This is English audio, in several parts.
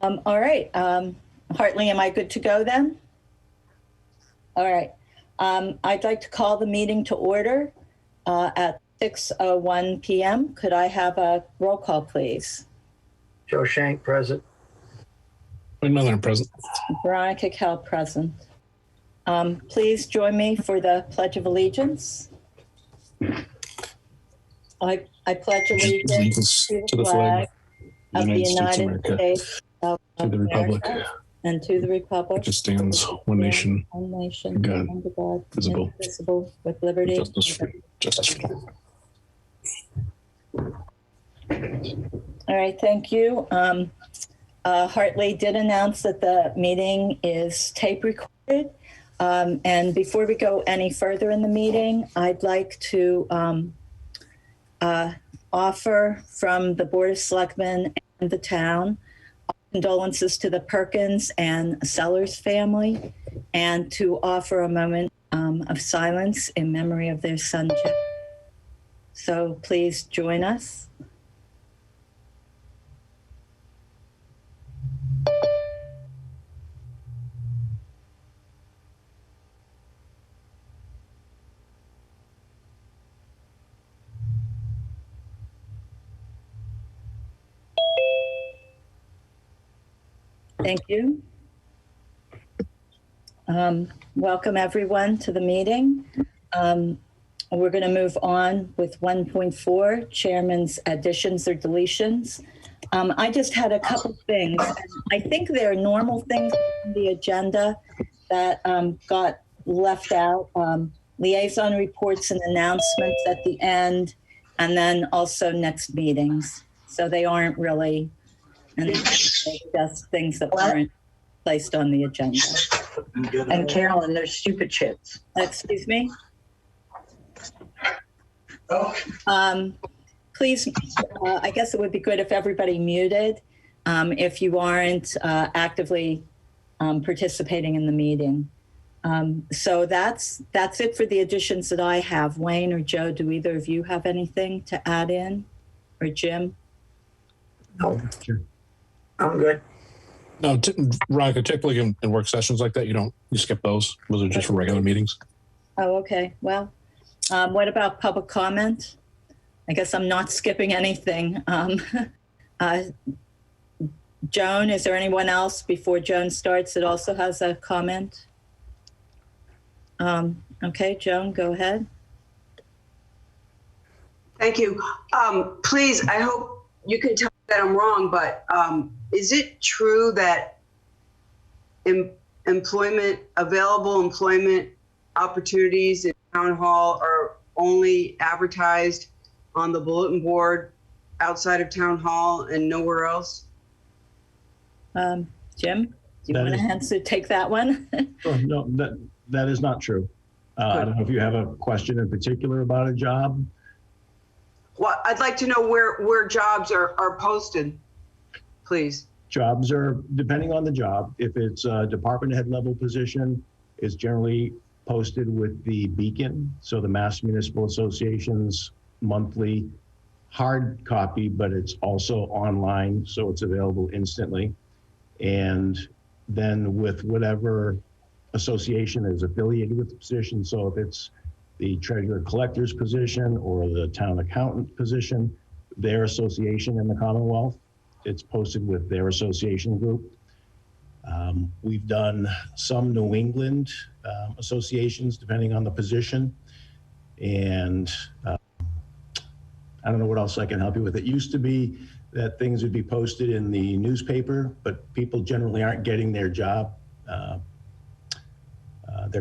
All right. Hartley, am I good to go then? All right. I'd like to call the meeting to order at 6:01 p.m. Could I have a roll call, please? Joe Shank, present. Wayne Miller, present. Veronica Kell, present. Please join me for the Pledge of Allegiance. I pledge allegiance to the flag of the United States of to the Republic, and to the republic which stands one nation, God, under God, visible, indivisible, with liberty justice for all. All right, thank you. Hartley did announce that the meeting is tape recorded. And before we go any further in the meeting, I'd like to offer from the Board of Selectmen and the town condolences to the Perkins and Sellers family, and to offer a moment of silence in memory of their son, Jeff. So please join us. Thank you. Welcome everyone to the meeting. We're going to move on with 1.4, Chairman's additions or deletions. I just had a couple things. I think there are normal things on the agenda that got left out. Liaison reports and announcements at the end, and then also next meetings. So they aren't really, and just things that weren't placed on the agenda. And Carolyn, there's stupid shits. Excuse me? Please, I guess it would be good if everybody muted if you aren't actively participating in the meeting. So that's it for the additions that I have. Wayne or Joe, do either of you have anything to add in? Or Jim? No, I'm good. No, Veronica, typically in work sessions like that, you skip those. Those are just for regular meetings. Oh, okay. Well, what about public comment? I guess I'm not skipping anything. Joan, is there anyone else before Joan starts that also has a comment? Okay, Joan, go ahead. Thank you. Please, I hope you can tell me that I'm wrong, but is it true that available employment opportunities in town hall are only advertised on the bulletin board outside of town hall and nowhere else? Jim, do you want to take that one? Sure. No, that is not true. I don't know if you have a question in particular about a job. Well, I'd like to know where jobs are posted, please. Jobs are, depending on the job, if it's a department head level position, it's generally posted with the Beacon, so the Mass Municipal Association's monthly hard copy, but it's also online, so it's available instantly. And then with whatever association is affiliated with the position, so if it's the treasurer collector's position or the town accountant position, their association in the Commonwealth, it's posted with their association group. We've done some New England associations depending on the position. And I don't know what else I can help you with. It used to be that things would be posted in the newspaper, but people generally aren't getting their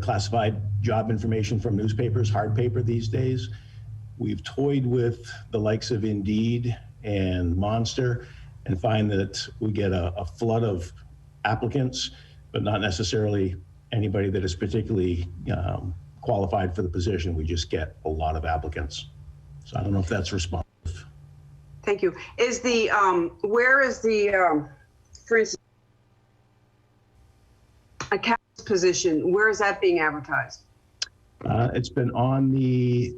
classified job information from newspapers, hard paper these days. We've toyed with the likes of Indeed and Monster and find that we get a flood of applicants, but not necessarily anybody that is particularly qualified for the position. We just get a lot of applicants. So I don't know if that's responsive. Thank you. Is the, where is the, for instance, accountant's position, where is that being advertised? It's been on the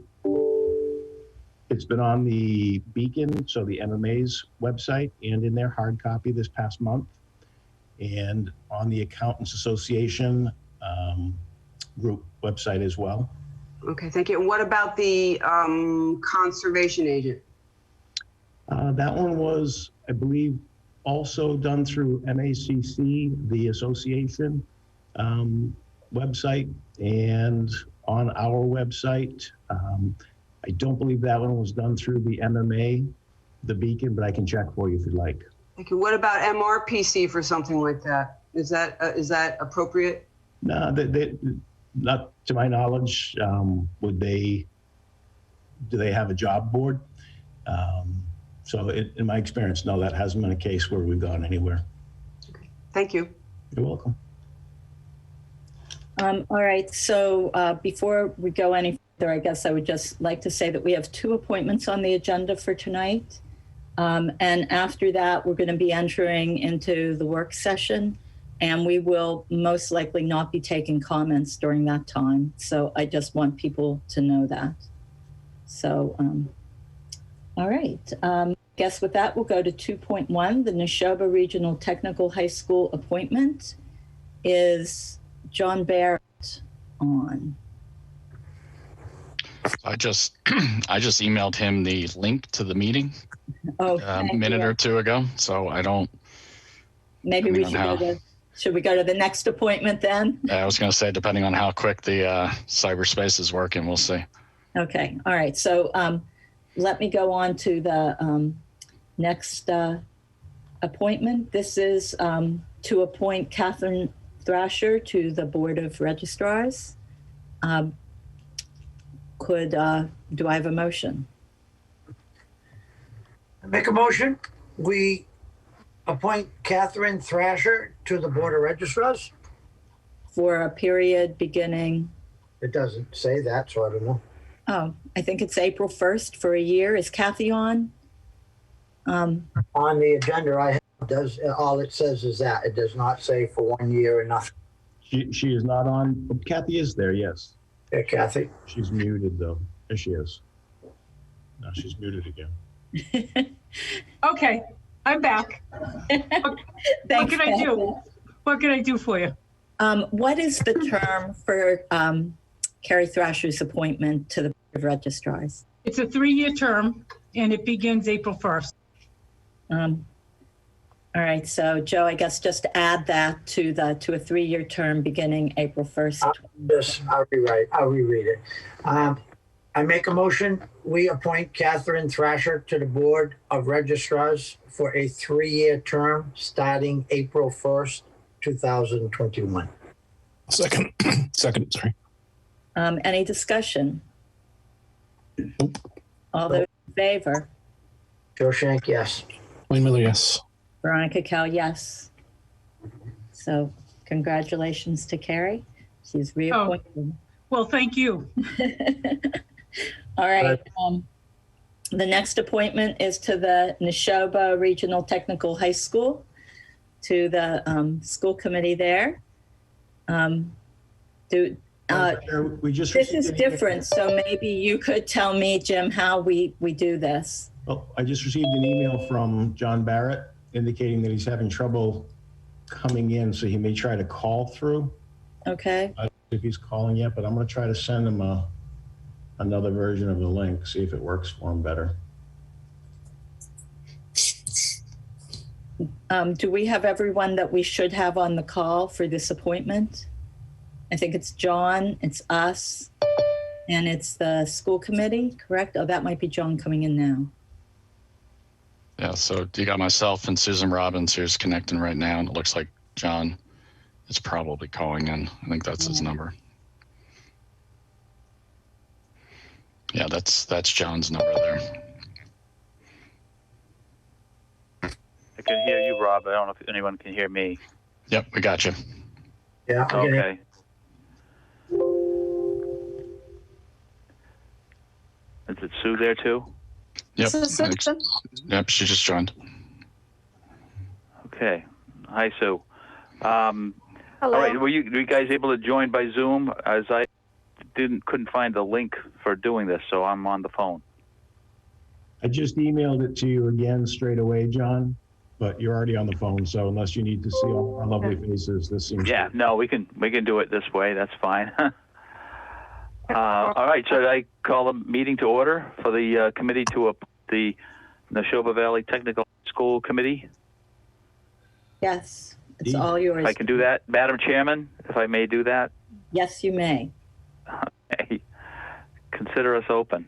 Beacon, so the MMA's website, and in their hard copy this past month. and on the Accountants Association group website as well. Okay, thank you. And what about the conservation agent? That one was, I believe, also done through MACC, the association website, and on our website. I don't believe that one was done through the MMA, the Beacon, but I can check for you if you'd like. Thank you. What about MRPC for something like that? Is that appropriate? No, they not to my knowledge. Do they have a job board? So in my experience, no, that hasn't been a case where we've gone anywhere. Okay. Thank you. You're welcome. All right, so before we go any further, I guess I would just like to say that we have 2 appointments on the agenda for tonight. And after that, we're going to be entering into the work session, and we will most likely not be taking comments during that time. So I just want people to know that. So, all right. I guess with that, we'll go to 2.1, the Neshoba Regional Technical High School appointment. Is John Barrett on? I just emailed him the link to the meeting a minute or two ago. So I don't. Maybe we should we go to the next appointment then? I was going to say, depending on how quick the cyberspace is working, we'll see. Okay. All right. So let me go on to the next appointment. This is to appoint Katherine Thrasher to the Board of Registrars. Do I have a motion? I make a motion. We appoint Katherine Thrasher to the Board of Registrars. For a period beginning, It doesn't say that, so I don't know. I think it's April 1st for a year. Is Kathy on? On the agenda I have, all it says is that. It does not say for 1 year or nothing. She is not on. Kathy is there, yes. Yeah, Kathy. She's muted though. There she is. No, she's muted again. Okay, I'm back. What Thanks, can I do? What can I do for you? What is the term for Carrie Thrasher's appointment to the Board of Registrars? It's a 3-year term and it begins April 1st. All right, so Joe, I guess just add that to a 3-year term beginning April 1st. I'll reread it. I make a motion, we appoint Katherine Thrasher to the Board of Registrars for a 3-year term starting April 1st, 2021. Second, sorry. Any discussion? All those in favor? Joe Shank, yes. Wayne Miller, yes. Veronica Kell, yes. So congratulations to Carrie. She's reappointed. Well, thank you. All right. The next appointment is to the Neshoba Regional Technical High School, to the school committee there. This is different, so maybe you could tell me, Jim, how we do this. Well, I just received an email from John Barrett indicating that he's having trouble coming in, so he may try to call through. Okay. I don't know if he's calling yet, but I'm going to try to send him another version of the link, see if it works for him better. Do we have everyone that we should have on the call for this appointment? I think it's John, it's us, and it's the school committee, correct? Oh, that might be John coming in now. Yeah, so you got myself and Susan Robbins who's connecting right now, and it looks like John is probably calling in. I think that's his number. Yeah, that's John's number there. I can hear you, Rob. I don't know if anyone can hear me. Yep, we got you. Yeah. Okay. Is it Sue there too? Yep. Yep, she just joined. Okay. Hi, Sue. Hello. All right. Were you guys able to join by Zoom? As I couldn't find the link for doing this, so I'm on the phone. I just emailed it to you again straight away, John, but you're already on the phone, so unless you need to see all our lovely faces, this seems. Yeah, no, we can do it this way. That's fine. All right, so I call the meeting to order for the committee to the Neshoba Valley Technical School Committee. Yes, it's all yours. If I can do that, Madam Chairman, if I may do that. Yes, you may. Okay. Consider us open.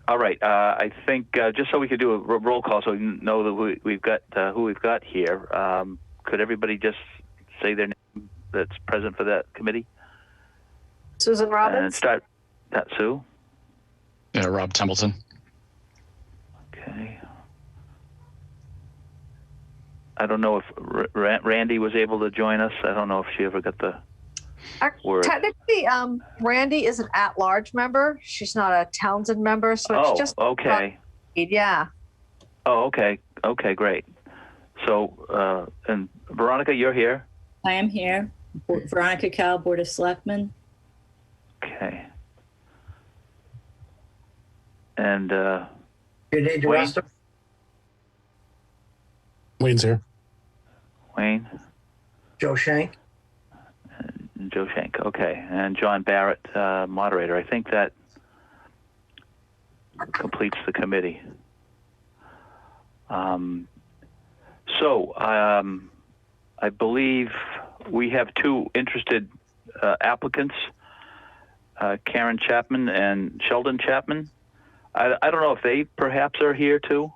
All right, I think just so we could do a roll call so we know that we've got who we've got here, could everybody just say their name that's present for that committee? Susan Robbins. And start that, Sue. Yeah, Rob Templeton. Okay. I don't know if Randy was able to join us. I don't know if she ever got the word. Technically, Randy is an at-large member. She's not a Townsend member, so it's just. Okay. Yeah. Oh, okay. Okay, great. So, and Veronica, you're here. I am here. Veronica Cal, Board of Selectmen. Okay. And You need the Wayne? rest of Wayne's here. Wayne, Joe Shank? and Joe Shank. Okay, and John Barrett, moderator. I think that completes the committee. I believe we have two interested applicants, Karen Chapman and Sheldon Chapman. I don't know if they perhaps are here too.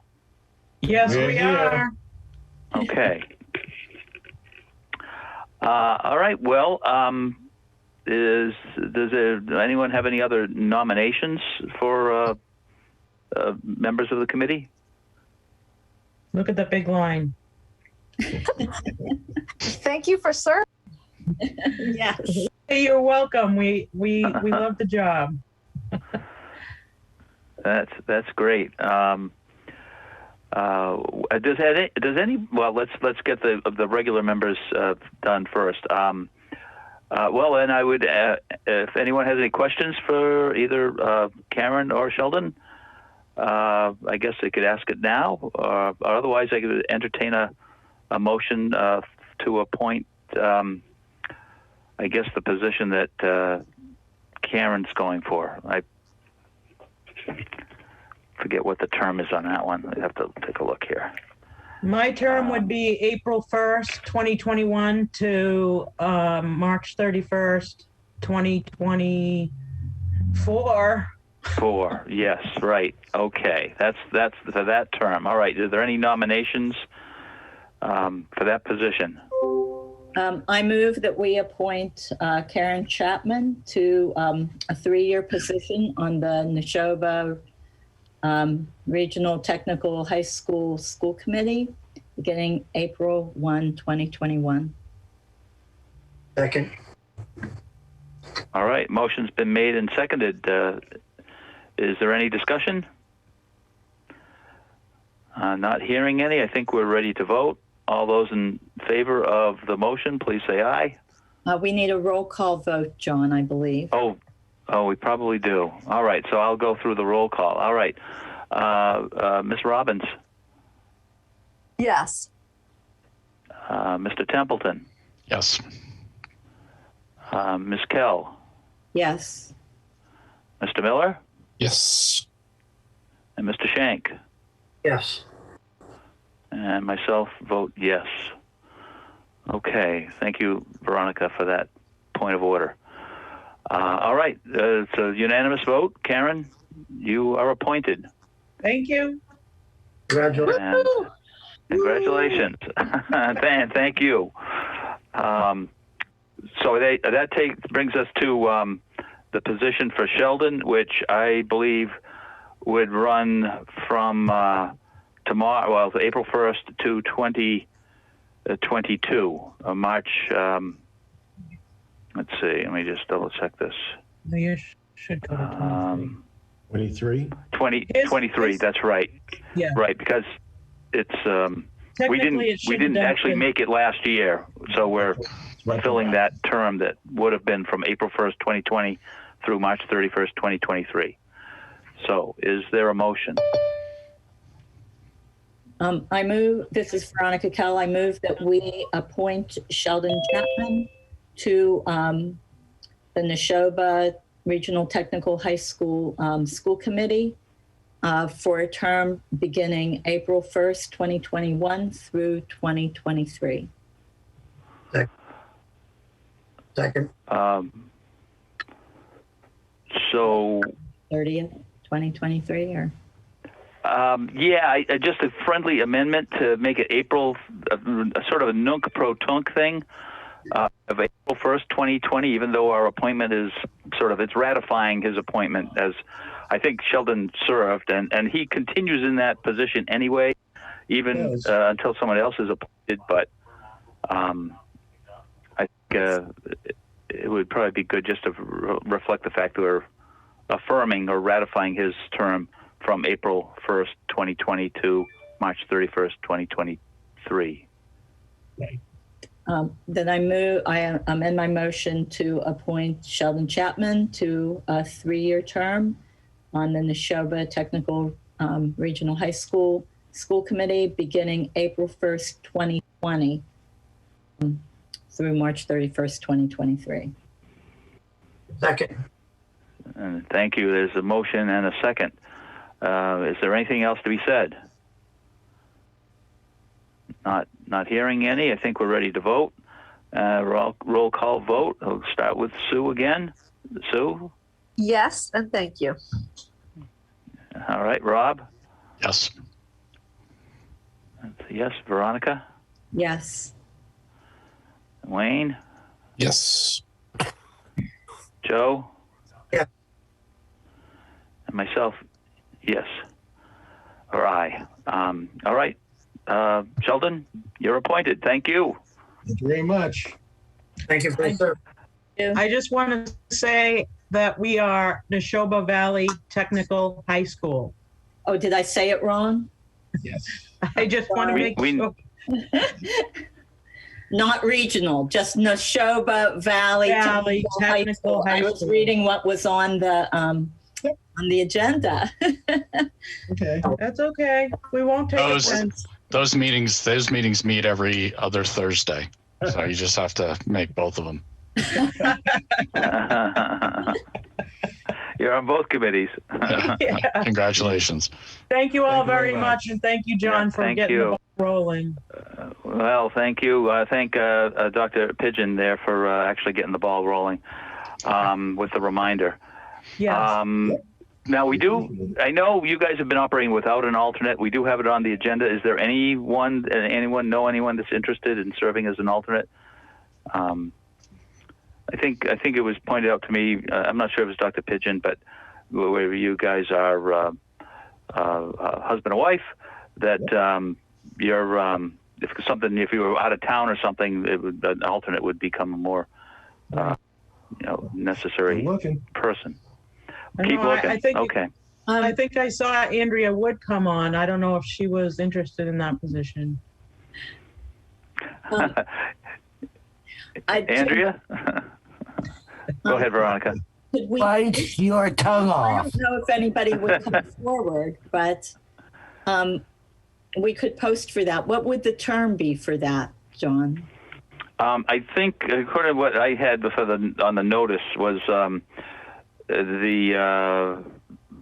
Yes, we are. Okay. All right. Well, does anyone have any other nominations for members of the committee? Look at the big line. Thank you for serving. Yes. Hey, you're welcome. We love the job. That's great. Does any? Well, let's get the regular members done first. Well, then I would, if anyone has any questions for either Karen or Sheldon, I guess they could ask it now. Or otherwise, I could entertain a motion to appoint. I guess the position that Karen's going for. I forget what the term is on that one. I have to take a look here. My term would be April 1st, 2021 to March 31st, 2024. Yes, right. Okay, that's for that term. All right. Are there any nominations for that position? I move that we appoint Karen Chapman to a 3-year position on the Neshoba Regional Technical High School School Committee, beginning April 1, 2021. Second. All right. Motion's been made and seconded. Is there any discussion? Not hearing any. I think we're ready to vote. All those in favor of the motion, please say aye. We need a roll call vote, John, I believe. Oh, we probably do. All right, so I'll go through the roll call. All right. Ms. Robbins. Yes. Mr. Templeton. Yes. Ms. Kell. Yes. Mr. Miller. Yes. And Mr. Shank. Yes. And myself vote yes. Okay, thank you, Veronica, for that point of order. All right, it's a unanimous vote. Karen, you are appointed. Thank you. Congratulations. And congratulations. Thank you. So that brings us to the position for Sheldon, which I believe would run from tomorrow, well, April 1st to 2022, March. Let's see. Let me just double check this. No, you should go to 23? 23. That's right. Yeah. Right, because it's we Technically, it should didn't have actually been- make it last year, so we're filling that term that would have been from April 1st, 2020 through March 31st, 2023. So, is there a motion? I move, this is Veronica Kell, I move that we appoint Sheldon Chapman to the Neshoba Regional Technical High School School Committee for a term beginning April 1st, 2021 through 2023. Second. So 30th, 2023, or? yeah, just a friendly amendment to make it April, a sort of a nunc pro tunc thing of April 1st, 2020, even though our appointment is sort of, it's ratifying his appointment as I think Sheldon served, and he continues in that position anyway, even until someone else is appointed. But I think it would probably be good just to reflect the fact that we're affirming or ratifying his term from April 1st, 2020 to March 31st, 2023. Then I amend my motion to appoint Sheldon Chapman to a 3-year term on the Neshoba Technical Regional High School School Committee beginning April 1st, 2020 through March 31st, 2023. Second. And thank you. There's a motion and a second. Is there anything else to be said? Not hearing any. I think we're ready to vote. Roll call vote. We'll start with Sue again. Sue? Yes, and thank you. All right. Rob? Yes. That's a yes. Veronica? Yes. Wayne? Yes. Joe? Yeah. And myself, yes. Or I. All right. Sheldon, you're appointed. Thank you. Thank you very much. Thank you for your service. I just want to say that we are Neshoba Valley Technical High School. Oh, did I say it wrong? Yes. I just want to make sure. Not regional, just Neshoba Valley Technical High School. I was reading what was on the agenda. Okay. That's okay. We won't take offense. Those meetings meet every other Thursday. So you just have to make both of them. You're on both committees. Yeah. Congratulations. Thank you all very much, and thank you, John, for getting the ball rolling. Well, thank you. Thank Dr. Pigeon there for actually getting the ball rolling with the reminder. Yes. Now I know you guys have been operating without an alternate. We do have it on the agenda. Is there anyone that's interested in serving as an alternate? I think it was pointed out to me. I'm not sure if it was Dr. Pigeon, but where you guys are husband and wife, that you're if you were out of town or something, an alternate would become a more necessary person. Keep looking. I think I saw Andrea Wood come on. I don't know if she was interested in that position. Andrea? Go ahead, Veronica. Bite your tongue off. I don't know if anybody would come forward, but we could post for that. What would the term be for that, John? I think, according to what I had on the notice, was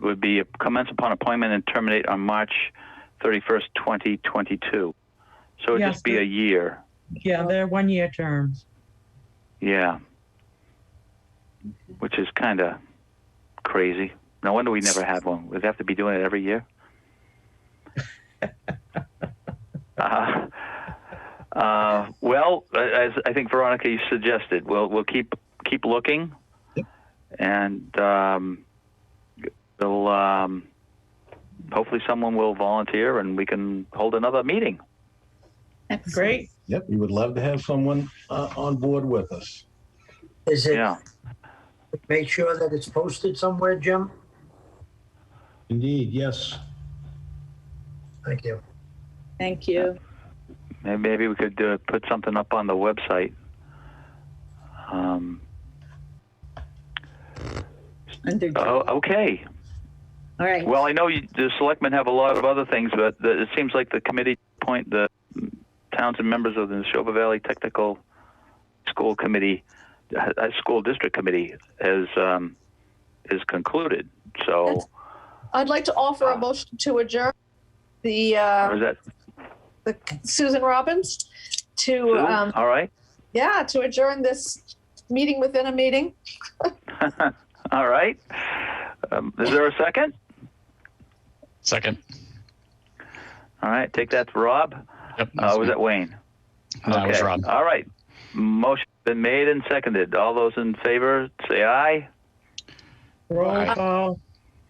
would be commence upon appointment and terminate on March 31st, 2022. So it'd just be a year. Yeah, they're 1-year terms. Yeah. Which is kind of crazy. No wonder we never had one. We'd have to be doing it every year. Well, as I think Veronica, you suggested, we'll keep looking, and we'll hopefully someone will volunteer, and we can hold another meeting. Excellent. Great. Yep, we would love to have someone on board with us. Is it? Yeah. Make sure that it's posted somewhere, Jim. Indeed, yes. Thank you. Thank you. Maybe we could put something up on the website. Under Okay. All right. Well, I know the selectmen have a lot of other things, but it seems like the committee appoint the Townsend members of the Neshoba Valley Technical School Committee, School District Committee, is concluded. So I'd like to offer a motion to adjourn the or is that Susan Robbins to Sue? All right. yeah, to adjourn this meeting within a meeting. All right. Is there a second? Second. All right. Take that to Rob. Yep. Was that Wayne? That was Rob. All right. Motion been made and seconded. All those in favor, say aye. Roll Aye. call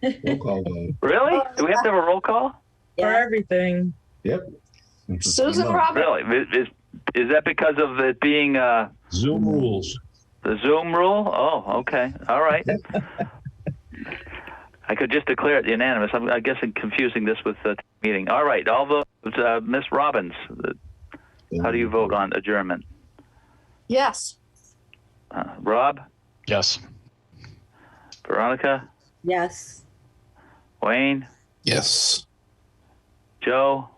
Roll call vote. Really? Do we have to have a roll call? for Yeah. everything. Yep. Susan Robbins. Really? Is that because of it being Zoom rules. the Zoom rule? Oh, okay. All right. I could just declare it unanimous. I guess I'm confusing this with the meeting. All right. All those, Miss Robbins, how do you vote on adjournment? Yes. Rob? Yes. Veronica? Yes. Wayne? Yes. Joe?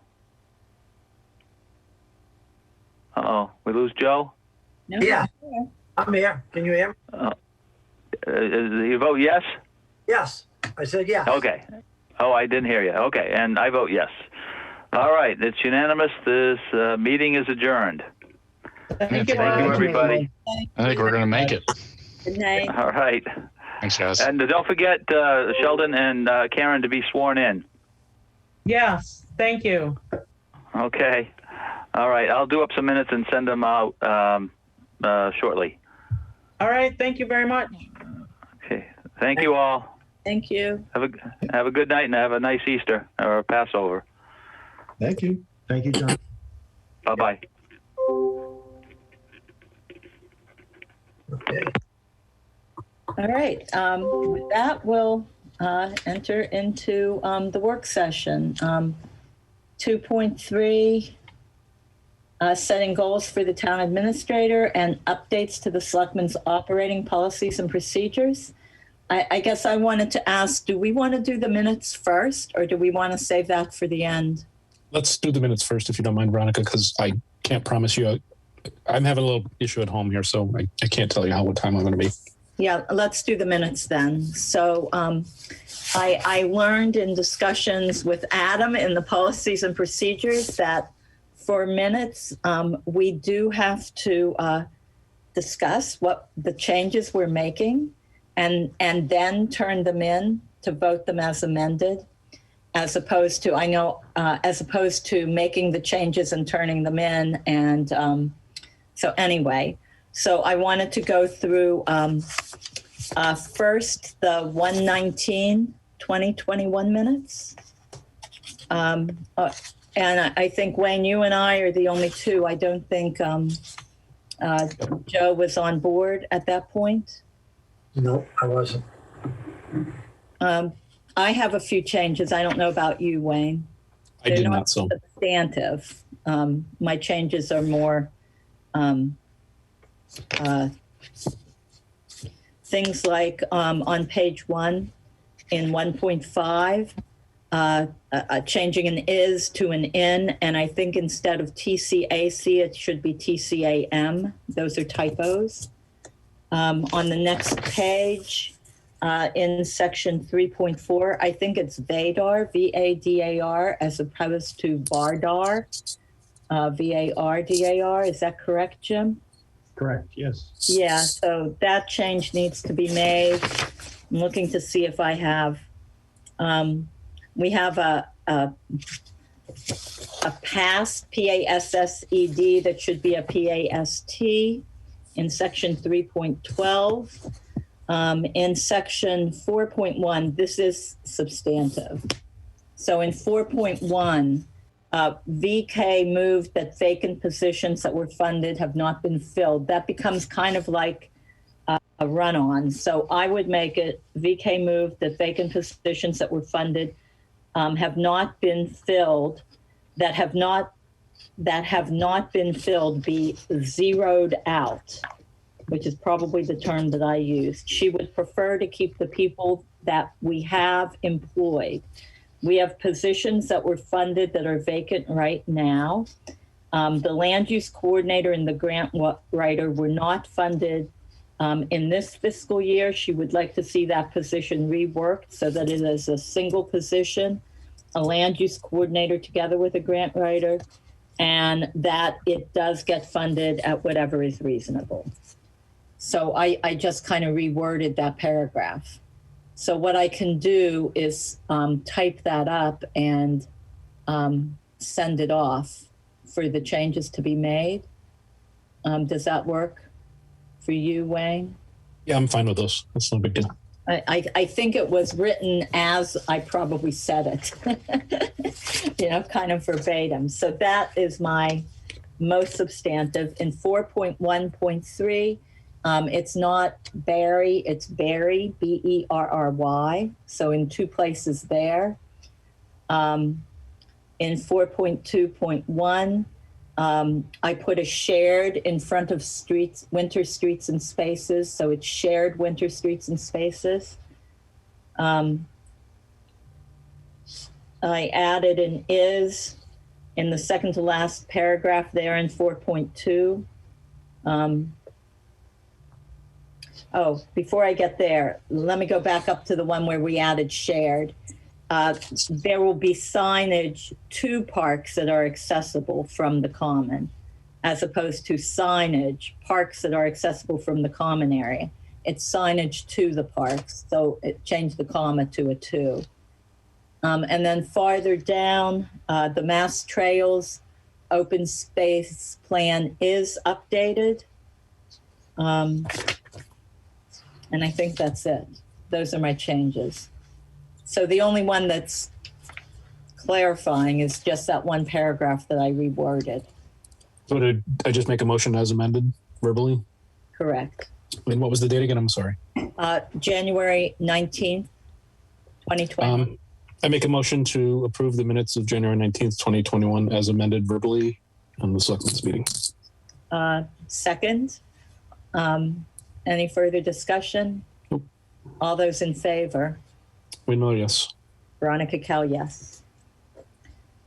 Uh-oh. We lose Joe? No. Yeah. I'm here. Can you hear me? You vote yes? Yes. I said yes. Okay. Oh, I didn't hear you. Okay. And I vote yes. All right. It's unanimous. This meeting is adjourned. Thank Thank you, you, everybody. I think we're going to make it. Good night. All right. Thanks, guys. And don't forget Sheldon and Karen to be sworn in. Yes, thank you. Okay. All right. I'll do up some minutes and send them out shortly. All right, thank you very much. Okay. Thank you all. Thank you. Have a good night and have a nice Easter or Passover. Thank you. Thank you, John. Bye-bye. Okay. All right. With that, we'll enter into the work session. 2.3, setting goals for the town administrator and updates to the selectmen's operating policies and procedures. I guess I wanted to ask, do we want to do the minutes first or do we want to save that for the end? Let's do the minutes first, if you don't mind, Veronica, because I can't promise you. I'm having a little issue at home here, so I can't tell you what time I'm going to be. Yeah, let's do the minutes then. So I learned in discussions with Adam in the policies and procedures that for minutes, we do have to discuss what the changes we're making and then turn them in to vote them as amended, as opposed to, as opposed to making the changes and turning them in. And so anyway, so I wanted to go through first the 1/19/2021 minutes. And I think, Wayne, you and I are the only two. I don't think Joe was on board at that point. No, I wasn't. I have a few changes. I don't know about you, Wayne. I did not, so. Substantive. My changes are more things like on page 1 in 1.5, changing an is to an in, and I think instead of TCAC, it should be TCAM. Those are typos. On the next page, in section 3.4, I think it's VADAR, VADAR, as opposed to VARDAR, VARDAR. Is that correct, Jim? Correct, yes. Yeah, so that change needs to be made. I'm looking to see if I have, we have a past, PASSED, that should be a PAST in section 3.12. In section 4.1, this is substantive. So in 4.1, VK moved that vacant positions that were funded have not been filled. That becomes kind of like a run-on. So I would make it VK moved that vacant positions that were funded have not been filled, that have not been filled be zeroed out, which is probably the term that I used. She would prefer to keep the people that we have employed. We have positions that were funded that are vacant right now. The land use coordinator and the grant writer were not funded in this fiscal year. She would like to see that position reworked so that it is a single position, a land use coordinator together with a grant writer, and that it does get funded at whatever is reasonable. So I just kind of reworded that paragraph. So what I can do is type that up and send it off for the changes to be made. Does that work for you, Wayne? Yeah, I'm fine with those. That's no big deal. I think it was written as I probably said it, kind of verbatim. So that is my most substantive. In 4.1.3, it's not Barry, it's Berry, Berry. So in two places there. In 4.2.1, I put a shared in front of streets, winter streets and spaces. So it's shared winter streets and spaces. I added an is in the second to last paragraph there in 4.2. Before I get there, let me go back up to the one where we added shared. There will be signage to parks that are accessible from the common, as opposed to signage, parks that are accessible from the common area. It's signage to the parks, so it changed the comma to a to. And then farther down, the Mass Trails open space plan is updated. And I think that's it. Those are my changes. So the only one that's clarifying is just that one paragraph that I reworded. So did I just make a motion as amended verbally? Correct. And what was the date again? I'm sorry. January 19th, 2020. I make a motion to approve the minutes of January 19th, 2021 as amended verbally on the Selectmen's meeting. Second. Any further discussion? Nope. All those in favor? Wayne Miller, yes. Veronica Kell, yes.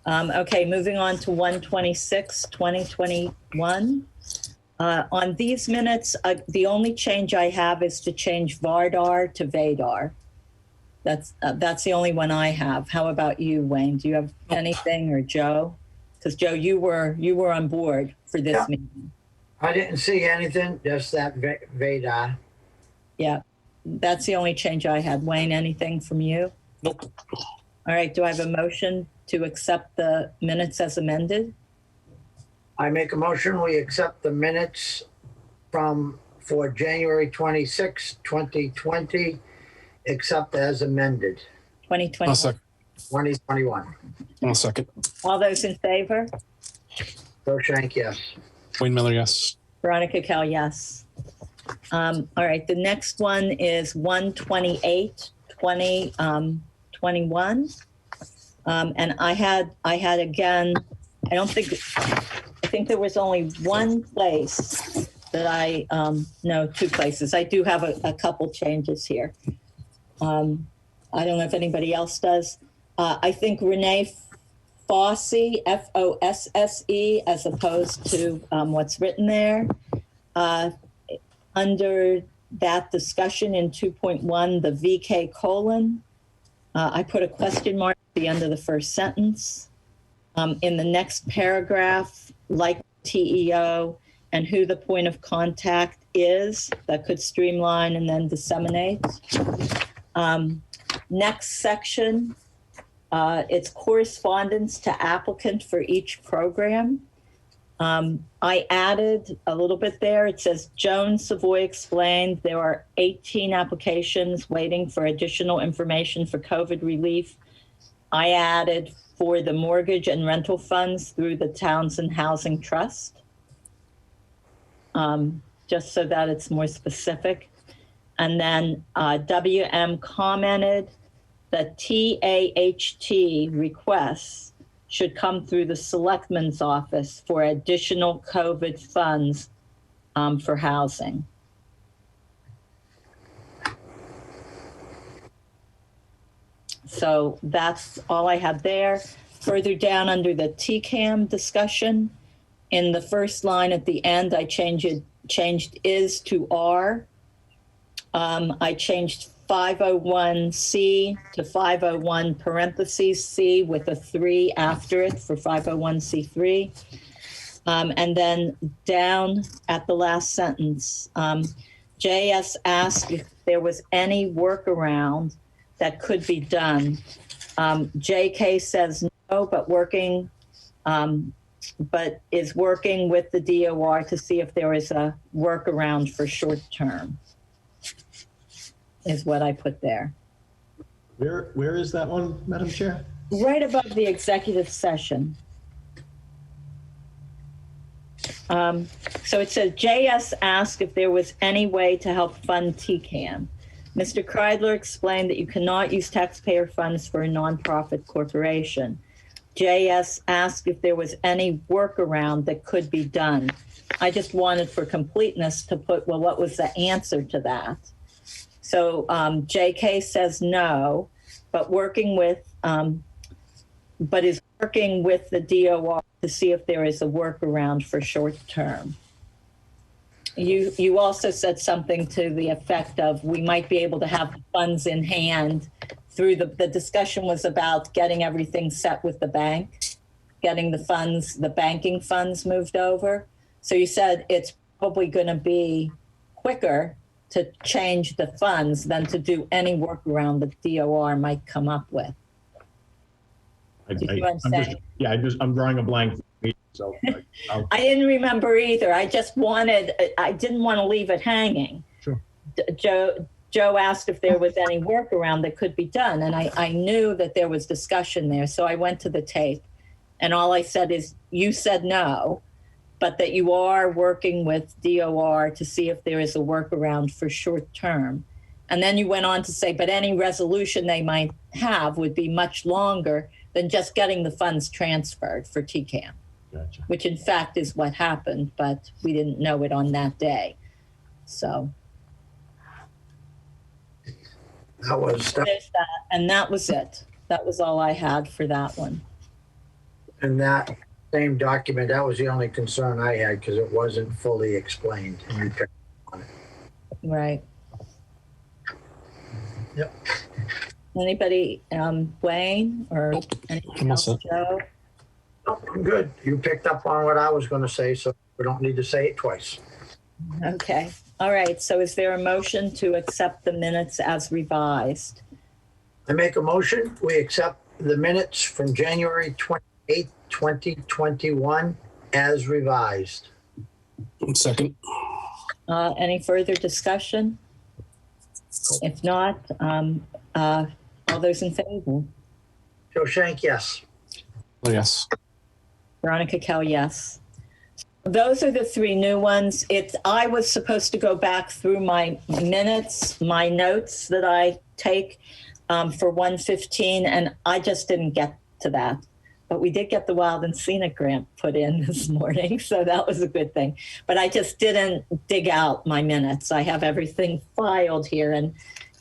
Okay, moving on to 126, 2021. On these minutes, the only change I have is to change Vardar to Vadar. That's the only one I have. How about you, Wayne? Do you have anything, or Joe? Because Joe, you were on board for this meeting. I didn't see anything, just that Vadar. Yeah, that's the only change I had. Wayne, anything from you? Nope. All right, do I have a motion to accept the minutes as amended? I make a motion, we accept the minutes for January 26, 2020, except as amended. 2021. 2021. I'll second. All those in favor? Joe Shank, yes. Wayne Miller, yes. Veronica Kell, yes. All right, the next one is 128, 2021. And I had again, I think there was only one place that no, two places. I do have a couple changes here. I don't know if anybody else does. I think Renee Fosse, Fosse, as opposed to what's written there. Under that discussion in 2.1, the VK colon, I put a question mark at the end of the first sentence. In the next paragraph, like TEO and who the point of contact is, that could streamline and then disseminate. Next section, it's correspondence to applicant for each program. I added a little bit there. It says, Joan Savoy explained there are 18 applications waiting for additional information for COVID relief. I added for the mortgage and rental funds through the Townsend Housing Trust, just so that it's more specific. And then WM commented that TAHT requests should come through the Selectmen's office for additional COVID funds for housing. So that's all I had there. Further down under the TCAM discussion, in the first line at the end, I changed is to are. I changed 501C to 501 parentheses C with a 3 after it for 501c3. And then down at the last sentence, JS asked if there was any workaround that could be done. JK says no, but is working with the DOR to see if there is a workaround for short term, is what I put there. Where is that one, Madam Chair? Right above the executive session. So it says, JS asked if there was any way to help fund TCAM. Mr. Kreidler explained that you cannot use taxpayer funds for a nonprofit corporation. JS asked if there was any workaround that could be done. I just wanted for completeness to put, well, what was the answer to that? So JK says no, but is working with the DOR to see if there is a workaround for short term. You also said something to the effect of we might be able to have the funds in hand through the discussion was about getting everything set with the bank, getting the banking funds moved over. So you said it's probably going to be quicker to change the funds than to do any workaround the DOR might come up with. I'm drawing a blank. So I didn't remember either. I didn't want to leave it hanging. Sure. Joe asked if there was any workaround that could be done. And I knew that there was discussion there. So I went to the tape and all I said is, you said no, but that you are working with DOR to see if there is a workaround for short term. And then you went on to say, but any resolution they might have would be much longer than just getting the funds transferred for TCAM. Gotcha. Which in fact is what happened, but we didn't know it on that day. So there's that, and that was it. That was all I had for that one. And that same document, that was the only concern I had because it wasn't fully explained. And you picked up on it. Right. Yep. Anybody, Wayne or anything else, Joe? No, I'm good. You picked up on what I was going to say, so we don't need to say it twice. Okay. All right. So is there a motion to accept the minutes as revised? I make a motion. We accept the minutes from January 28th, 2021 as revised. Second. Any further discussion? If not, all those in favor? Joe Shank, yes. Oh, yes. Veronica Kell, yes. Those are the 3 new ones. I was supposed to go back through my minutes, my notes that I take for 115, and I just didn't get to that. But we did get the Wild and Scenic grant put in this morning, so that was a good thing. But I just didn't dig out my minutes. I have everything filed here, and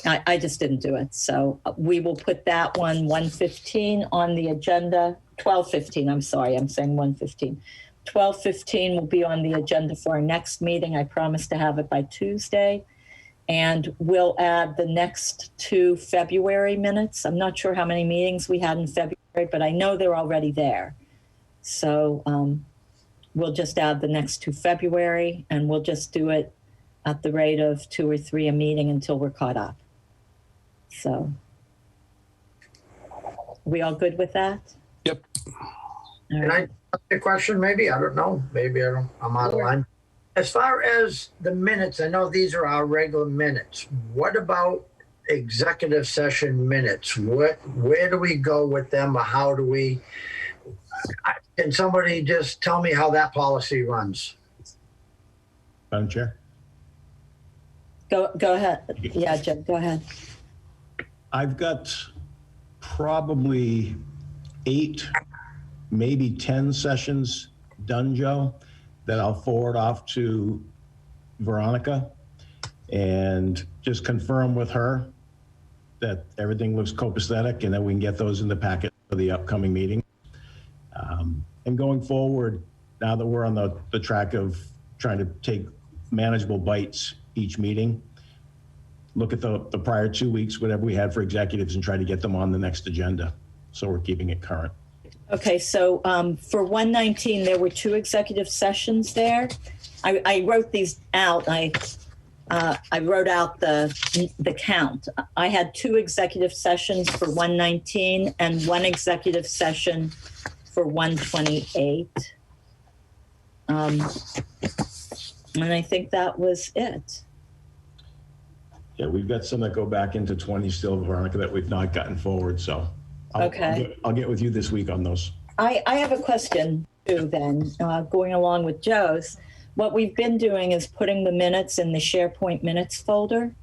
I just didn't do it. So we will put that 115 on the agenda. 1215, I'm sorry, I'm saying 115. 1215 will be on the agenda for our next meeting. I promise to have it by Tuesday. And we'll add the next 2 February minutes. I'm not sure how many meetings we had in February, but I know they're already there. So we'll just add the next 2 February, and we'll just do it at the rate of 2 or 3 a meeting until we're caught up. So we all good with that? Yep. Can I ask a question maybe? I don't know. Maybe I'm out of line. As far as the minutes, I know these are our regular minutes. What about executive session minutes? Where do we go with them, or how do we? Can somebody just tell me how that policy runs? Madam Chair? Go ahead. Yeah, Jim, go ahead. I've got probably 8, maybe 10 sessions done, Joe, that I'll forward off to Veronica and just confirm with her that everything looks copacetic and that we can get those in the packet for the upcoming meeting. And going forward, now that we're on the track of trying to take manageable bites each meeting, look at the prior 2 weeks, whatever we had for executives, and try to get them on the next agenda. So we're keeping it current. Okay, so for 119, there were 2 executive sessions there. I wrote these out. I wrote out the count. I had 2 executive sessions for 119 and 1 executive session for 128. And I think that was it. Yeah, we've got some that go back into 20 still, Veronica, that we've not gotten forward. So I'll get with you this week on those. I have a question too then, going along with Joe's. What we've been doing is putting the minutes in the SharePoint minutes folder.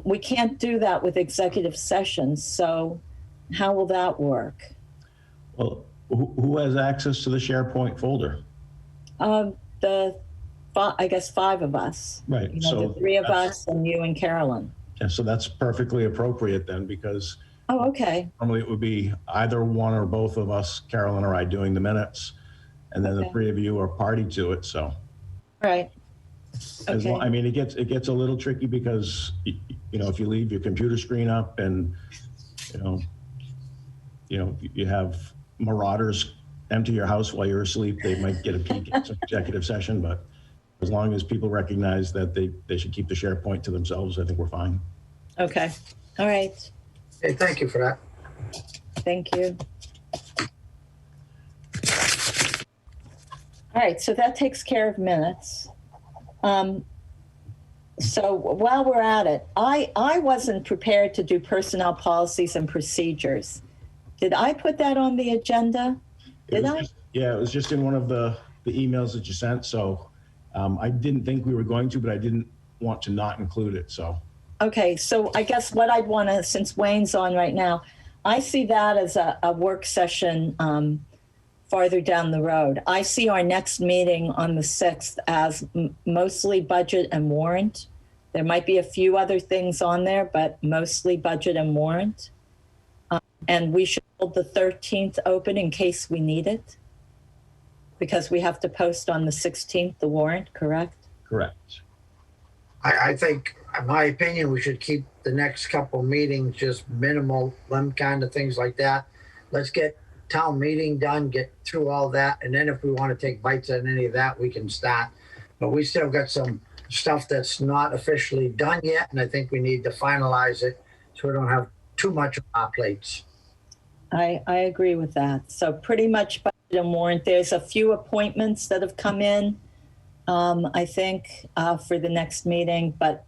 We can't do that with executive sessions. So how will that work? Well, who has access to the SharePoint folder? I guess 5 of us. Right. You know, So the 3 of us and you and Carolyn. Yeah, so that's perfectly appropriate then, because okay. normally it would be either one or both of us, Carolyn or I, doing the minutes, and then the 3 of you are party to it. So, right. Okay. I mean, it gets a little tricky because you know, if you leave your computer screen up and you have marauders enter your house while you're asleep, they might get a peek at some executive session. But as long as people recognize that they should keep the SharePoint to themselves, I think we're fine. Okay. All right. Hey, thank you for that. Thank you. All right, so that takes care of minutes. So while we're at it, I wasn't prepared to do personnel policies and procedures. Did I put that on the agenda? Did I? Yeah, it was just in one of the emails that you sent. So I didn't think we were going to, but I didn't want to not include it. So. Okay, so I guess what I'd want to, since Wayne's on right now, I see that as a work session farther down the road. I see our next meeting on the 6th as mostly budget and warrant. There might be a few other things on there, but mostly budget and warrant. And we should hold the 13th open in case we need it, because we have to post on the 16th, the warrant, correct? Correct. I think, in my opinion, we should keep the next couple meetings just minimal, them kind of things like that. Let's get town meeting done, get through all that, and then if we want to take bites on any of that, we can start. But we still got some stuff that's not officially done yet, and I think we need to finalize it so we don't have too much on our plates. I agree with that. So pretty much budget and warrant. There's a few appointments that have come in, I think, for the next meeting. But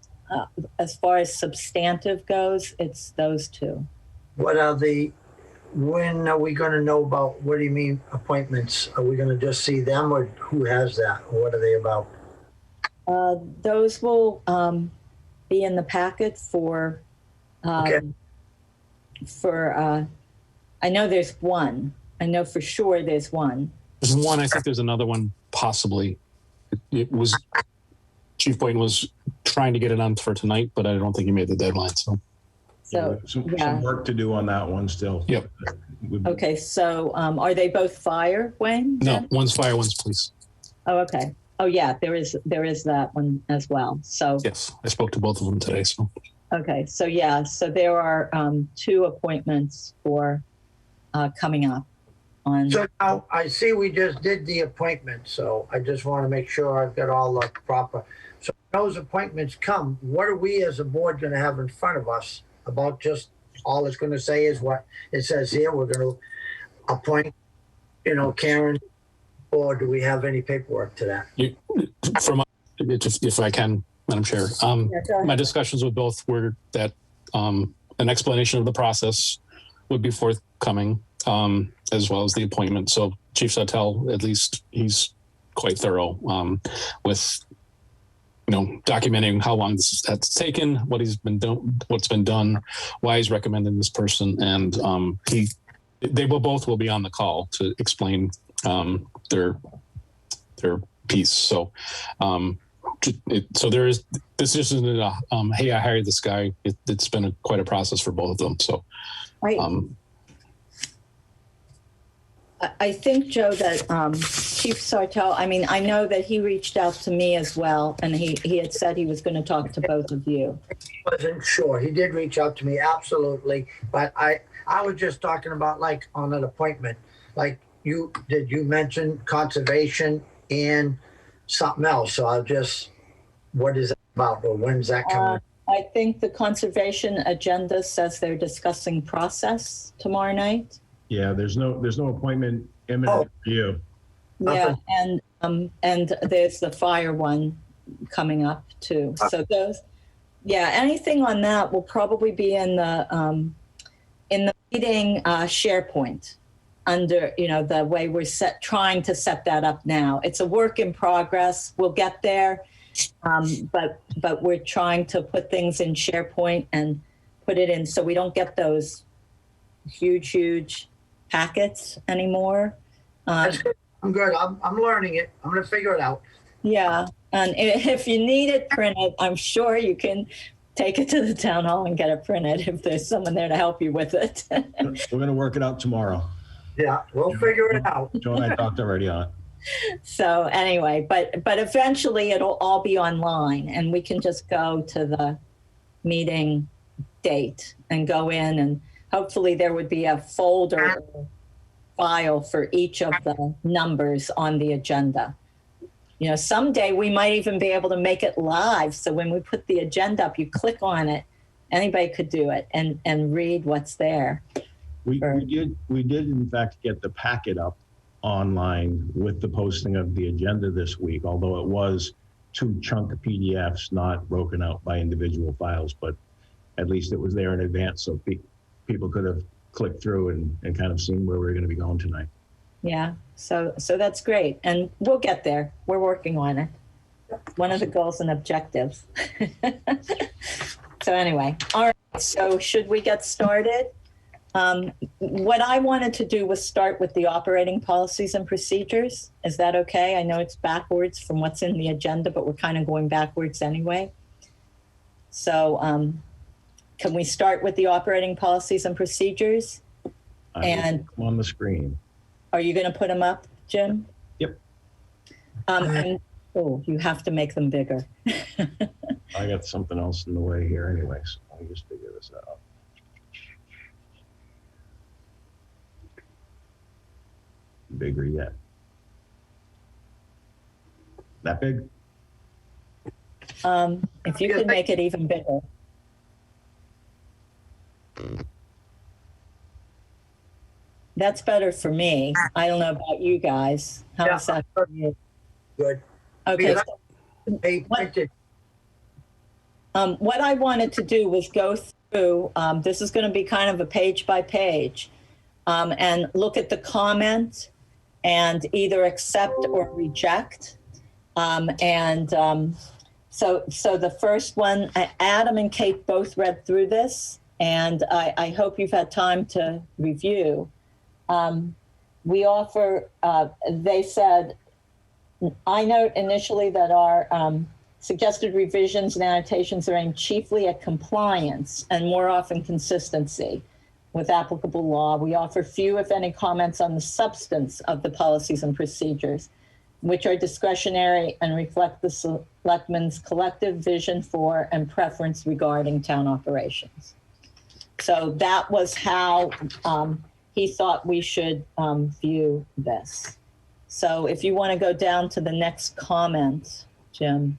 as far as substantive goes, it's those 2. When are we going to know about, what do you mean appointments? Are we going to just see them, or who has that? Or what are they about? Those will be in the packet for, I know there's one. I know for sure there's one. There's one. I think there's another one possibly. It was Chief Boyden was trying to get it on for tonight, but I don't think he made the deadline. So some work to do on that one still. Yep. Okay. So are they both fire, Wayne? No, one's fire, one's police. Oh, okay. Oh, yeah. There is that one as well. So yes, I spoke to both of them today. So okay. So yeah. So there are 2 appointments for coming up on. So now I see we just did the appointment, so I just want to make sure I've got all the proper. So those appointments come, what are we as a board going to have in front of us about? Just all it's going to say is what it says here. We're going to appoint, Karen, or do we have any paperwork to that? If I can, Madam Chair, my discussions with both were that an explanation of the process would be forthcoming, as well as the appointment. So Chief Sawtelle, at least he's quite thorough with, documenting how long that's taken, what's been done, why he's recommending this person. And they both will be on the call to explain their piece. So So there is, this isn't a, hey, I hired this guy. It's been quite a process for both of them. So, Right. I think, Joe, that Chief Sartell, I mean, I know that he reached out to me as well, and he had said he was going to talk to both of you. Wasn't sure. He did reach out to me, absolutely. But I was just talking about like on an appointment, like you mention conservation and something else? So I'll just, what is it about, or when's that coming? I think the conservation agenda says they're discussing process tomorrow night. Yeah, there's no appointment imminent for you. Yeah, and there's the fire one coming up too. So those, yeah, anything on that will probably be in the meeting SharePoint under, you know, the way we're trying to set that up now. It's a work in progress. We'll get there, but we're trying to put things in SharePoint and put it in so we don't get those huge packets anymore. That's good. I'm good. I'm learning it. I'm going to figure it out. Yeah. And if you need it printed, I'm sure you can take it to the town hall and get it printed if there's someone there to help you with it. We're going to work it out tomorrow. Yeah, we'll figure it out. Joe and I talked already on it. So anyway, but eventually it'll all be online and we can just go to the meeting date and go in, and hopefully there would be a folder or file for each of the numbers on the agenda. You know, someday we might even be able to make it live. So when we put the agenda up, you click on it, anybody could do it and read what's there. We did in fact get the packet up online with the posting of the agenda this week, although it was 2 chunk PDFs, not broken out by individual files, but at least it was there in advance so people could have clicked through and kind of seen where we're going to be going tonight. Yeah, so that's great. And we'll get there. We're working on it. One of the goals and objectives. So anyway, all right, so should we get started? What I wanted to do was start with the operating policies and procedures. Is that okay? I know it's backwards from what's in the agenda, but we're kind of going backwards anyway. So can we start with the operating policies and procedures? And on the screen. Are you going to put them up, Jim? Yep. And you have to make them bigger. I got something else in the way here anyway, so I'll just figure this out. Bigger yet. That big? If you could make it even bigger. That's better for me. I don't know about you guys. How is that for you? Good. Okay. What I wanted to do was go through, this is going to be kind of a page by page, and look at the comment and either accept or reject. So the first one, Adam and Kate both read through this, and I hope you've had time to review. We offer, they said, I note initially that our suggested revisions and annotations are aimed chiefly at compliance and more often consistency with applicable law. We offer few, if any, comments on the substance of the policies and procedures, which are discretionary and reflect the Selectmen's collective vision for and preference regarding town operations. So that was how he thought we should view this. So if you want to go down to the next comment, Jim,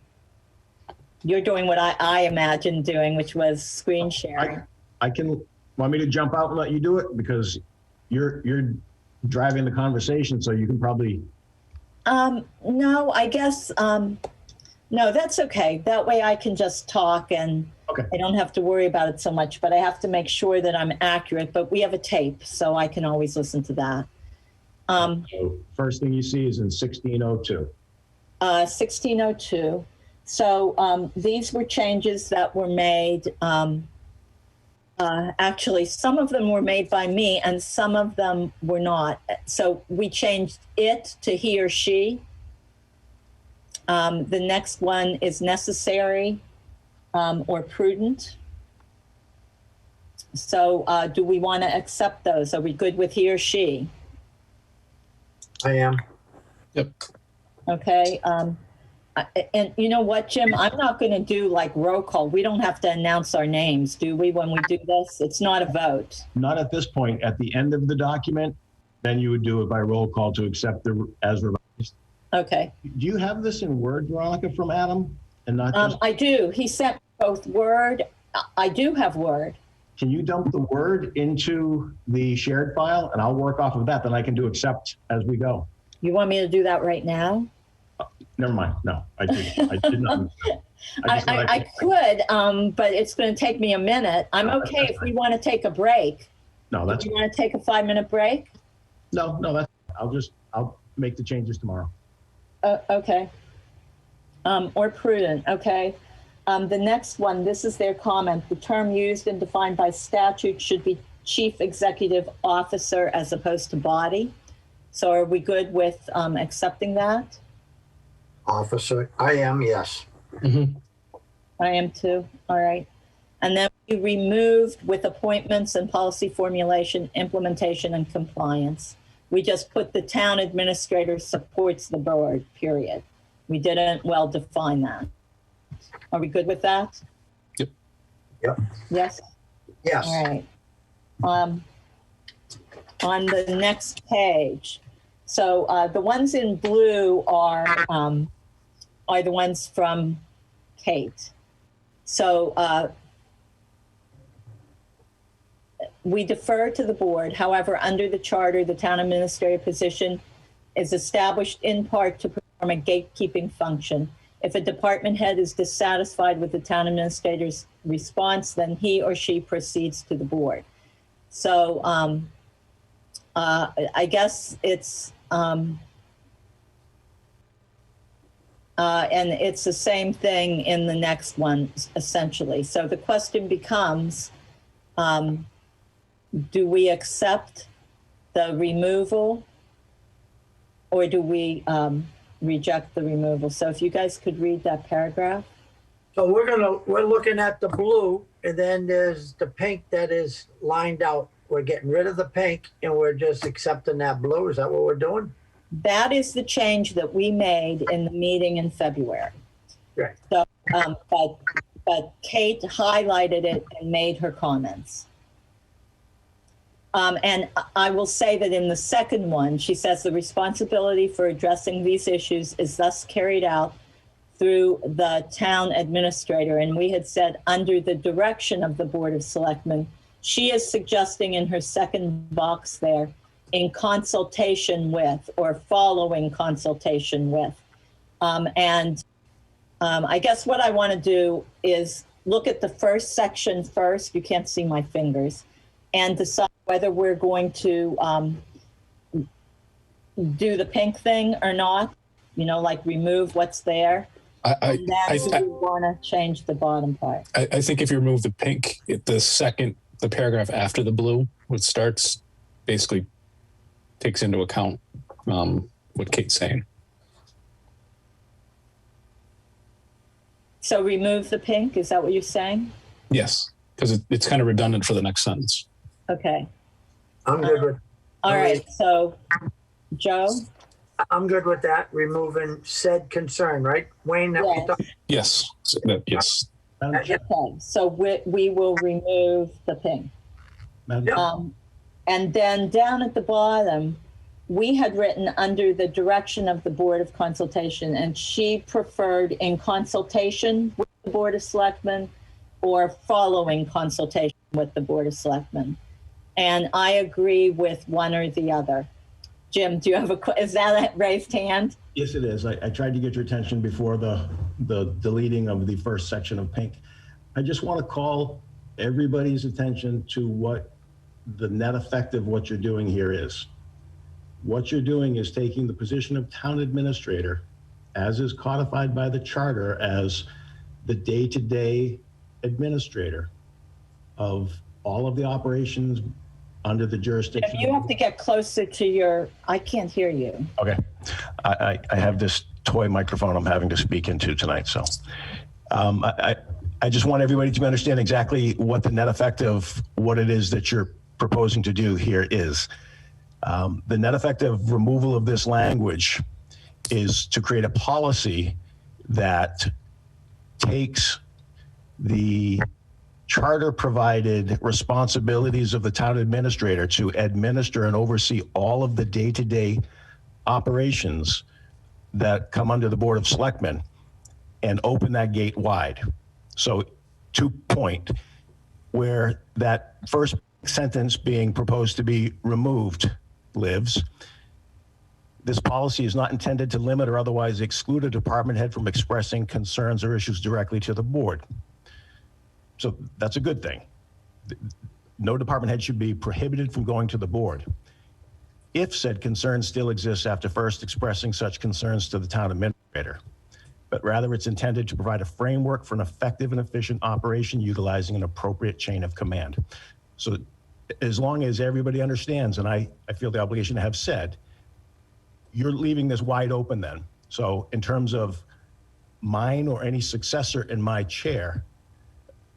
you're doing what I imagined doing, which was screen sharing. I can, want me to jump out and let you do it? Because you're driving the conversation, so you can probably. No, I guess, no, that's okay. That way I can just talk and I don't have to worry about it so much, but I have to make sure that I'm accurate. But we have a tape, so I can always listen to that. So first thing you see is in 1602. 1602. So these were changes that were made. Actually, some of them were made by me and some of them were not. So we changed it to he or she. The next one is necessary or prudent. So do we want to accept those? Are we good with he or she? I am. Yep. Okay. And you know what, Jim? I'm not going to do like roll call. We don't have to announce our names, do we, when we do this? It's not a vote. Not at this point. At the end of the document, then you would do it by roll call to accept as revised. Okay. Do you have this in Word, Veronica, from Adam? And not just, I do. He sent both Word. I do have Word. can you dump the Word into the shared file and I'll work off of that? Then I can do accept as we go. You want me to do that right now? Never mind. No, I did not. I could, but it's going to take me a minute. I'm okay if we want to take a break. No, that's, Do you want to take a 5-minute break? no, that's, I'll make the changes tomorrow. Okay. Or prudent, okay. The next one, this is their comment. The term used and defined by statute should be chief executive officer as opposed to body. So are we good with accepting that? Officer, I am, yes. Mm-hmm. I am too. All right. And then we removed with appointments and policy formulation, implementation, and compliance. We just put the town administrator supports the board, period. We didn't well define that. Are we good with that? Yep. Yep. Yes? Yes. All right. On the next page, so the ones in blue are the ones from Kate. So we defer to the board. However, under the charter, the town administrator position is established in part to perform a gatekeeping function. If a department head is dissatisfied with the town administrator's response, then he or she proceeds to the board. So I guess it's, and it's the same thing in the next one, essentially. So the question becomes, do we accept the removal or do we reject the removal? So if you guys could read that paragraph. So we're looking at the blue, and then there's the pink that is lined out. We're getting rid of the pink and we're just accepting that blue. Is that what we're doing? That is the change that we made in the meeting in February. Right. So, but Kate highlighted it and made her comments. And I will say that in the second one, she says the responsibility for addressing these issues is thus carried out through the town administrator. And we had said under the direction of the Board of Selectmen. She is suggesting in her second box there, in consultation with or following consultation with. I guess what I want to do is look at the first section first. You can't see my fingers. And decide whether we're going to do the pink thing or not, you know, like remove what's there. And then we want to change the bottom part. I think if you remove the pink, the paragraph after the blue, what starts basically takes into account what Kate's saying. So remove the pink, is that what you're saying? Yes, because it's kind of redundant for the next sentence. Okay. I'm good with. All right, so Joe? I'm good with that. Removing said concern, right? Wayne? That Yes. Yes. Okay, so we will remove the pink. And then down at the bottom, we had written under the direction of the Board of Consultation, and she preferred in consultation with the Board of Selectmen or following consultation with the Board of Selectmen. And I agree with one or the other. Jim, do you have is that a raised hand? Yes, it is. I tried to get your attention before the deleting of the first section of pink. I just want to call everybody's attention to what the net effect of what you're doing here is. What you're doing is taking the position of town administrator, as is codified by the charter, as the day-to-day administrator of all of the operations under the jurisdiction. If you have to get closer to I can't hear you. Okay. I have this toy microphone I'm having to speak into tonight. So I just want everybody to understand exactly what the net effect of what it is that you're proposing to do here is. The net effect of removal of this language is to create a policy that takes the charter provided responsibilities of the town administrator to administer and oversee all of the day-to-day operations that come under the Board of Selectmen and open that gate wide. So to point where that first sentence being proposed to be removed lives, this policy is not intended to limit or otherwise exclude a department head from expressing concerns or issues directly to the board. So that's a good thing. No department head should be prohibited from going to the board if said concern still exists after first expressing such concerns to the town administrator. But rather it's intended to provide a framework for an effective and efficient operation utilizing an appropriate chain of command. So as long as everybody understands, and I feel the obligation to have said, you're leaving this wide open then. So in terms of mine or any successor in my chair,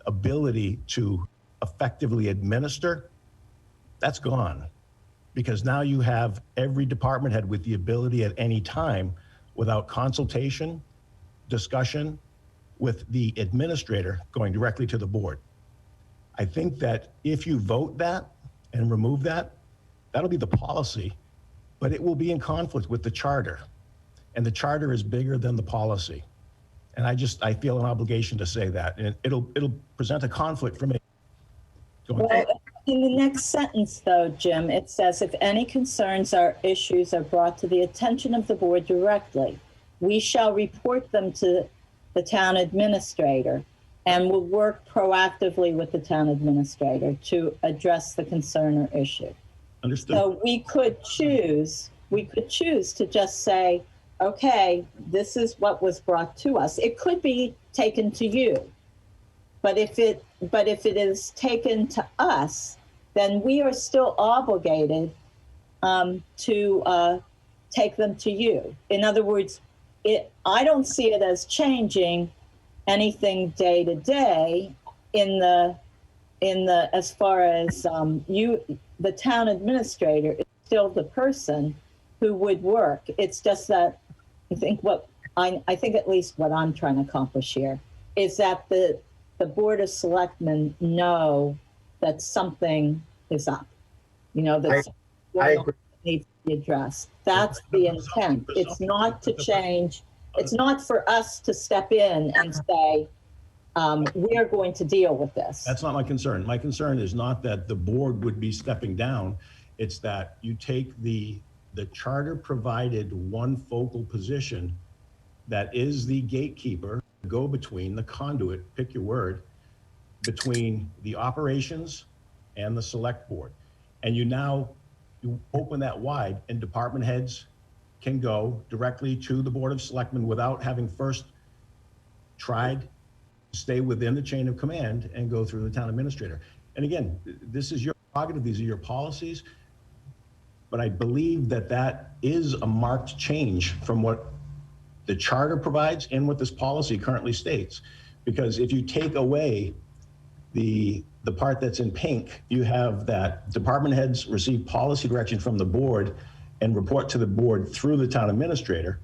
ability to effectively administer, that's gone. Because now you have every department head with the ability at any time, without consultation, discussion with the administrator, going directly to the board. I think that if you vote that and remove that, that'll be the policy, but it will be in conflict with the charter. And the charter is bigger than the policy. And I feel an obligation to say that. And it'll present a conflict for me. Well, in the next sentence, though, Jim, it says, if any concerns or issues are brought to the attention of the board directly, we shall report them to the town administrator and will work proactively with the town administrator to address the concern or issue. Understood. So we could choose to just say, okay, this is what was brought to us. It could be taken to you. But if it is taken to us, then we are still obligated to take them to you. In other words, I don't see it as changing anything day to day in the as far as the town administrator is still the person who would work. It's just that I think at least what I'm trying to accomplish here is that the Board of Selectmen know that something is up, that needs to be addressed. That's the intent. It's not to change. It's not for us to step in and say, we're going to deal with this. That's not my concern. My concern is not that the board would be stepping down. It's that you take the charter provided one focal position that is the gatekeeper, go between, the conduit, pick your word, between the operations and the select board. And you open that wide, and department heads can go directly to the Board of Selectmen without having first tried to stay within the chain of command and go through the town administrator. And again, this is your prerogative, these are your policies, but I believe that is a marked change from what the charter provides and what this policy currently states. Because if you take away the part that's in pink, you have that department heads receive policy direction from the board and report to the board through the town administrator,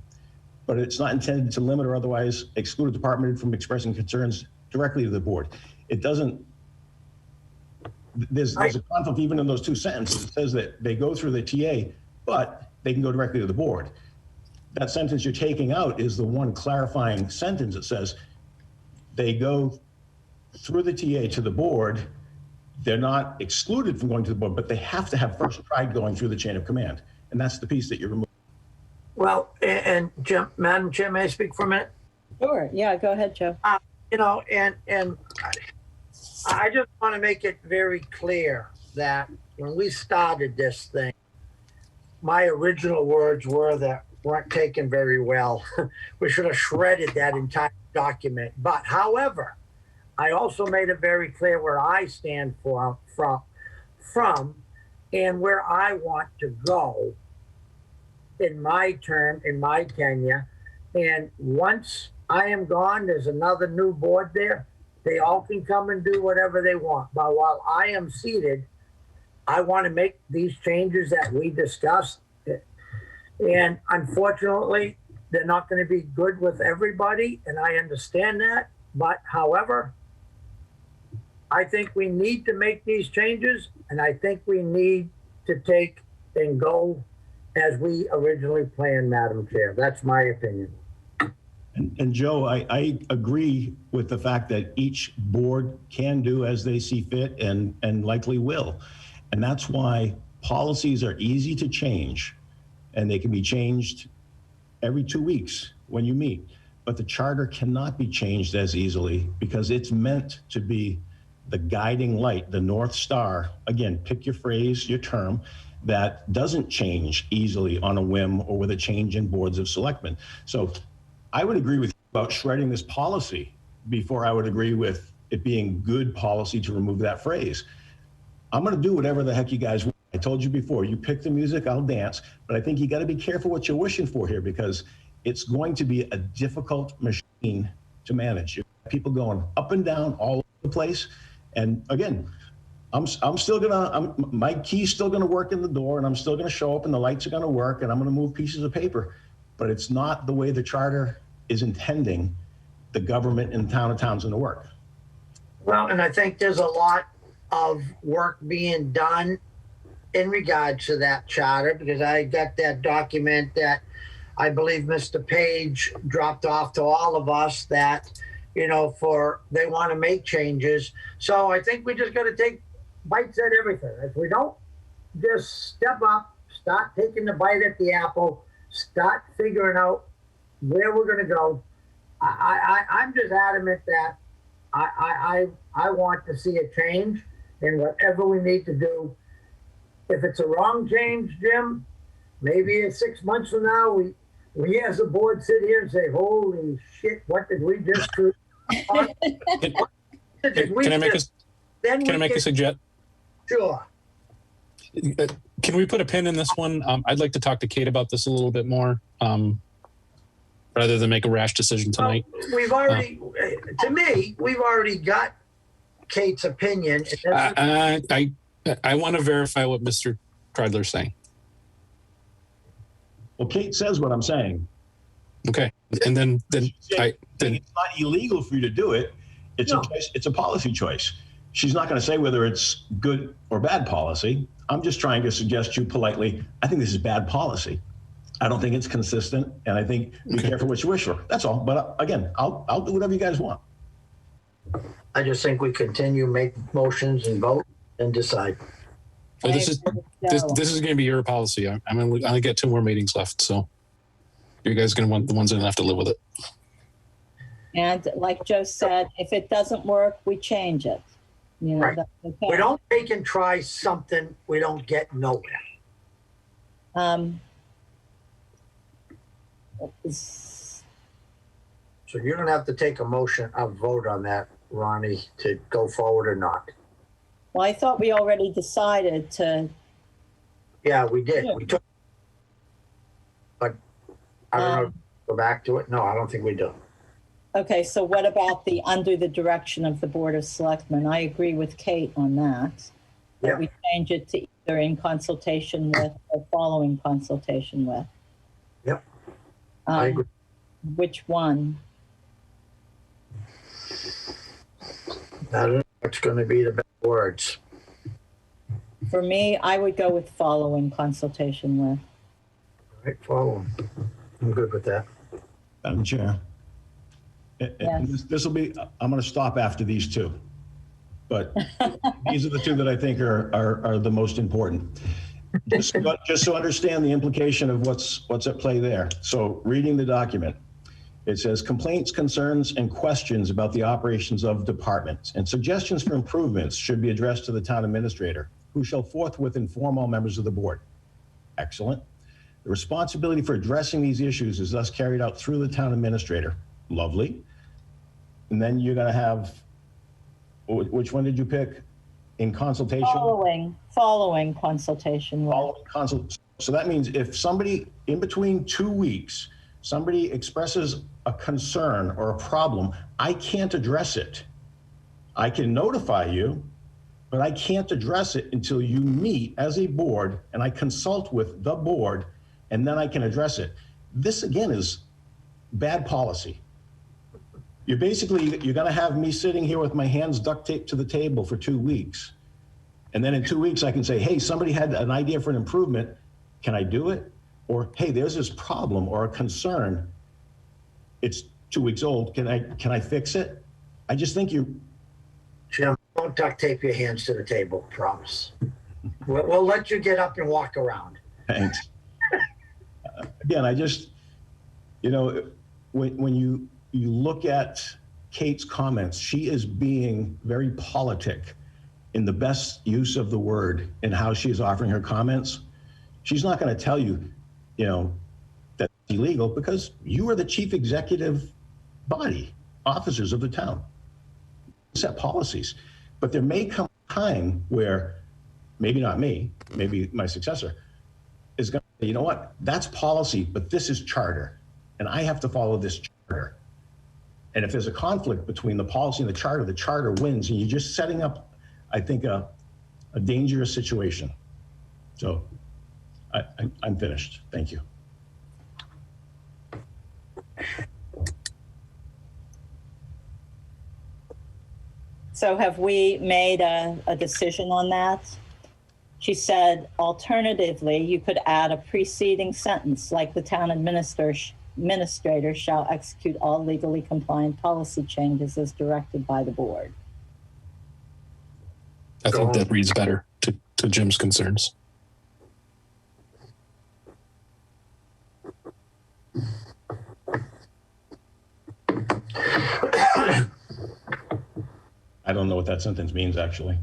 but it's not intended to limit or otherwise exclude a department head from expressing concerns directly to the board. It doesn't, there's a conflict even in those two sentences. It says that they go through the TA, but they can go directly to the board. That sentence you're taking out is the one clarifying sentence that says they go through the TA to the board. They're not excluded from going to the board, but they have to have first tried going through the chain of command. And that's the piece that you're removing. Well, and Jim, Madam Chair, may I speak for a minute? Sure. Yeah, go ahead, Joe. And I just want to make it very clear that when we started this thing, my original words were that weren't taken very well. We should have shredded that entire document. But however, I also made it very clear where I stand from and where I want to go in my term, in my tenure, And once I am gone, there's another new board there. They all can come and do whatever they want. But while I am seated, I want to make these changes that we discussed. And unfortunately, they're not going to be good with everybody, and I understand that. But however, I think we need to make these changes, and I think we need to take and go as we originally planned, Madam Chair. That's my opinion. And Joe, I agree with the fact that each board can do as they see fit and likely will. And that's why policies are easy to change, and they can be changed every 2 weeks when you meet. But the charter cannot be changed as easily because it's meant to be the guiding light, the North Star. Again, pick your phrase, your term, that doesn't change easily on a whim or with a change in boards of selectmen. So I would agree with you about shredding this policy before I would agree with it being good policy to remove that phrase. I'm going to do whatever the heck you guys want. I told you before, you pick the music, I'll dance, but I think you got to be careful what you're wishing for here because it's going to be a difficult machine to manage. You have people going up and down all over the place. And again, I'm still gonna, my key's still gonna work in the door and I'm still gonna show up and the lights are gonna work and I'm gonna move pieces of paper, but it's not the way the charter is intending the government in the town of Townsend to work. Well, and I think there's a lot of work being done in regards to that charter because I got that document that I believe Mr. Page dropped off to all of us that, you know, they want to make changes. So I think we just got to take bites at everything. If we don't just step up, start taking the bite at the apple, start figuring out where we're going to go. I'm just adamant that I want to see a change in whatever we need to do. If it's a wrong change, Jim, maybe in 6 months from now, we as a board sit here and say, holy shit, what did we just do? Can I make a suggestion? Sure. Can we put a pin in this one? I'd like to talk to Kate about this a little bit more, rather than make a rash decision tonight. Well, we've already, to me, we've already got Kate's opinion. I want to verify what Mr. Kreidler's saying. Well, Kate says what I'm saying. Okay, and then it's not illegal for you to do it. It's a choice. It's a policy choice. She's not going to say whether it's good or bad policy. I'm just trying to suggest to you politely, I think this is bad policy. I don't think it's consistent, and I think be careful what you wish for. That's all. But again, I'll do whatever you guys want. I just think we continue, make motions and vote and decide. So this is going to be your policy. I only get 2 more meetings left, so you guys are going to want the ones that have to live with it. And like Joe said, if it doesn't work, we change it. You know, right. Okay. We don't take and try something we don't get nowhere. So you're going to have to take a vote on that, Ronnie, to go forward or not. Well, I thought we already decided to. Yeah, we did. We took. But I don't know. Go back to it. No, I don't think we do. Okay, so what about under the direction of the Board of Selectmen? I agree with Kate on that. That we change it to either in consultation with or following consultation with. Yep. I agree. Which one? I don't know what's going to be the best words. For me, I would go with following consultation with. All right, follow. I'm good with that. Madam Chair. This will be, I'm going to stop after these 2, but these are the 2 that I think are the most important. Just to understand the implication of what's at play there. So reading the document, it says complaints, concerns, and questions about the operations of departments and suggestions for improvements should be addressed to the town administrator, who shall forthwith inform all members of the board. Excellent. The responsibility for addressing these issues is thus carried out through the town administrator. Lovely. And then you're going to have, which one did you pick? In consultation? Following consultation with. So that means if somebody in between 2 weeks somebody expresses a concern or a problem, I can't address it. I can notify you, but I can't address it until you meet as a board and I consult with the board, and then I can address it. This again is bad policy. You're gonna have me sitting here with my hands duct taped to the table for 2 weeks. And then in 2 weeks I can say, hey, somebody had an idea for an improvement. Can I do it? Or, hey, there's this problem or a concern. It's 2 weeks old. Can I fix it? I just think Jim, don't duct tape your hands to the table, promise. We'll let you get up and walk around. Thanks. Again, I just, when you look at Kate's comments, she is being very politic in the best use of the word in how she is offering her comments. She's not going to tell you, that's illegal, because you are the chief executive body, officers of the town. Set policies. But there may come a time where, maybe not me, maybe my successor, is going to say, you know what, that's policy, but this is charter, and I have to follow this charter. And if there's a conflict between the policy and the charter wins, and you're just setting up, I think, a dangerous situation. So I'm finished. Thank you. So have we made a decision on that? She said, alternatively, you could add a preceding sentence like the town administrator shall execute all legally compliant policy changes as directed by the board. I think that reads better to Jim's concerns. I don't know what that sentence means, actually.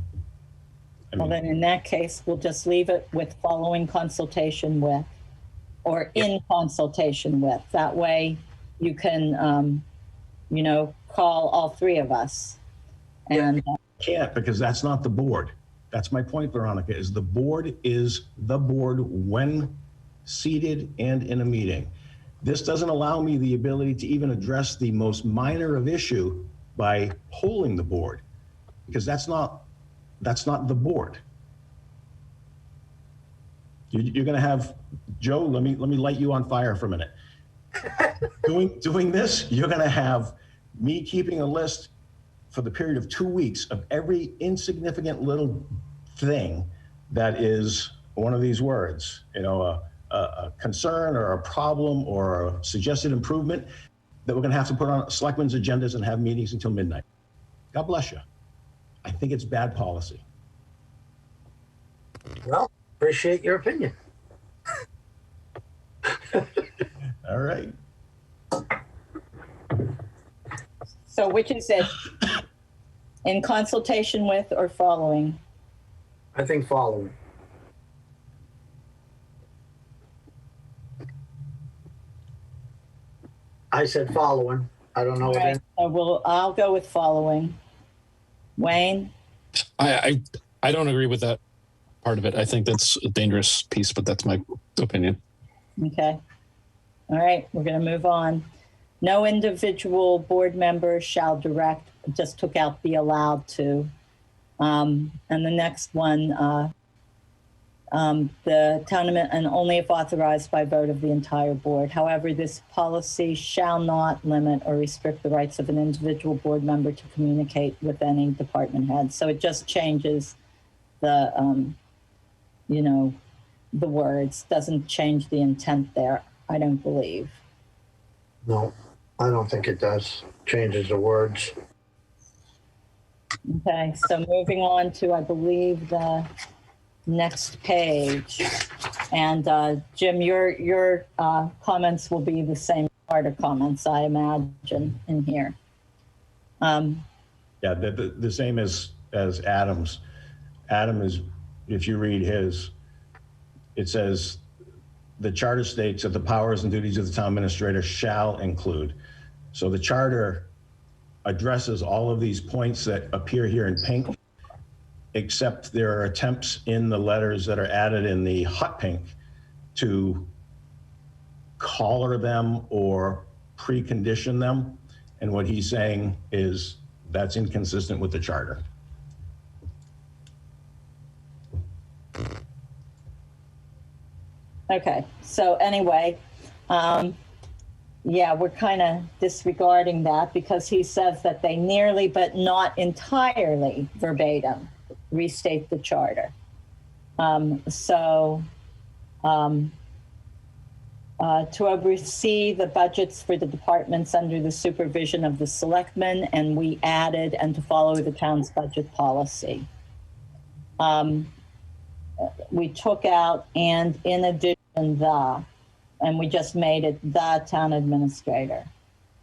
Well, then in that case, we'll just leave it with following consultation with, or in consultation with. That way you can, call all three of us. And Can't, because that's not the board. That's my point, Veronica, is the board when seated and in a meeting. This doesn't allow me the ability to even address the most minor of issue by polling the board, because that's not the board. You're going to have, Joe, let me light you on fire for a minute. Doing this, you're going to have me keeping a list for the period of 2 weeks of every insignificant little thing that is one of these words, a concern or a problem or a suggested improvement that we're going to have to put on selectmen's agendas and have meetings until midnight. God bless you. I think it's bad policy. Well, appreciate your opinion. All right. so which is it? In consultation with or following? I think following. I said following. I don't know All right, so I'll go with following. Wayne? I don't agree with that part of it. I think that's a dangerous piece, but that's my opinion. Okay. All right, we're going to move on. No individual board member shall direct, just took out be allowed to. And the next one, the town and only if authorized by vote of the entire board. However, this policy shall not limit or restrict the rights of an individual board member to communicate with any department head. So it just changes the, the words, doesn't change the intent there, I don't believe. No, I don't think it does. Changes the words. Okay, so moving on to, I believe, the next page. And Jim, your comments will be the same charter comments, I imagine, in here. Yeah, the same as Adam's. Adam is, if you read his, it says, the charter states that the powers and duties of the town administrator shall include. So the charter addresses all of these points that appear here in pink, except there are attempts in the letters that are added in the hot pink to collar them or precondition them. And what he's saying is that's inconsistent with the charter. Okay, so anyway, yeah, we're kind of disregarding that because he says that they nearly, but not entirely verbatim, restate the charter. To oversee the budgets for the departments under the supervision of the selectmen, and we added, and to follow the town's budget policy. We took out, and in addition, and we just made it the town administrator.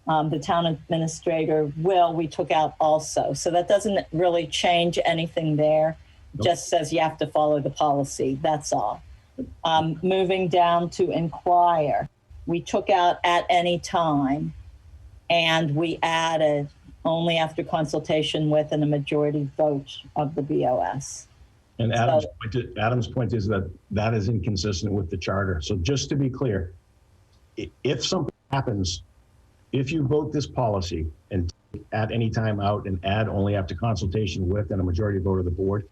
The town administrator we took out also. So that doesn't really change anything there. Nope. Just says you have to follow the policy, that's all. Moving down to inquire, we took out at any time, and we added only after consultation with and a majority vote of the BOS. And Adam's point is that that is inconsistent with the charter. So just to be clear, if something happens, if you vote this policy and at any time out and add only after consultation with and a majority vote of the board,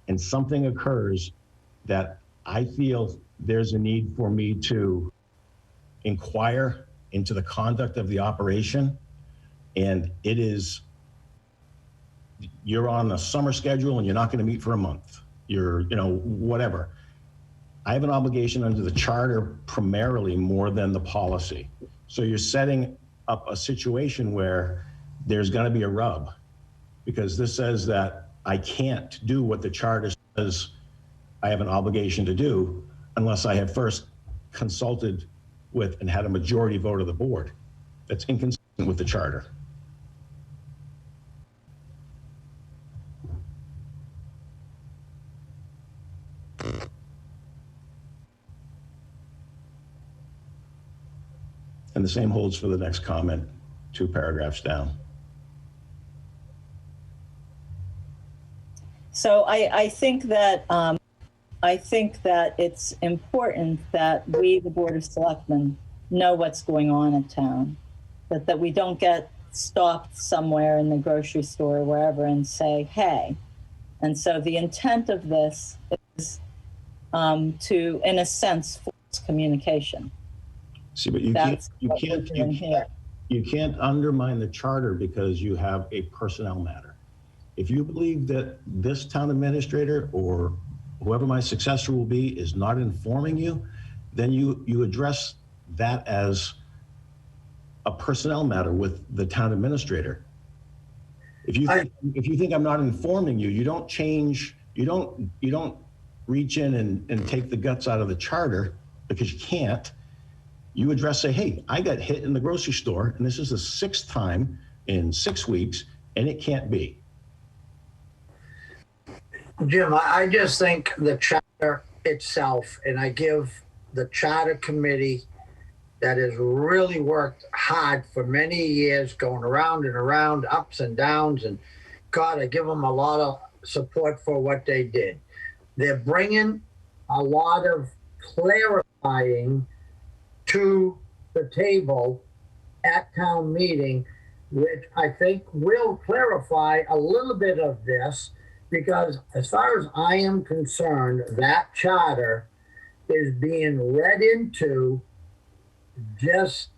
and something occurs that I feel there's a need for me to inquire into the conduct of the operation, and you're on a summer schedule and you're not going to meet for a month. You're, whatever. I have an obligation under the charter primarily more than the policy. So you're setting up a situation where there's going to be a rub, because this says that I can't do what the charter says I have an obligation to do unless I have first consulted with and had a majority vote of the board. That's inconsistent with the charter. And the same holds for the next comment, 2 paragraphs down. So I think that it's important that we, the Board of Selectmen, know what's going on in town, that we don't get stopped somewhere in the grocery store or wherever and say, hey. And so the intent of this is to, in a sense, force communication. See, but you can't undermine the charter because you have a personnel matter. If you believe that this town administrator or whoever my successor will be is not informing you, then you address that as a personnel matter with the town administrator. If you think I'm not informing you, you don't change, you don't reach in and take the guts out of the charter, because you can't. You address, say, hey, I got hit in the grocery store, and this is the 6th time in 6 weeks, and it can't be. Jim, I just think the charter itself, and I give the charter committee that has really worked hard for many years, going around and around, ups and downs, and God, I give them a lot of support for what they did. They're bringing a lot of clarifying to the table at town meeting, which I think will clarify a little bit of this, because as far as I am concerned, that charter is being read into just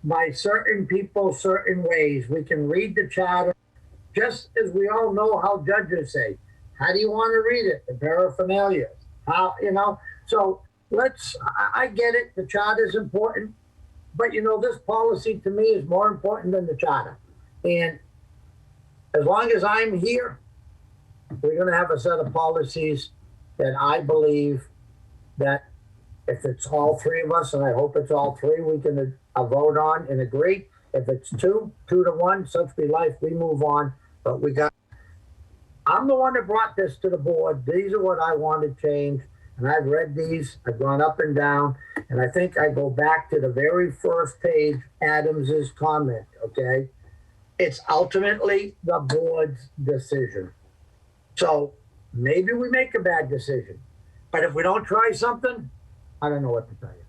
by certain people, certain ways. We can read the charter just as we all know how judges say, how do you want to read it? The paraphernalia. How, so I get it. The charter is important, but this policy to me is more important than the charter. And as long as I'm here, we're going to have a set of policies that I believe that if it's all 3 of us, and I hope it's all 3, we can vote on and agree. If it's 2 to 1, such be life, we move on. But I'm the one that brought this to the board. These are what I want to change. And I've read these, I've gone up and down, and I think I go back to the very first page, Adams's comment, okay? It's ultimately the board's decision. So maybe we make a bad decision, but if we don't try something, I don't know what to tell you.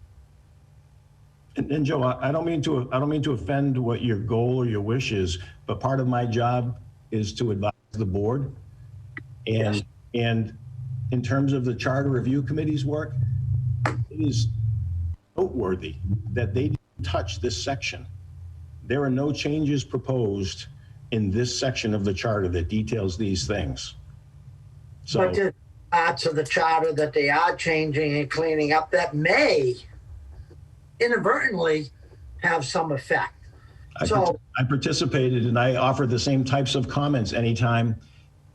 And Joe, I don't mean to offend what your goal or your wish is, but part of my job is to advise the board. And in terms of the charter review committee's work, it is noteworthy that they didn't touch this section. There are no changes proposed in this section of the charter that details these things. So, But there's parts of the charter that they are changing and cleaning up that may inadvertently have some effect. I participated and I offered the same types of comments anytime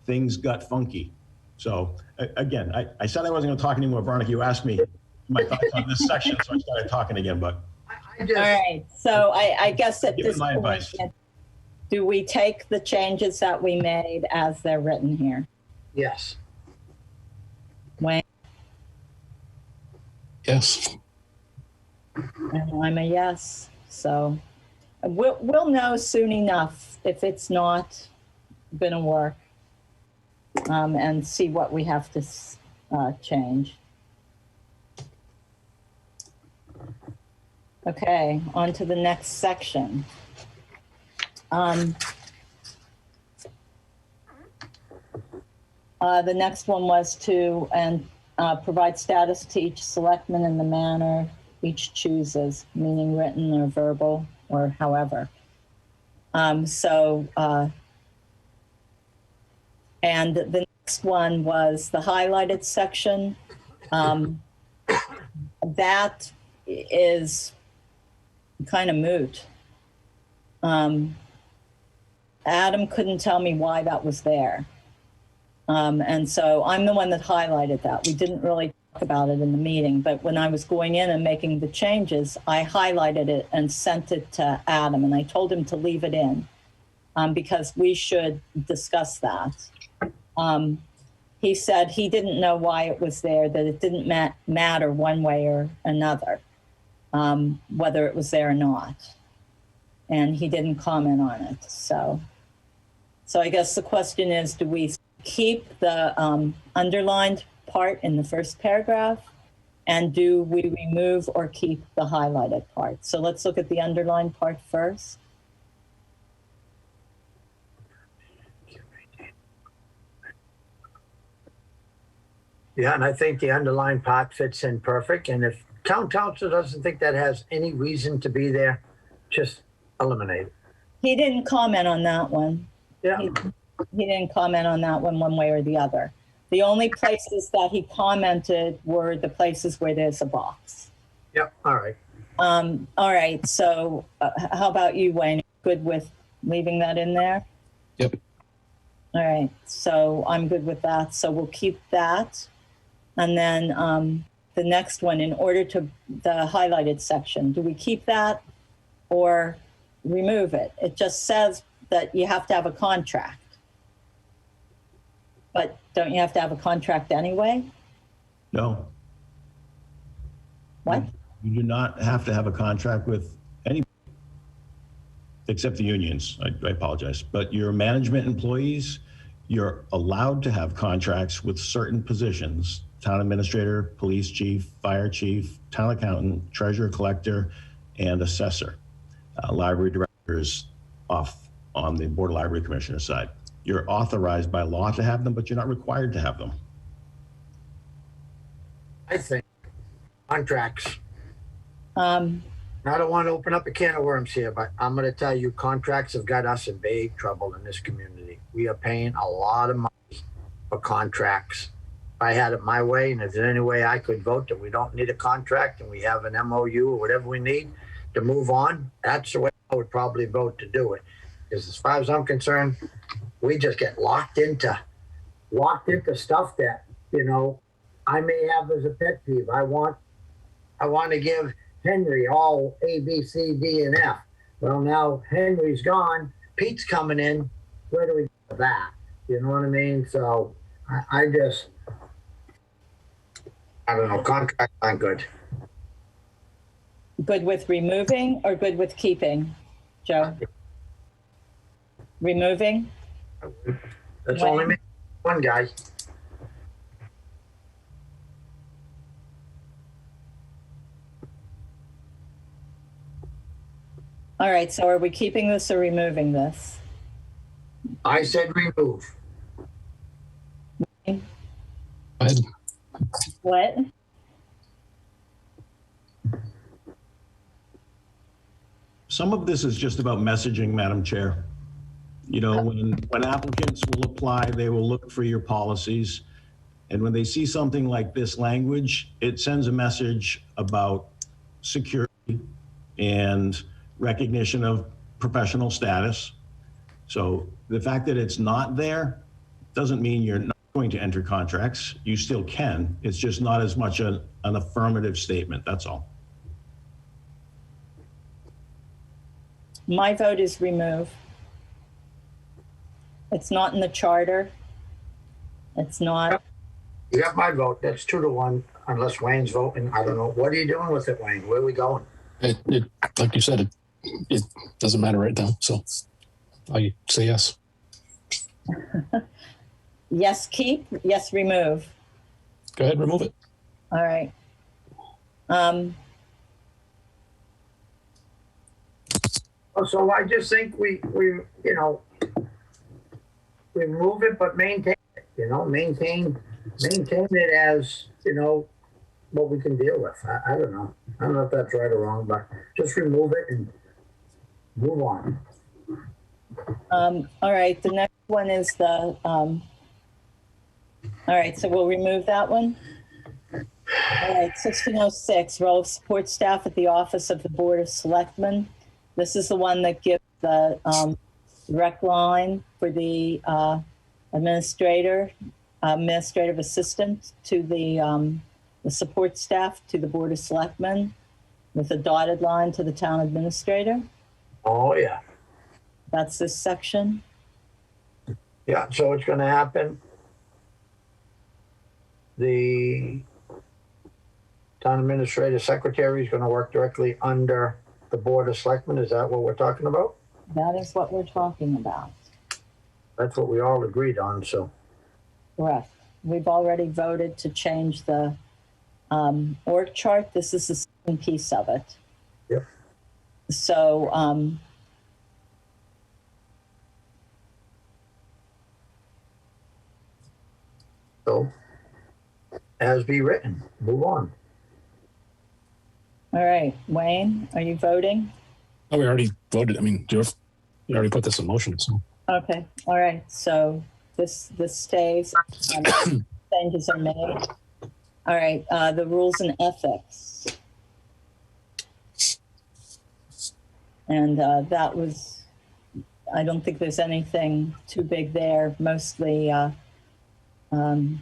things got funky. So again, I said I wasn't going to talk anymore. Veronica, you asked me my thoughts on this section, so I started talking again. But all right, so I guess at this my point, advice. do we take the changes that we made as they're written here? Yes. Wayne? Yes. And I'm a yes. So we'll know soon enough if it's not going to work, and see what we have to change. Okay, on to the next section. The next one was to provide status to each selectman in the manner each chooses, meaning written or verbal or however. And the next one was the highlighted section. That is kind of moot. Adam couldn't tell me why that was there. And so I'm the one that highlighted that. We didn't really talk about it in the meeting, but when I was going in and making the changes, I highlighted it and sent it to Adam, and I told him to leave it in because we should discuss that. He said he didn't know why it was there, that it didn't matter one way or another, whether it was there or not. And he didn't comment on it. So I guess the question is, do we keep the underlined part in the first paragraph? And do we remove or keep the highlighted part? So let's look at the underlined part first. Yeah, and I think the underlined part fits in perfect. And if town council doesn't think that has any reason to be there, just eliminate it. He didn't comment on that one. Yeah. He didn't comment on that one way or the other. The only places that he commented were the places where there's a box. Yep. All right. All right. So how about you, Wayne? Good with leaving that in there? Yep. All right. So I'm good with that. So we'll keep that. And then the next one, in order to the highlighted section, do we keep that or remove it? It just says that you have to have a contract. But don't you have to have a contract anyway? No. What? You do not have to have a contract with any, except the unions. I apologize. But your management employees, you're allowed to have contracts with certain positions: town administrator, police chief, fire chief, town accountant, treasurer, collector, and assessor. Library directors off on the Board of Library Commissioner side. You're authorized by law to have them, but you're not required to have them. I think contracts. I don't want to open up a can of worms here, but I'm going to tell you, contracts have got us in big trouble in this community. We are paying a lot of money for contracts. If I had it my way, and if there's any way I could vote that we don't need a contract and we have an MOU or whatever we need to move on, that's the way I would probably vote to do it. Because as far as I'm concerned, we just get locked into stuff that, I may have as a pet peeve. I want to give Henry all A, B, C, D, and F. Well, now Henry's gone. Pete's coming in. Where do we go with that? You know what I mean? So I don't know. Contracts aren't good. good with removing or good with keeping, Joe? Removing? That's only me, one guy. All right, so are we keeping this or removing this? I said remove. Go ahead. What? Some of this is just about messaging, Madam Chair. You know, when applicants will apply, they will look for your policies. And when they see something like this language, it sends a message about security and recognition of professional status. So the fact that it's not there doesn't mean you're not going to enter contracts. You still can. It's just not as much an affirmative statement, that's all. My vote is remove. It's not in the charter. It's not. You got my vote. That's 2-1, unless Wayne's voting. I don't know. What are you doing with it, Wayne? Where are we going? It like you said, it doesn't matter right now. So I say yes. Yes, keep. Yes, remove. Go ahead, remove it. All right. So I just think we remove it, but maintain it, maintain it as, what we can deal with. I don't know. I don't know if that's right or wrong, but just remove it and move on. All right, the next one is the, all right, so we'll remove that one. All right, 1606, role of support staff at the office of the Board of Selectmen. This is the one that gives the rec line for the administrative assistant to the support staff to the Board of Selectmen with a dotted line to the town administrator. Oh, yeah. That's this section. Yeah, so it's going to happen. The town administrator secretary is going to work directly under the Board of Selectmen. Is that what we're talking about? That is what we're talking about. That's what we all agreed on, so. Correct. We've already voted to change the org chart. This is the second piece of it. Yep. So, So, as be written, move on. all right, Wayne, are you voting? Oh, we already voted. I mean, you already put this in motion. So Okay, all right, so this stays, changes are made. All right, the rules and ethics. And that was, I don't think there's anything too big there, mostly And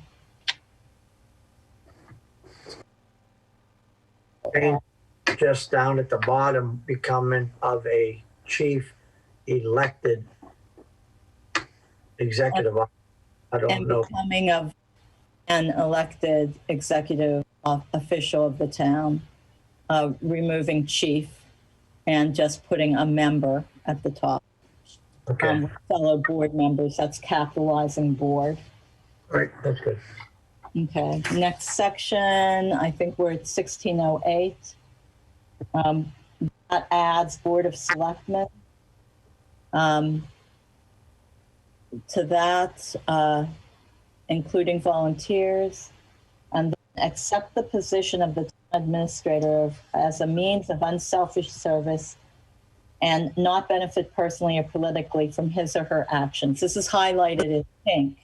just down at the bottom, becoming of a chief elected executive officer. I don't and know. becoming of an elected executive official of the town, removing chief and just putting a member at the top. Okay, Fellow board members, that's capitalizing board. all right, that's good. Okay, next section, I think we're at 1608. That adds Board of Selectmen. To that, including volunteers, and accept the position of the town administrator as a means of unselfish service and not benefit personally or politically from his or her actions. This is highlighted in pink.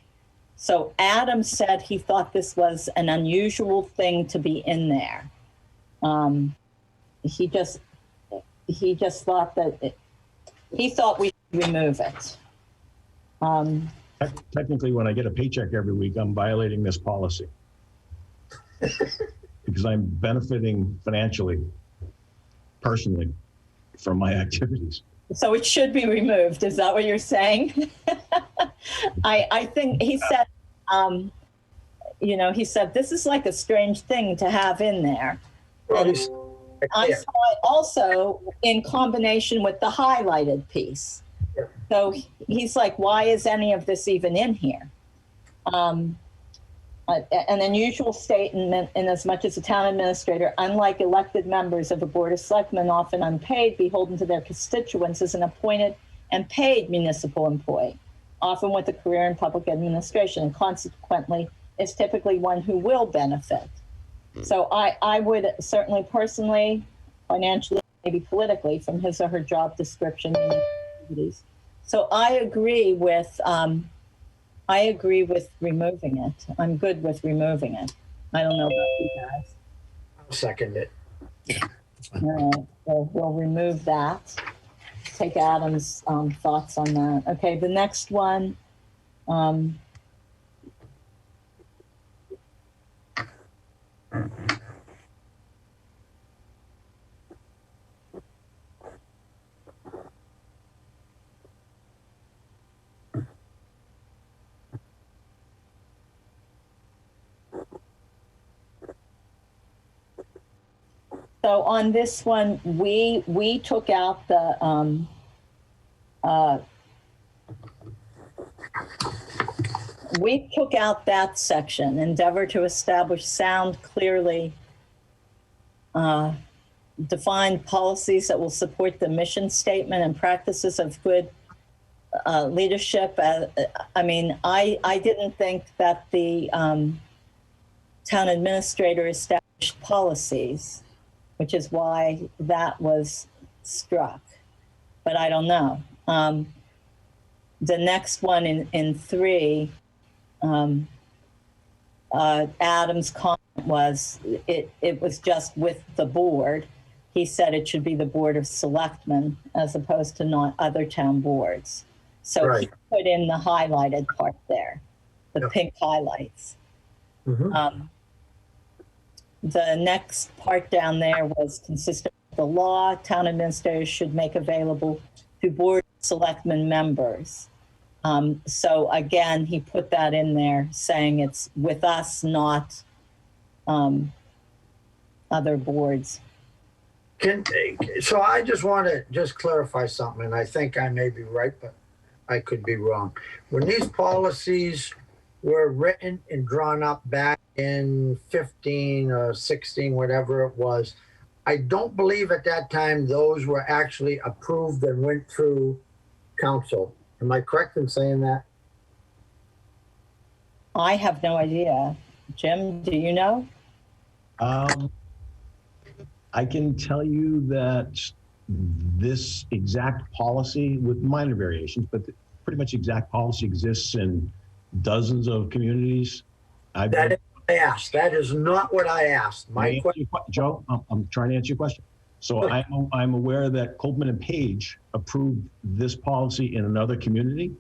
So Adam said he thought this was an unusual thing to be in there. He just thought that he thought we should remove it. Technically, when I get a paycheck every week, I'm violating this policy because I'm benefiting financially, personally, from my activities. So it should be removed. Is that what you're saying? I think he said, he said, this is like a strange thing to have in there. Well, And I saw it also in combination with the highlighted piece. Yeah. So he's like, why is any of this even in here? An unusual statement in as much as the town administrator, unlike elected members of a board of selectmen, often unpaid, beholden to their constituents, is an appointed and paid municipal employee, often with a career in public administration, and consequently is typically one who will benefit. So I would certainly personally, financially, maybe politically, from his or her job description and activities. So I agree with removing it. I'm good with removing it. I don't know about you guys. I'll second it. Yeah. All right, so we'll remove that. Take Adam's thoughts on that. Okay, the next one. So on this one, we took out the we took out that section, endeavor to establish sound, clearly defined policies that will support the mission statement and practices of good leadership. I mean, I didn't think that the town administrator established policies, which is why that was struck, but I don't know. The next one in 3, Adam's comment was it was just with the board. He said it should be the Board of Selectmen as opposed to not other town boards. So Right. he put in the highlighted part there, the Yep. pink highlights. Mhm. The next part down there was consistent with the law. Town administrators should make available to board selectmen members. So again, he put that in there saying it's with us, not other boards. So I just want to just clarify something, and I think I may be right, but I could be wrong. When these policies were written and drawn up back in 15 or 16, whatever it was, I don't believe at that time those were actually approved and went through council. Am I correct in saying that? I have no idea. Jim, do you know? I can tell you that this exact policy, with minor variations, but pretty much exact policy exists in dozens of communities. That is what I asked. That is not what I asked. My question. Joe, I'm trying to answer your question. So I'm aware that Copeland and Page approved this policy in another community.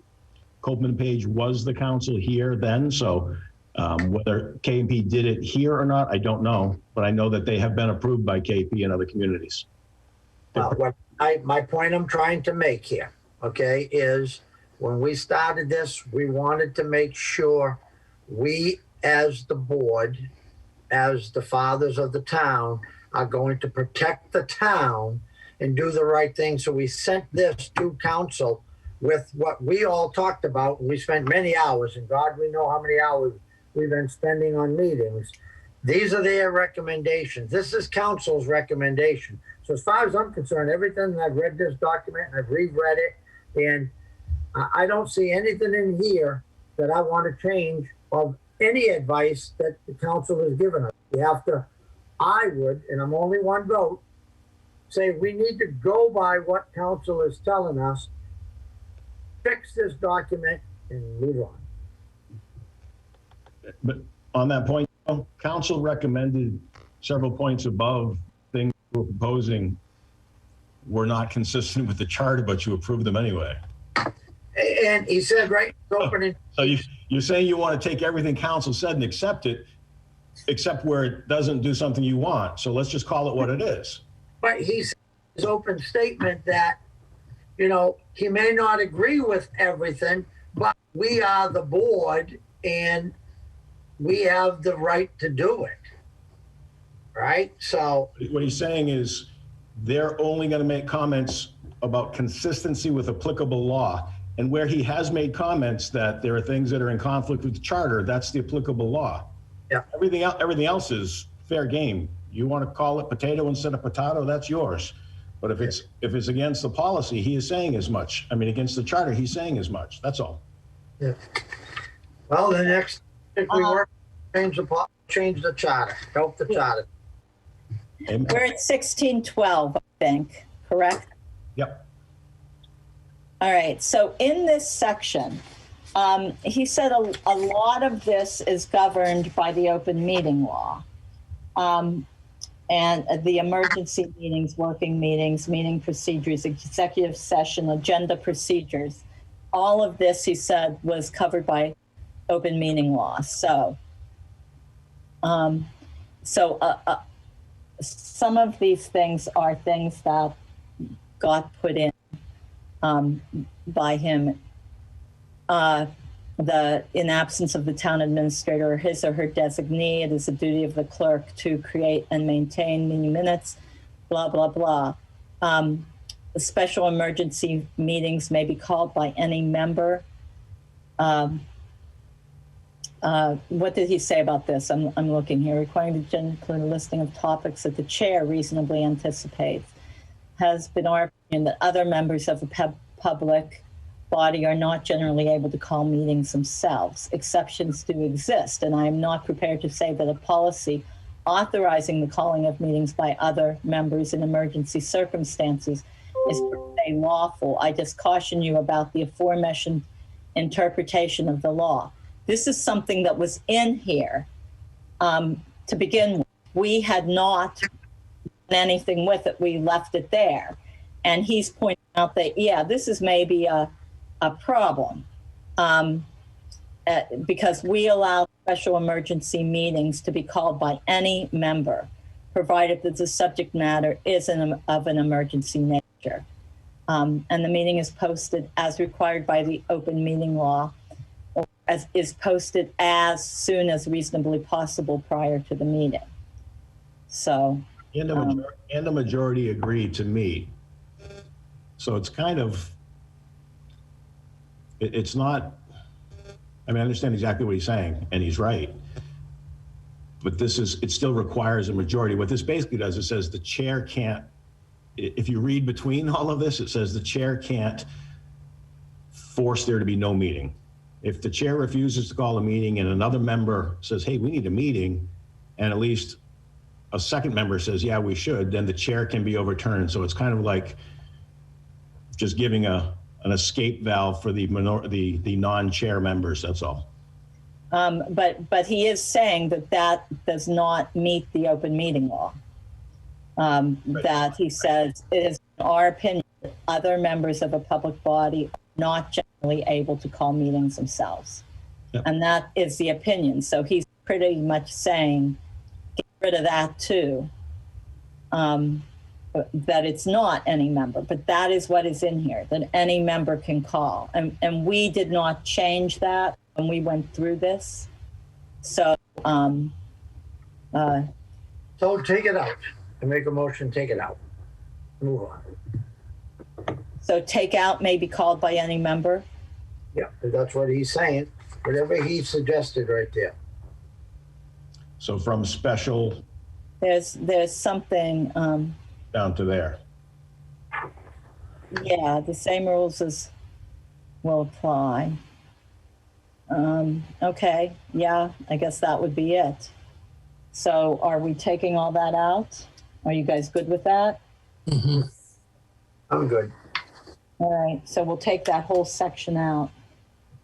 Copeland and Page was the council here then, so whether K&P did it here or not, I don't know, but I know that they have been approved by KP in other communities. My point I'm trying to make here, okay, is when we started this, we wanted to make sure we, as the board, as the fathers of the town, are going to protect the town and do the right thing. So we sent this to council with what we all talked about. We spent many hours, and God, we know how many hours we've been spending on meetings. These are their recommendations. This is council's recommendation. So as far as I'm concerned, everything, I've read this document, I've reread it, and I don't see anything in here that I want to change of any advice that the council has given us. We have to, I would, and I'm only one vote, say we need to go by what council is telling us, fix this document, and move on. But on that point, council recommended several points above things we're proposing were not consistent with the charter, but you approved them anyway. And he said, right, opening. So you're saying you want to take everything council said and accept it, except where it doesn't do something you want. So let's just call it what it is. But he said his open statement that, you know, he may not agree with everything, but we are the board and we have the right to do it. Right? So what he's saying is they're only going to make comments about consistency with applicable law. And where he has made comments that there are things that are in conflict with the charter, that's the applicable law. Everything else is fair game. You want to call it potato instead of potato, that's yours. But if it's against the policy, he is saying as much. I mean, against the charter, he's saying as much. That's all. Yeah. Well, the next, if we work, change the charter, help the charter. Amen. We're at 1612, I think, correct? Yep. All right, so in this section, he said a lot of this is governed by the open meeting law. And the emergency meetings, working meetings, meeting procedures, executive session, agenda procedures, all of this, he said, was covered by open meeting law. So, some of these things are things that got put in by him. In absence of the town administrator or his or her designee, it is the duty of the clerk to create and maintain meeting minutes, blah, blah, blah. Special emergency meetings may be called by any member. What did he say about this? I'm looking here. Requiring the agenda include a listing of topics that the chair reasonably anticipates. Has been our opinion that other members of the public body are not generally able to call meetings themselves. Exceptions do exist, and I am not prepared to say that a policy authorizing the calling of meetings by other members in emergency circumstances is per se lawful. I just caution you about the aforementioned interpretation of the law. This is something that was in here to begin with. We had not done anything with it. We left it there. And he's pointing out that, yeah, this is maybe a problem because we allow special emergency meetings to be called by any member, provided that the subject matter is of an emergency nature. And the meeting is posted as required by the open meeting law, or is posted as soon as reasonably possible prior to the meeting. So. And the majority agreed to meet. So it's kind of, it's not, I mean, I understand exactly what he's saying, and he's right. But it still requires a majority. What this basically does, it says the chair can't, if you read between all of this, it says the chair can't force there to be no meeting. If the chair refuses to call a meeting and another member says, hey, we need a meeting, and at least a second member says, yeah, we should, then the chair can be overturned. So it's kind of like just giving an escape valve for the non-chair members, that's all. But he is saying that does not meet the open meeting law. Right. That he says it is our opinion that other members of a public body are not generally able to call meetings themselves. Yep. And that is the opinion. So he's pretty much saying, get rid of that too. That it's not any member, but that is what is in here, that any member can call. And we did not change that when we went through this. So, so take it out. I make a motion, take it out. Move on. So take out may be called by any member? Yeah, that's what he's saying. Whatever he suggested right there. So from special. There's something. Down to there. Yeah, the same rules as will apply. Okay, yeah, I guess that would be it. So are we taking all that out? Are you guys good with that? Mm-hmm. I'm good. All right, so we'll take that whole section out.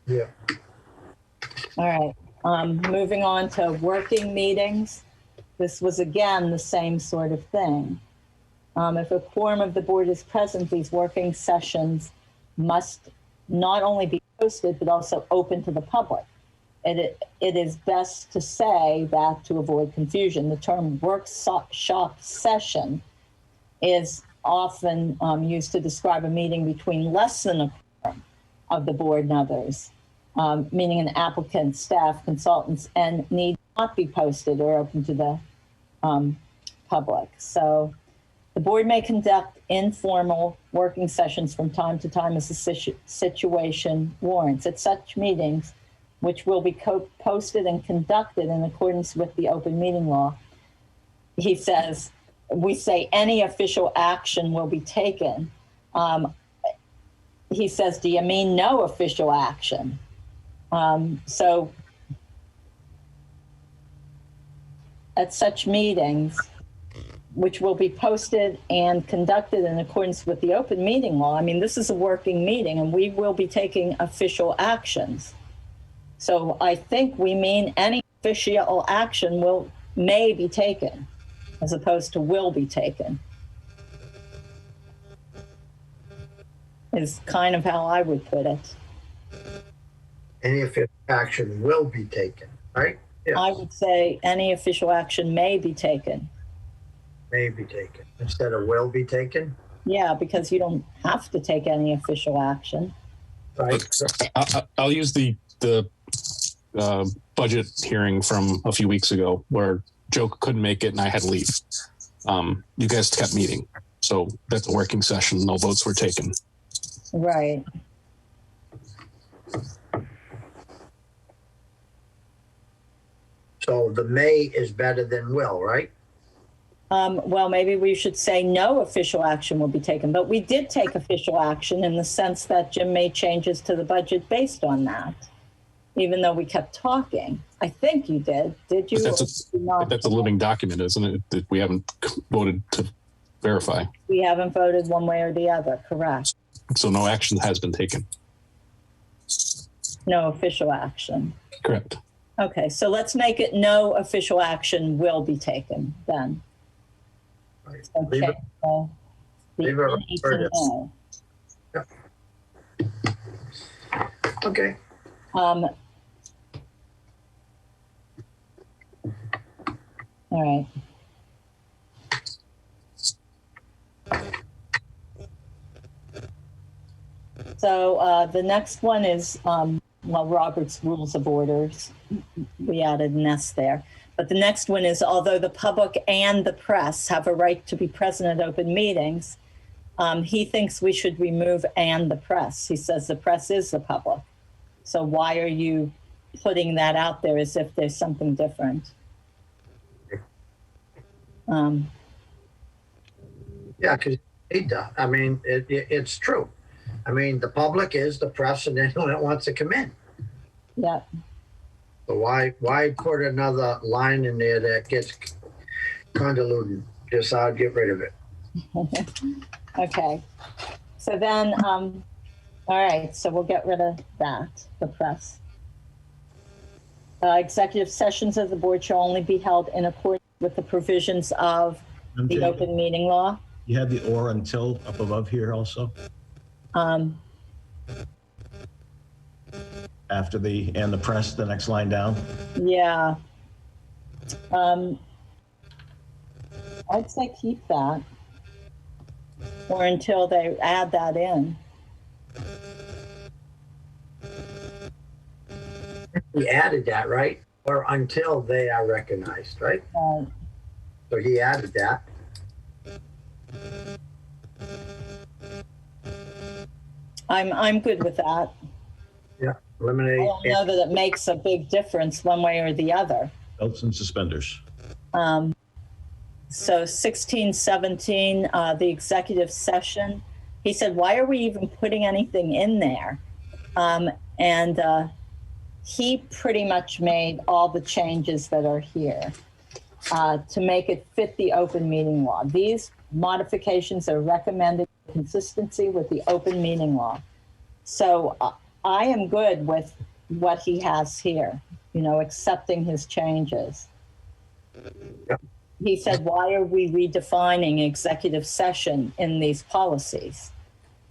Yeah. All right, moving on to working meetings. This was again the same sort of thing. If a quorum of the board is present, these working sessions must not only be posted, but also open to the public. It is best to say that to avoid confusion. The term workshop session is often used to describe a meeting between less than a quorum of the board and others, meaning an applicant, staff, consultants, and need not be posted or open to the public. So the board may conduct informal working sessions from time to time as the situation warrants. At such meetings, which will be posted and conducted in accordance with the open meeting law. He says, we say any official action will be taken. He says, do you mean no official action? So at such meetings, which will be posted and conducted in accordance with the open meeting law. I mean, this is a working meeting and we will be taking official actions. So I think we mean any official action may be taken as opposed to will be taken. Is kind of how I would put it. Any official action will be taken, right? Yeah. I would say any official action may be taken. May be taken instead of will be taken. Yeah, because you don't have to take any official action. Right. I'll use the budget hearing from a few weeks ago where Joe couldn't make it and I had to leave. You guys kept meeting. So that's a working session. No votes were taken. Right. So the may is better than will, right? Well, maybe we should say no official action will be taken, but we did take official action in the sense that Jim made changes to the budget based on that, even though we kept talking. I think you did. Did you? That's a living document, isn't it? That we haven't voted to verify. We haven't voted one way or the other, correct? So no action has been taken. No official action. Correct. Okay, so let's make it no official action will be taken then. Right. So Leave it- leave it any where to it is. no. Okay. All right. So the next one is, Robert's Rules of Orders. We added an S there. But the next one is, although the public and the press have a right to be present at open meetings, he thinks we should remove "and the press." He says the press is the public. So why are you putting that out there as if there's something different? Yeah, because I mean, it's true. I mean, the public is the press and anyone that wants to come in. Yeah. So why put another line in there that gets convoluted? Just I'll get rid of it. Okay. So then, all right, so we'll get rid of that, the press. Executive sessions of the board shall only be held in accordance with the provisions of the open meeting law. You had the or until up above here also, after the and the press, the next line down. Yeah. I'd say keep that. Or until they add that in. He added that, right? Or until they are recognized, right? Right. So he added that. I'm good with that. Yeah, eliminate. I don't know that it makes a big difference one way or the other. Belts and suspenders. So 1617, the executive session, he said, why are we even putting anything in there? And he pretty much made all the changes that are here to make it fit the open meeting law. These modifications are recommended in consistency with the open meeting law. So I am good with what he has here, accepting his changes. Yep. He said, why are we redefining executive session in these policies?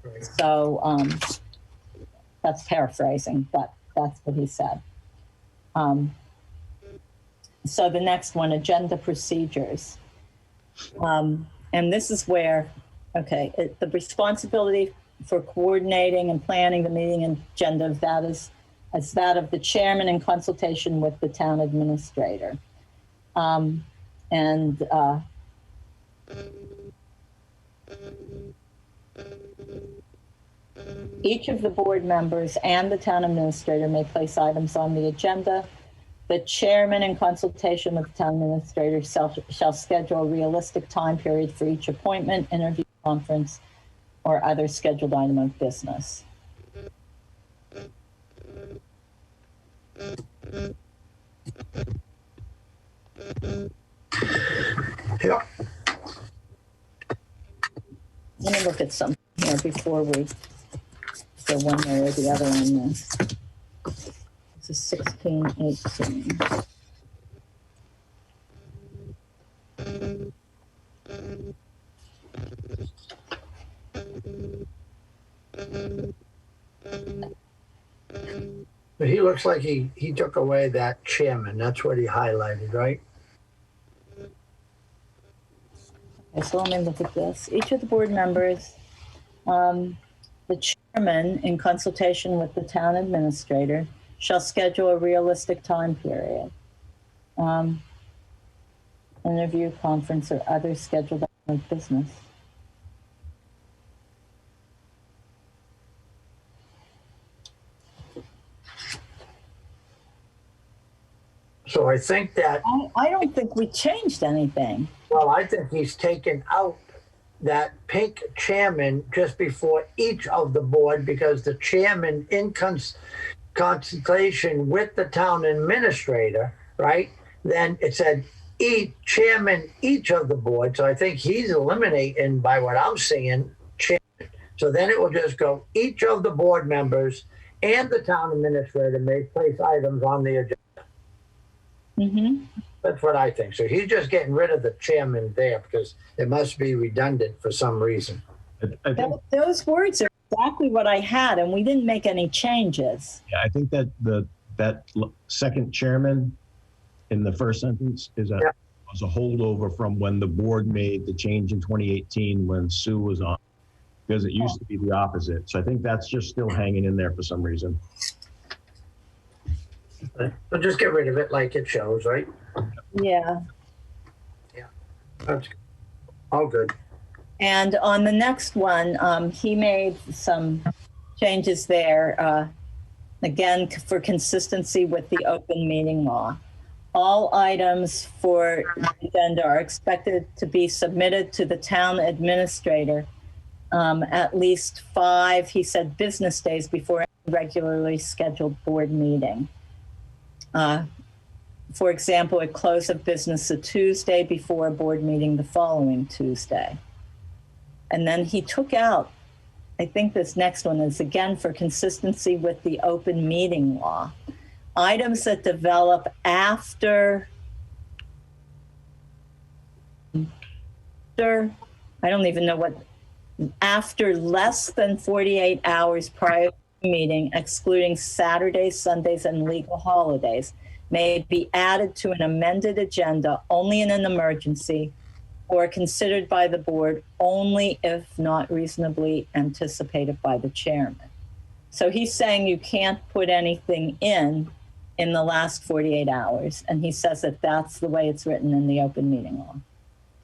Right. So that's paraphrasing, but that's what he said. So the next one, agenda procedures. And this is where, the responsibility for coordinating and planning the meeting agenda, that is that of the chairman in consultation with the town administrator. Each of the board members and the town administrator may place items on the agenda. The chairman, in consultation with the town administrator, shall schedule a realistic time period for each appointment, interview, conference, or other scheduled item of business. Yep. Let me look at something here before we go one way or the other on this. This is 1618. But he looks like he took away that chairman. That's what he highlighted, right? Okay, so let me look at this. Each of the board members, the chairman, in consultation with the town administrator, shall schedule a realistic time period. Interview, conference, or other scheduled item of business. So I think that, I don't think we changed anything. well, I think he's taken out that pink chairman just before each of the board, because the chairman in consultation with the town administrator, right? Then it said each chairman, each of the board. So I think he's eliminating, by what I'm seeing, chairman. So then it will just go, each of the board members and the town administrator may place items on the agenda. Mm-hmm. That's what I think. So he's just getting rid of the chairman there because it must be redundant for some reason. I think, Those words are exactly what I had, and we didn't make any changes. yeah, I think that second chairman in the first sentence was a holdover from when the board made the change in 2018 when Sue was on, because it used to be the opposite. So I think that's just still hanging in there for some reason. So just get rid of it like it shows, right? Yeah. That's all good. And on the next one, he made some changes there, again, for consistency with the open meeting law. All items for the agenda are expected to be submitted to the town administrator at least 5, he said, business days before any regularly scheduled board meeting. For example, at close of business a Tuesday before a board meeting the following Tuesday. And then he took out, I think this next one is again for consistency with the open meeting law. Items that develop after, I don't even know what, after less than 48 hours prior to the meeting, excluding Saturdays, Sundays, and legal holidays, may be added to an amended agenda only in an emergency or considered by the board only if not reasonably anticipated by the chairman. So he's saying you can't put anything in the last 48 hours. And he says that that's the way it's written in the open meeting law.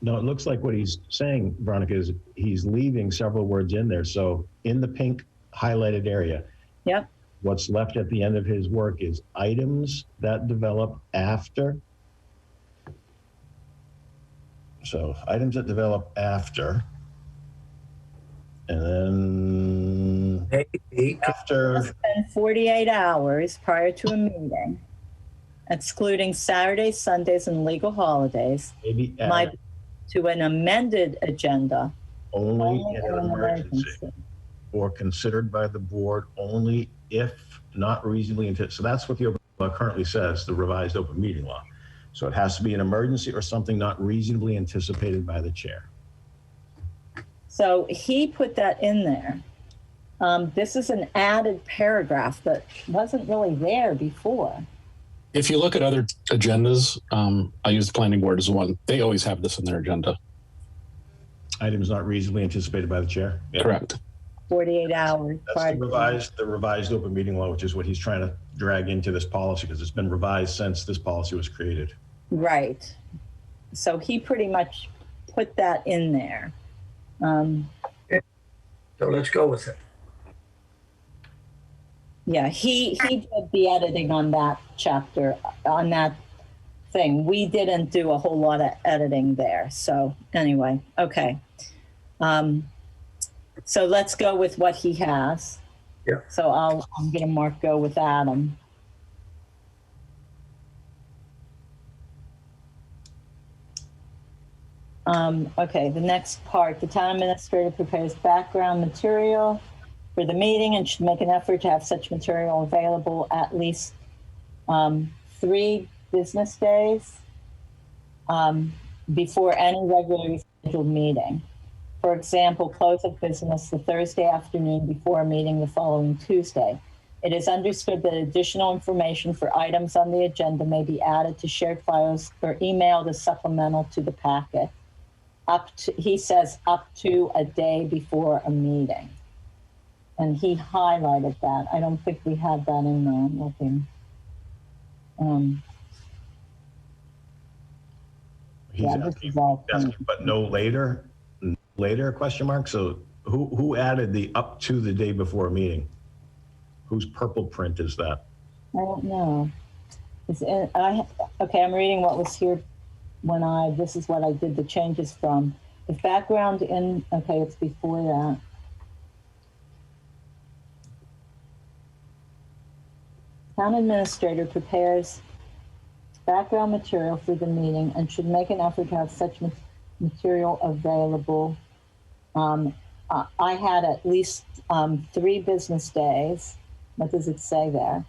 No, it looks like what he's saying, Veronica, is he's leaving several words in there. So in the pink highlighted area, Yep. what's left at the end of his work is items that develop after. So items that develop after, and then after Less than 48 hours prior to a meeting, excluding Saturdays, Sundays, and legal holidays, maybe might add to an amended agenda only only in in an an emergency or considered by the board only if not reasonably anticipated. So that's what the open law currently says, the revised open meeting law. So it has to be an emergency or something not reasonably anticipated by the chair. So he put that in there. This is an added paragraph that wasn't really there before. If you look at other agendas, I use the planning board as one. They always have this in their agenda. Items not reasonably anticipated by the chair. Yeah. Correct. 48 hours That's prior the revised open meeting law, which is what he's trying to drag into this policy because it's been revised since this policy was created. Right. So he pretty much put that in there. So let's go with it. Yeah, he did the editing on that chapter, on that thing. We didn't do a whole lot of editing there. So anyway, okay. So let's go with what he has. Yeah. So I'm gonna mark go with Adam. Okay, the next part, the town administrator prepares background material for the meeting and should make an effort to have such material available at least 3 business days before any regularly scheduled meeting. For example, close of business the Thursday afternoon before a meeting the following Tuesday. It is understood that additional information for items on the agenda may be added to shared files or emailed as supplemental to the packet. He says up to a day before a meeting. And he highlighted that. I don't think we had that in there. I'm looking. He's Yeah, this is all asking, but no later question mark. So who added the up to the day before a meeting? Whose purple print is that? I don't know. Okay, I'm reading what was here when this is what I did the changes from. If background okay, it's before that. Town administrator prepares background material for the meeting and should make an effort to have such material available. I had at least 3 business days. What does it say there?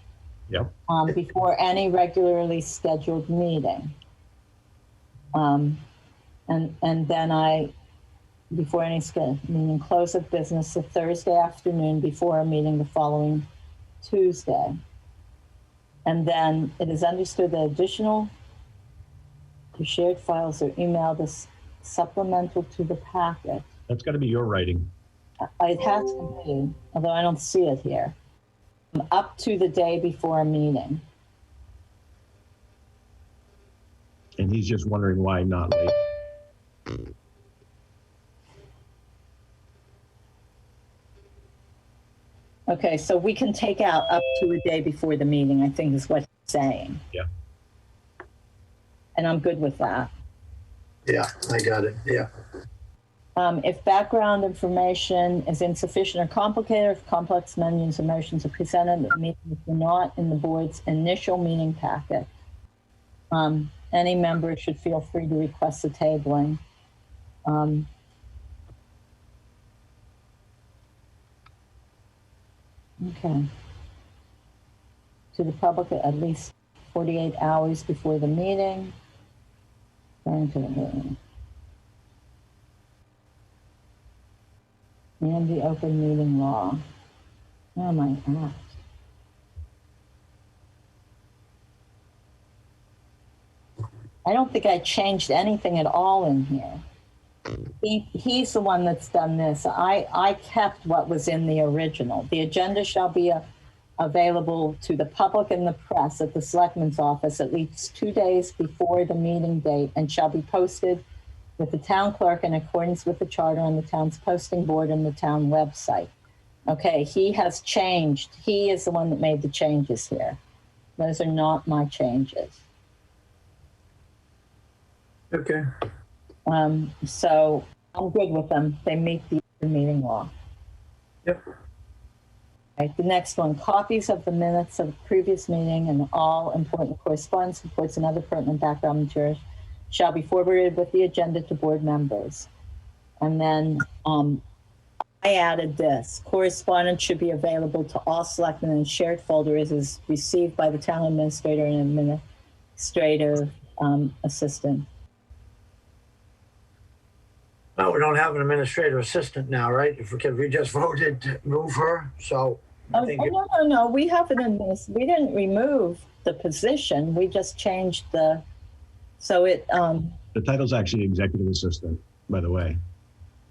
Yep. Before any regularly scheduled meeting. And then before any meeting, close of business the Thursday afternoon before a meeting the following Tuesday. And then it is understood that additional shared files are emailed as supplemental to the packet. That's got to be your writing. It has to be, although I don't see it here. Up to the day before a meeting. And he's just wondering why not late. Okay, so we can take out up to a day before the meeting, I think is what he's saying. Yeah. And I'm good with that. Yeah, I got it. Yeah. If background information is insufficient or complicated, if complex menus or motions are presented at the meeting if they're not in the board's initial meeting packet, any member should feel free to request the tabling. Okay. To the public at least 48 hours before the meeting. Prior to the meeting. And the open meeting law. Oh my gosh. I don't think I changed anything at all in here. He's the one that's done this. I kept what was in the original. The agenda shall be available to the public and the press at the Selectmen's office at least 2 days before the meeting date and shall be posted with the town clerk in accordance with the charter on the town's posting board and the town website. Okay, he has changed. He is the one that made the changes here. Those are not my changes. Okay. So I'm good with them. They meet the meeting law. Yep. Right, the next one, copies of the minutes of the previous meeting and all important correspondence, reports, and other pertinent background materials shall be forwarded with the agenda to board members. And then I added this, correspondence should be available to all selectmen in shared folders as received by the town administrator and administrative assistant. Well, we don't have an administrative assistant now, right? Because we just voted to move her, so. No. We have we didn't remove the position. We just changed the, so it. The title's actually executive assistant, by the way.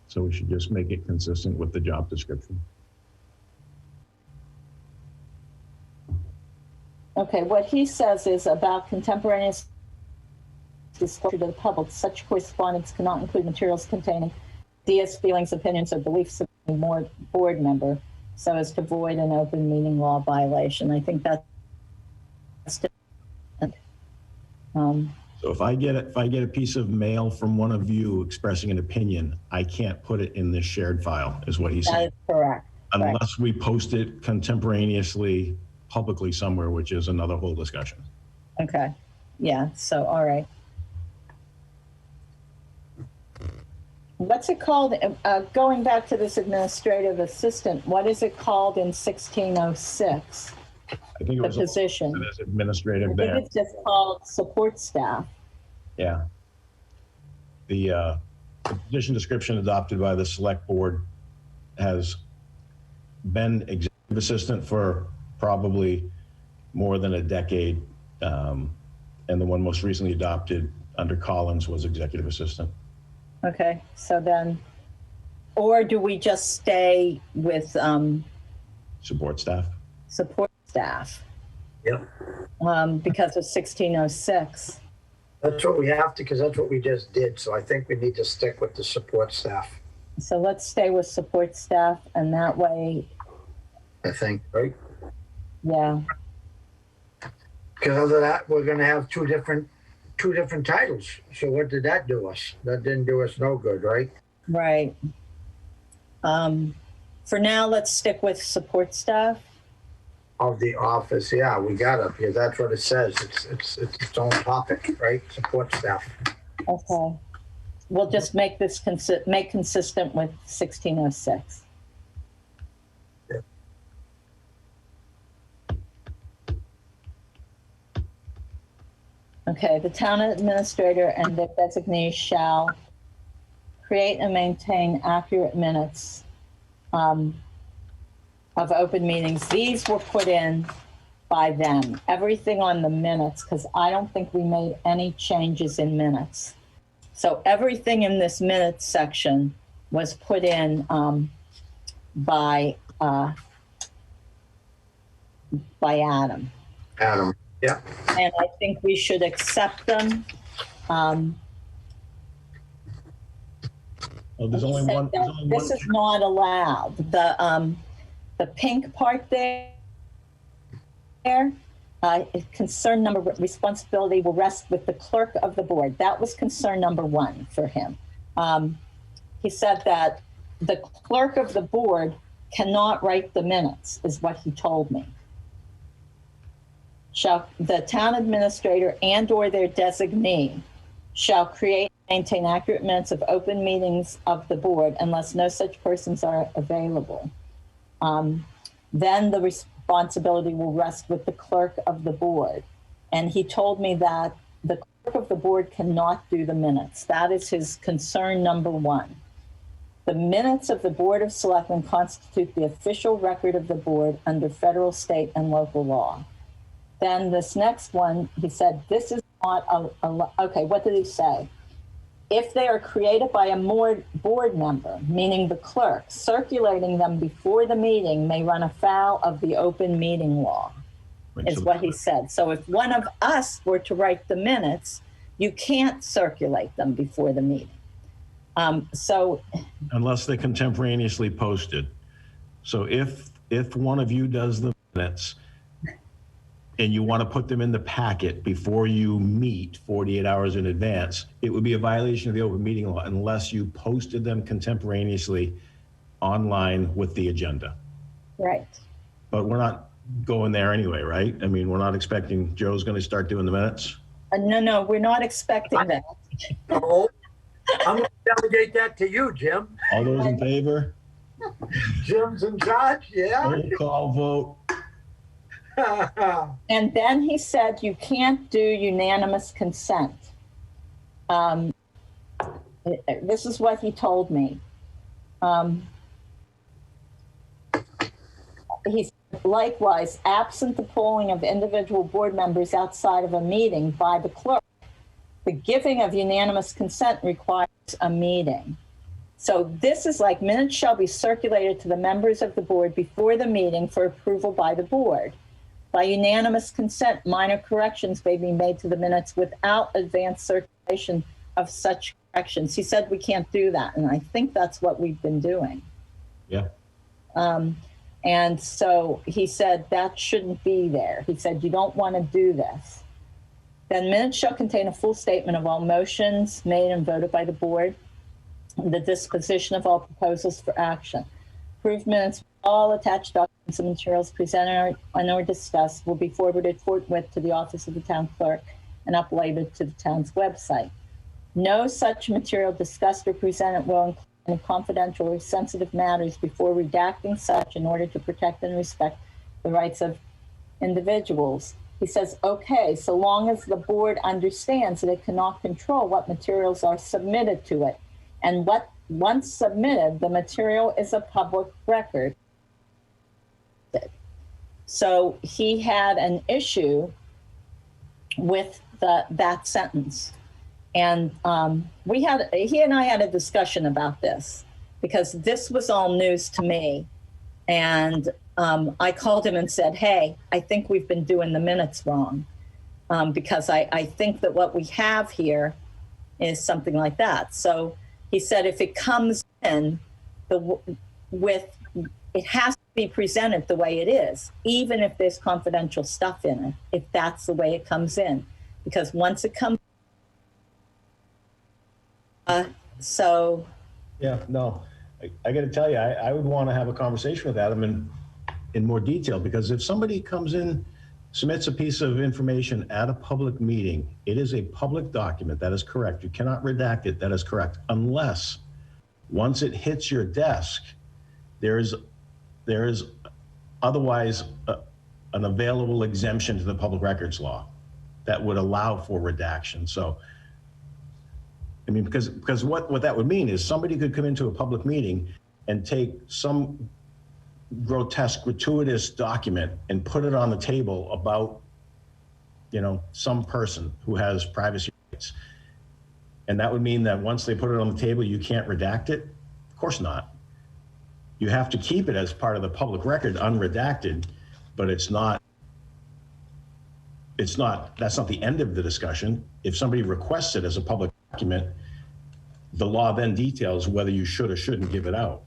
So we should just make it consistent with the job description. Okay, what he says is about contemporaneous disclosure to the public. Such correspondence cannot include materials containing ideas, feelings, opinions, or beliefs of a board member so as to void an open meeting law violation. I think that's So if I get a piece of mail from one of you expressing an opinion, I can't put it in this shared file, is what he's that saying. is correct. Unless we post it contemporaneously publicly somewhere, which is another whole discussion. Okay. Yeah. So, all right. What's it called? Going back to this administrative assistant, what is it called in 1606? I think it was the position. As administrative I there. think it's just called support staff. Yeah. The position description adopted by the select board has been executive assistant for probably more than a decade. And the one most recently adopted under Collins was executive assistant. Okay. So then, or do we just stay with Support staff. support staff? Yep. Because of 1606. That's what we have to, because that's what we just did. So I think we need to stick with the support staff, So let's stay with support staff, and that way, I think, right? yeah. Because other than that, we're gonna have two different titles. So what did that do us? That didn't do us no good, right? Right. For now, let's stick with support staff. Of the office, yeah, we got it, because that's what it says. It's its own topic, right? Support staff. Okay. We'll just make this consistent with 1606. Yeah. Okay, the town administrator and the designee shall create and maintain accurate minutes of open meetings. These were put in by them. Everything on the minutes, because I don't think we made any changes in minutes. So everything in this minutes section was put in by Adam. Adam, yeah. And I think we should accept them. Oh, there's only one. This is not allowed. The pink part there, concern number responsibility will rest with the clerk of the board. That was concern number one for him. He said that the clerk of the board cannot write the minutes, is what he told me. Shall the town administrator and or their designee shall create and maintain accurate minutes of open meetings of the board unless no such persons are available. Then the responsibility will rest with the clerk of the board. And he told me that the clerk of the board cannot do the minutes. That is his concern number one. The minutes of the Board of Selectmen constitute the official record of the board under federal, state, and local law. Then this next one, he said, this is not okay, what did he say? If they are created by a board member, meaning the clerk, circulating them before the meeting may run afoul of the open meeting law, is what he said. So if one of us were to write the minutes, you can't circulate them before the meeting. Unless they're contemporaneously posted. So if one of you does the minutes and you want to put them in the packet before you meet 48 hours in advance, it would be a violation of the open meeting law unless you posted them contemporaneously online with the agenda. Right. But we're not going there anyway, right? I mean, we're not expecting Joe's going to start doing the minutes. No, we're not expecting that. Oh, I'm going to delegate that to you, Jim. All those in favor? Jim's in charge, yeah. Roll call vote. And then he said you can't do unanimous consent. This is what he told me. He said, likewise, absent the polling of individual board members outside of a meeting by the clerk, the giving of unanimous consent requires a meeting. So this is like minutes shall be circulated to the members of the board before the meeting for approval by the board. By unanimous consent, minor corrections may be made to the minutes without advance circulation of such corrections. He said we can't do that, and I think that's what we've been doing. Yeah. And so he said that shouldn't be there. He said, you don't want to do this. Then minutes shall contain a full statement of all motions made and voted by the board, the disposition of all proposals for action. Approved minutes, all attached documents and materials presented or discussed will be forwarded forthwith to the office of the town clerk and uploaded to the town's website. No such material discussed or presented will include any confidential or sensitive matters before redacting such in order to protect and respect the rights of individuals. He says, okay, so long as the board understands that it cannot control what materials are submitted to it. And what once submitted, the material is a public record. So he had an issue with that sentence. And he and I had a discussion about this because this was all news to me. And I called him and said, hey, I think we've been doing the minutes wrong because I think that what we have here is something like that. So he said, if it comes in it has to be presented the way it is, even if there's confidential stuff in it, if that's the way it comes in, because once it comes, so. Yeah, no, I got to tell you, I would want to have a conversation with Adam in more detail, because if somebody comes in, submits a piece of information at a public meeting, it is a public document. That is correct. You cannot redact it. That is correct. Unless once it hits your desk, there is otherwise an available exemption to the public records law that would allow for redaction. So, I mean, because what that would mean is somebody could come into a public meeting and take some grotesque, gratuitous document and put it on the table about, some person who has privacy rights. And that would mean that once they put it on the table, you can't redact it? Of course not. You have to keep it as part of the public record, unredacted, but that's not the end of the discussion. If somebody requests it as a public document, the law then details whether you should or shouldn't give it out.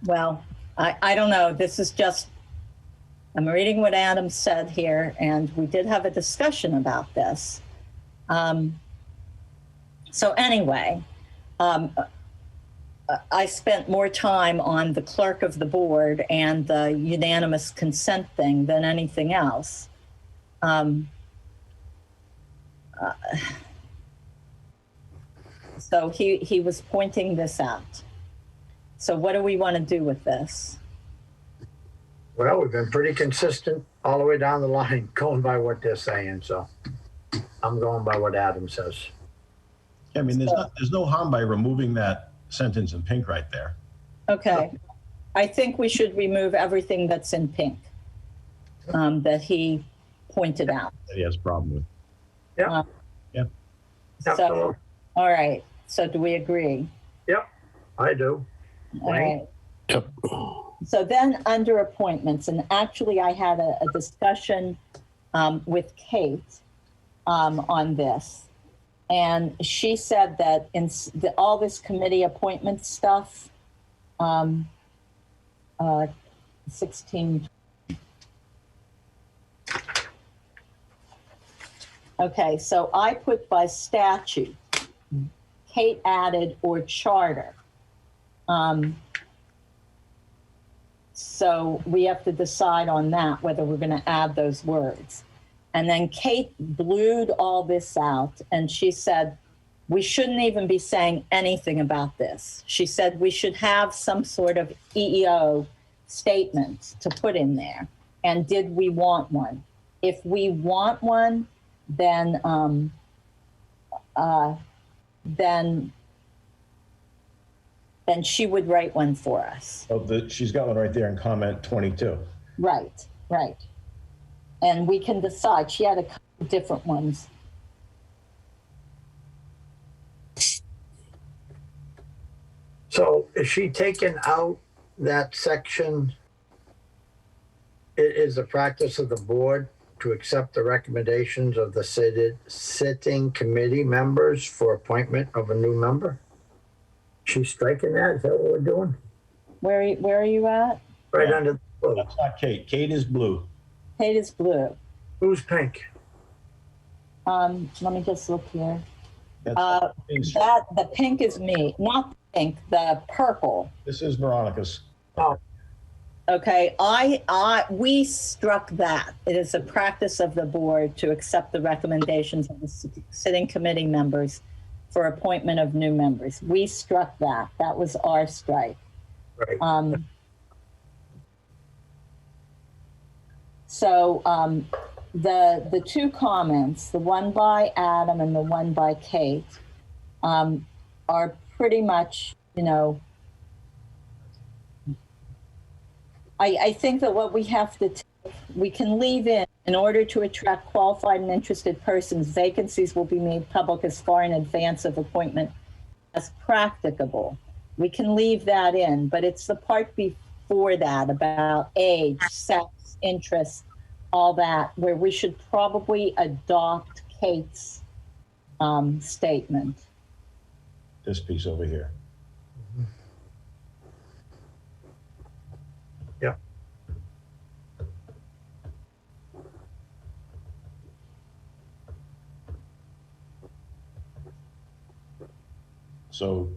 Well, I don't know. This is just, I'm reading what Adam said here, and we did have a discussion about this. So anyway, I spent more time on the clerk of the board and the unanimous consent thing than anything else. So he was pointing this out. So what do we want to do with this? Well, we've been pretty consistent all the way down the line, going by what they're saying. So I'm going by what Adam says. I mean, there's no harm by removing that sentence in pink right there. Okay. I think we should remove everything that's in pink that he pointed out. That he has a problem with. Yeah. So, all right. So do we agree? Yep, I do. All right. Yep. So then under appointments, and actually I had a discussion with Kate on this. And she said that in all this committee appointment stuff, 16. Okay, so I put by statute. Kate added or charter. So we have to decide on that, whether we're going to add those words. And then Kate blued all this out, and she said, we shouldn't even be saying anything about this. She said we should have some sort of EEO statement to put in there. And did we want one? If we want one, then she would write one for us. Oh, she's got one right there in comment 22. Right. And we can decide. She had a couple of different ones. So is she taking out that section? It is the practice of the board to accept the recommendations of the sitting committee members for appointment of a new member? She's striking that? Is that what we're doing? Where are you at? right Yeah. under the blue. That's not Kate. Kate is blue. Kate is blue. Who's pink? Let me just look here. That's The pink is me, not the pink, the purple. This is Veronica's. Oh, Okay, we struck that. It is a practice of the board to accept the recommendations of the sitting committee members for appointment of new members. We struck that. That was our strike. right. So the two comments, the one by Adam and the one by Kate, are pretty much, I think that what we have to we can leave in order to attract qualified and interested persons, vacancies will be made public as far in advance of appointment as practicable. We can leave that in, but it's the part before that about age, sex, interest, all that, where we should probably adopt Kate's statement. This piece over here. Yep. So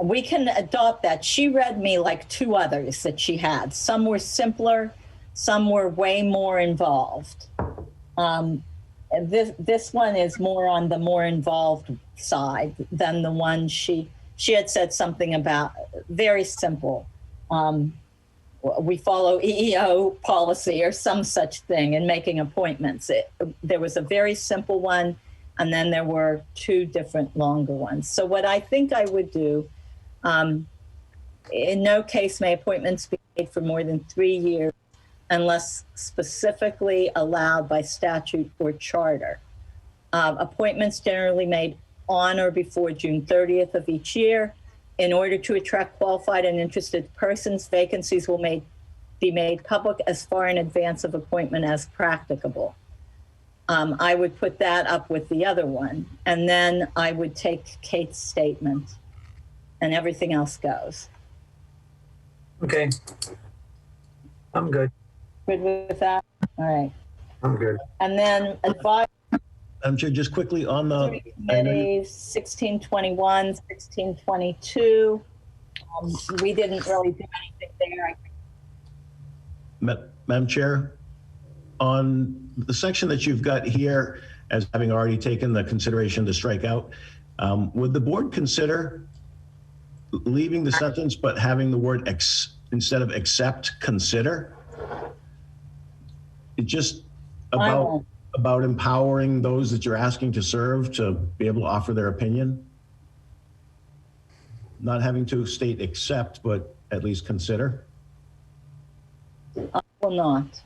We can adopt that. She read me like two others that she had. Some were simpler, some were way more involved. This one is more on the more involved side than the one she had said something about, very simple. We follow EEO policy or some such thing in making appointments. There was a very simple one, and then there were two different longer ones. So what I think I would do, in no case may appointments be made for more than 3 years unless specifically allowed by statute or charter. Appointments generally made on or before June 30th of each year. In order to attract qualified and interested persons, vacancies will be made public as far in advance of appointment as practicable. I would put that up with the other one, and then I would take Kate's statement, and everything else goes. Okay. I'm good. Good with that? All right. I'm good. And then advisory I'm sure just quickly on the committees, 1621, 1622. We didn't really do anything there. Madam Chair, on the section that you've got here as having already taken the consideration to strike out, would the board consider leaving the sentence but having the word instead of accept, consider? It just about empowering those that you're asking to serve to be able to offer their opinion? Not having to state accept, but at least consider? I will not.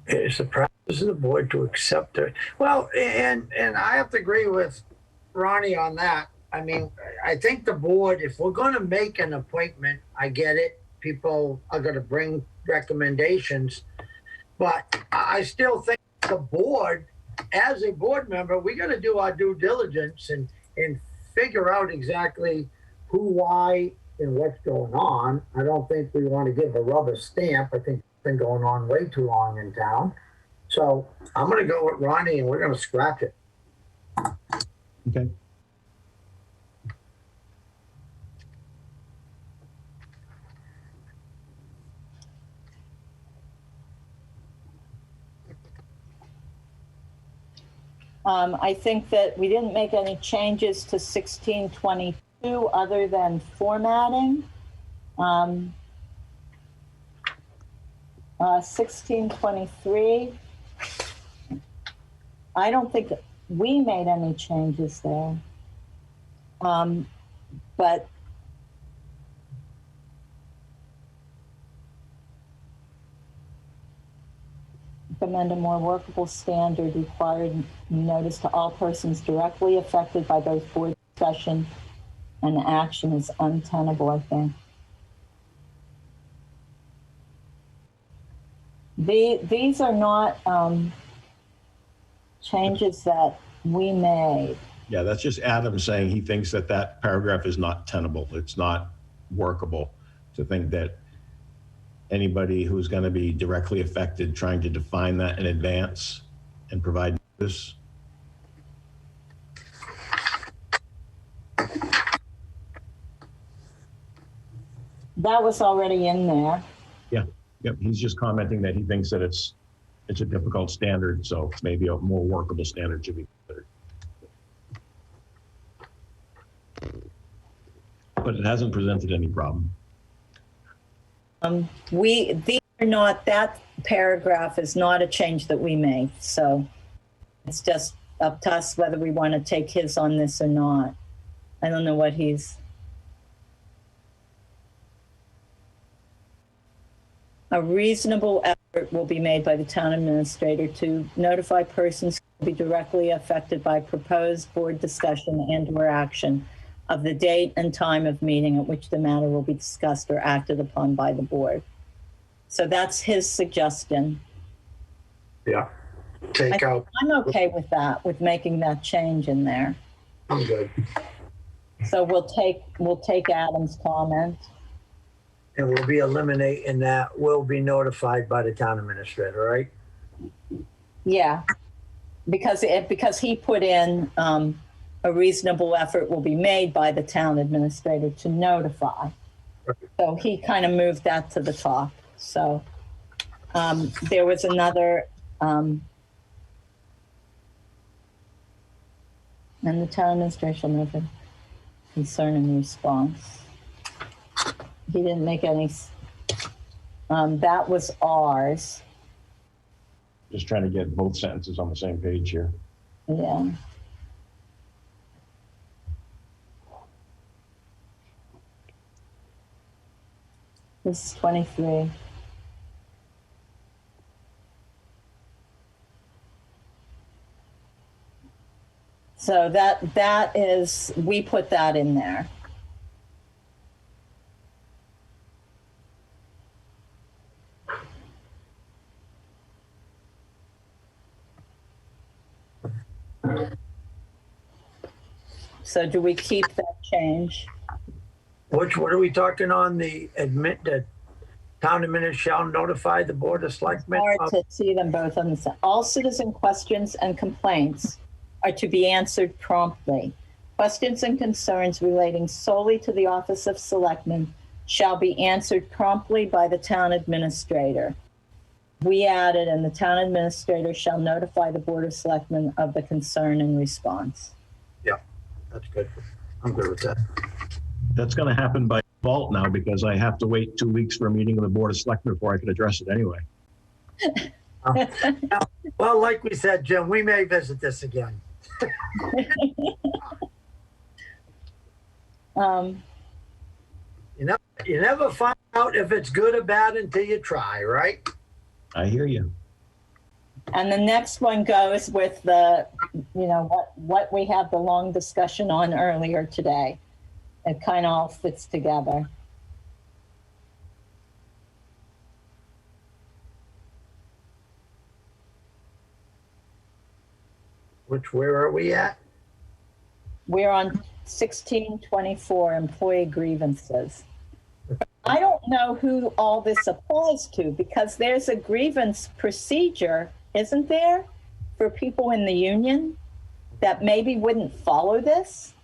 It's the practice of the board to accept it. Well, and I have to agree with Ronnie on that. I mean, I think the board, if we're going to make an appointment, I get it. People are going to bring recommendations. But I still think the board, as a board member, we got to do our due diligence and figure out exactly who, why, and what's going on. I don't think we want to give a rubber stamp. I think it's been going on way too long in town. So I'm going to go with Ronnie, and we're going to scratch it. Okay. I think that we didn't make any changes to 1622 other than formatting. 1623, I don't think we made any changes there. But recommend a more workable standard required notice to all persons directly affected by both board discussion and action is untenable, I think. These are not changes that we made. Yeah, that's just Adam saying he thinks that paragraph is not tenable. It's not workable. to think that anybody who's going to be directly affected, trying to define that in advance and provide notice. That was already in there. Yeah, yep. He's just commenting that he thinks that it's a difficult standard, so maybe a more workable standard should be considered. But it hasn't presented any problem. These are not, that paragraph is not a change that we made. So it's just up to us whether we want to take his on this or not. I don't know what he's. A reasonable effort will be made by the town administrator to notify persons who will be directly affected by proposed board discussion and/or action of the date and time of meeting at which the matter will be discussed or acted upon by the board. So that's his suggestion. Yeah. Take out. I'm okay with that, with making that change in there. I'm good. So we'll take Adam's comment. And we'll be eliminating that will be notified by the town administrator, right? Yeah, because he put in a reasonable effort will be made by the town administrator to notify. Right. So he kind of moved that to the top. So there was another, and the town administrator shall notify concern and response. He didn't make any, that was ours. Just trying to get both sentences on the same page here. Yeah. This is 23. So that is, we put that in there. So do we keep that change? What are we talking on? The town administrator shall notify the board of selectmen. Hard to see them both on the side. All citizen questions and complaints are to be answered promptly. Questions and concerns relating solely to the office of selectmen shall be answered promptly by the town administrator. We added, and the town administrator shall notify the board of selectmen of the concern and response. Yeah, that's good. I'm good with that. That's going to happen by default now because I have to wait 2 weeks for a meeting of the board of selectmen before I can address it anyway. Well, like we said, Jim, we may visit this again. You never find out if it's good or bad until you try, right? I hear you. And the next one goes with the, what we had the long discussion on earlier today. It kind of all fits together. Where are we at? We're on 1624, employee grievances. I don't know who all this applies to because there's a grievance procedure, isn't there, for people in the union that maybe wouldn't follow this?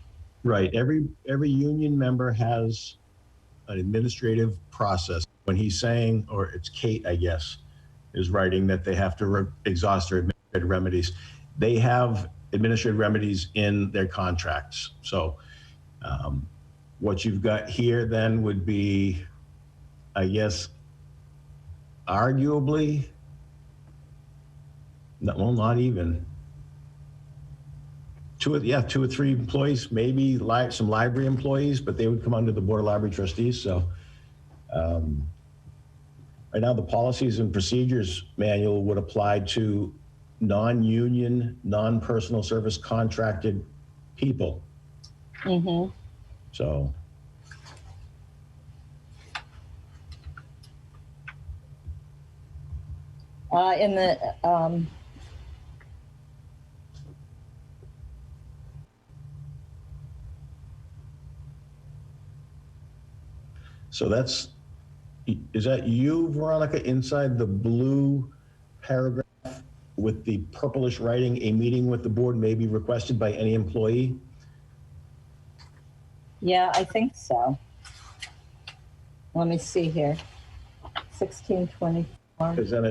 Right. Every union member has an administrative process. When he's saying, or it's Kate, I guess, is writing that they have to exhaust their administrative remedies. They have administrative remedies in their contracts. So what you've got here then would be, I guess, arguably, well, not even. Two or three employees, maybe some library employees, but they would come under the Board of Library Trustees. So right now the policies and procedures manual would apply to non-union, non-personal service contracted people. Mm-hmm. So. In the, So that's is that you, Veronica, inside the blue paragraph with the purplish writing, a meeting with the board may be requested by any employee? Yeah, I think so. Let me see here. 1624. Because then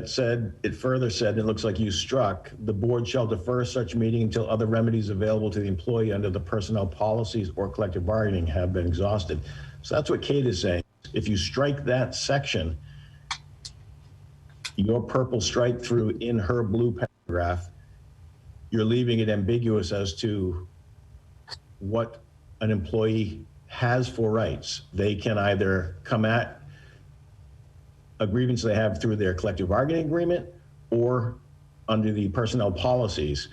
it further said, it looks like you struck, the board shall defer such meeting until other remedies available to the employee under the personnel policies or collective bargaining have been exhausted. So that's what Kate is saying. If you strike that section, your purple strike through in her blue paragraph, you're leaving it ambiguous as to what an employee has for rights. They can either come at a grievance they have through their collective bargaining agreement or under the personnel policies.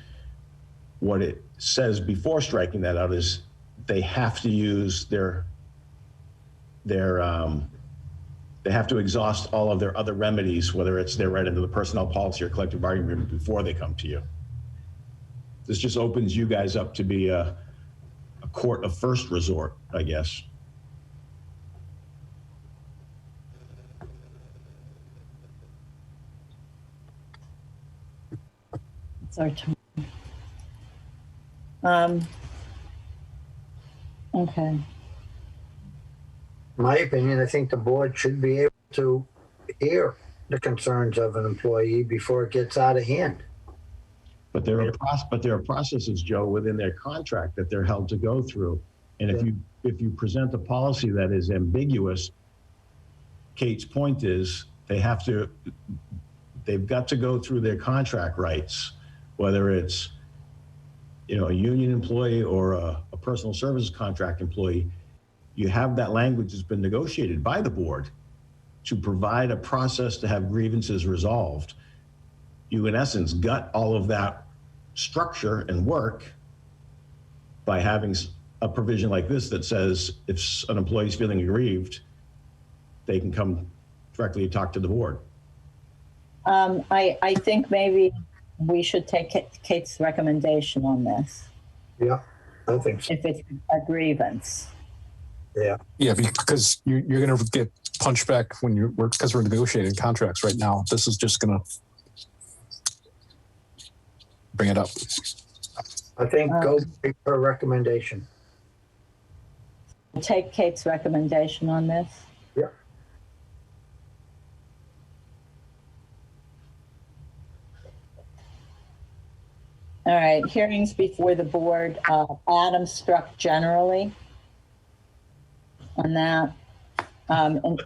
What it says before striking that out is they have to use they have to exhaust all of their other remedies, whether it's their right under the personnel policy or collective bargaining agreement, before they come to you. This just opens you guys up to be a court of first resort, I guess. It's our turn. Okay. My opinion, I think the board should be able to hear the concerns of an employee before it gets out of hand. But there are processes, Joe, within their contract that they're held to go through. And if you present a policy that is ambiguous, Kate's point is they've got to go through their contract rights, whether it's, a union employee or a personal services contract employee. You have that language that's been negotiated by the board to provide a process to have grievances resolved. You, in essence, gut all of that structure and work by having a provision like this that says if an employee is feeling aggrieved, they can come directly talk to the board. I think maybe we should take Kate's recommendation on this. Yeah, I think so. If it's a grievance. Yeah. Yeah, because you're going to get punched back because we're negotiating contracts right now. This is just going to bring it up. I think go take her recommendation. Take Kate's recommendation on this. Yeah. All right, hearings before the board. Adam struck generally on that. And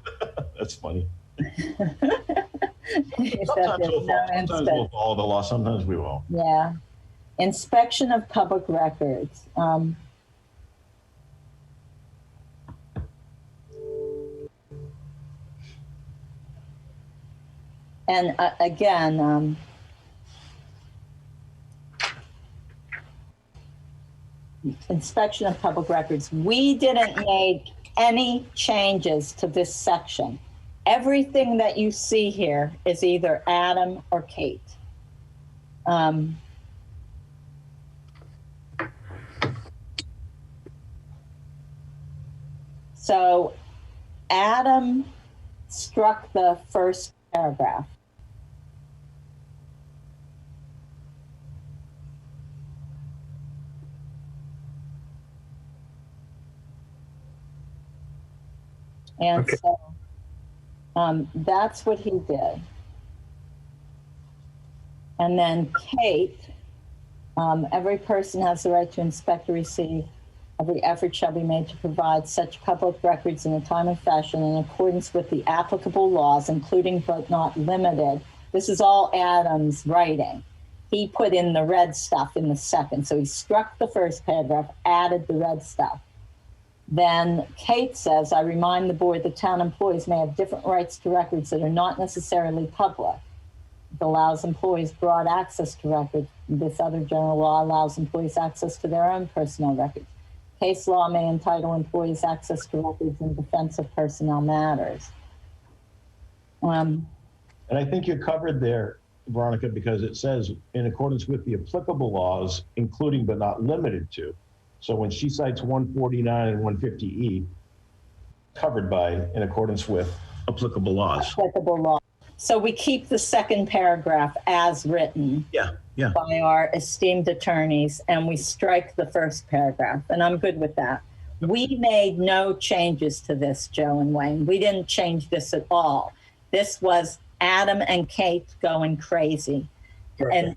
That's funny. he said Sometimes there's no we'll follow the law, sometimes we won't. Yeah. Inspection of public records. And again, inspection of public records. We didn't make any changes to this section. Everything that you see here is either Adam or Kate. So Adam struck the first paragraph. And okay. So that's what he did. And then Kate, every person has the right to inspect or receive. Every effort shall be made to provide such public records in a timely fashion in accordance with the applicable laws, including but not limited. This is all Adam's writing. He put in the red stuff in the second. So he struck the first paragraph, added the red stuff. Then Kate says, I remind the board that town employees may have different rights to records that are not necessarily public. It allows employees broad access to records. This other general law allows employees access to their own personal records. Case law may entitle employees access to records in defense of personnel matters. And I think you're covered there, Veronica, because it says in accordance with the applicable laws, including but not limited to. So when she cites 149 and 150E, covered by in accordance with applicable laws. Applicable law. So we keep the second paragraph as written Yeah. by our esteemed attorneys, and we strike the first paragraph, and I'm good with that. We made no changes to this, Joe and Wayne. We didn't change this at all. This was Adam and Kate going crazy and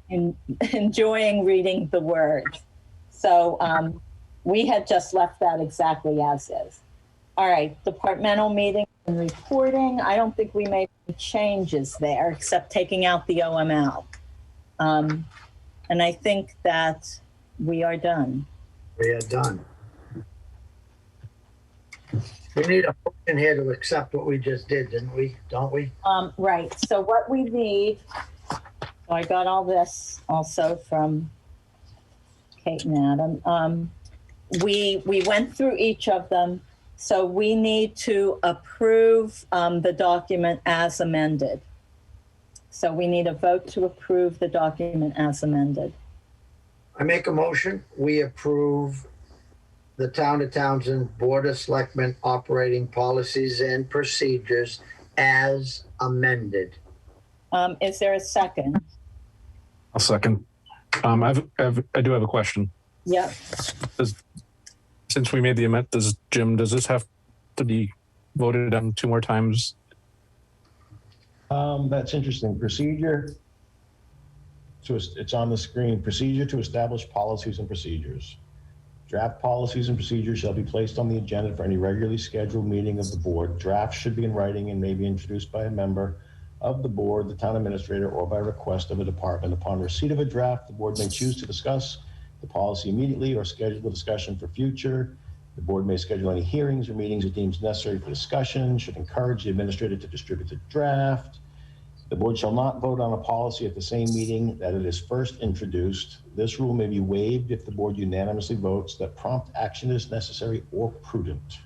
enjoying reading the words. So we had just left that exactly as is. All right, departmental meeting and reporting. I don't think we made any changes there except taking out the OML. And I think that we are done. We are done. We need a motion here to accept what we just did, didn't we? Don't we? Right. So what we need, so I got all this also from Kate and Adam. We went through each of them. So we need to approve the document as amended. So we need a vote to approve the document as amended. I make a motion, we approve the Town of Townsend Board of Selectmen operating policies and procedures as amended. Is there a second? I'll second. I do have a question. Yep. Since we made the amendment, does this have to be voted on 2 more times? That's interesting. Procedure. So it's on the screen. Procedure to establish policies and procedures. Draft policies and procedures shall be placed on the agenda for any regularly scheduled meeting of the board. Drafts should be in writing and may be introduced by a member of the board, the town administrator, or by request of a department. Upon receipt of a draft, the board may choose to discuss the policy immediately or schedule the discussion for future. The board may schedule any hearings or meetings it deems necessary for discussion, should encourage the administrator to distribute the draft. The board shall not vote on a policy at the same meeting that it is first introduced. This rule may be waived if the board unanimously votes that prompt action is necessary or prudent.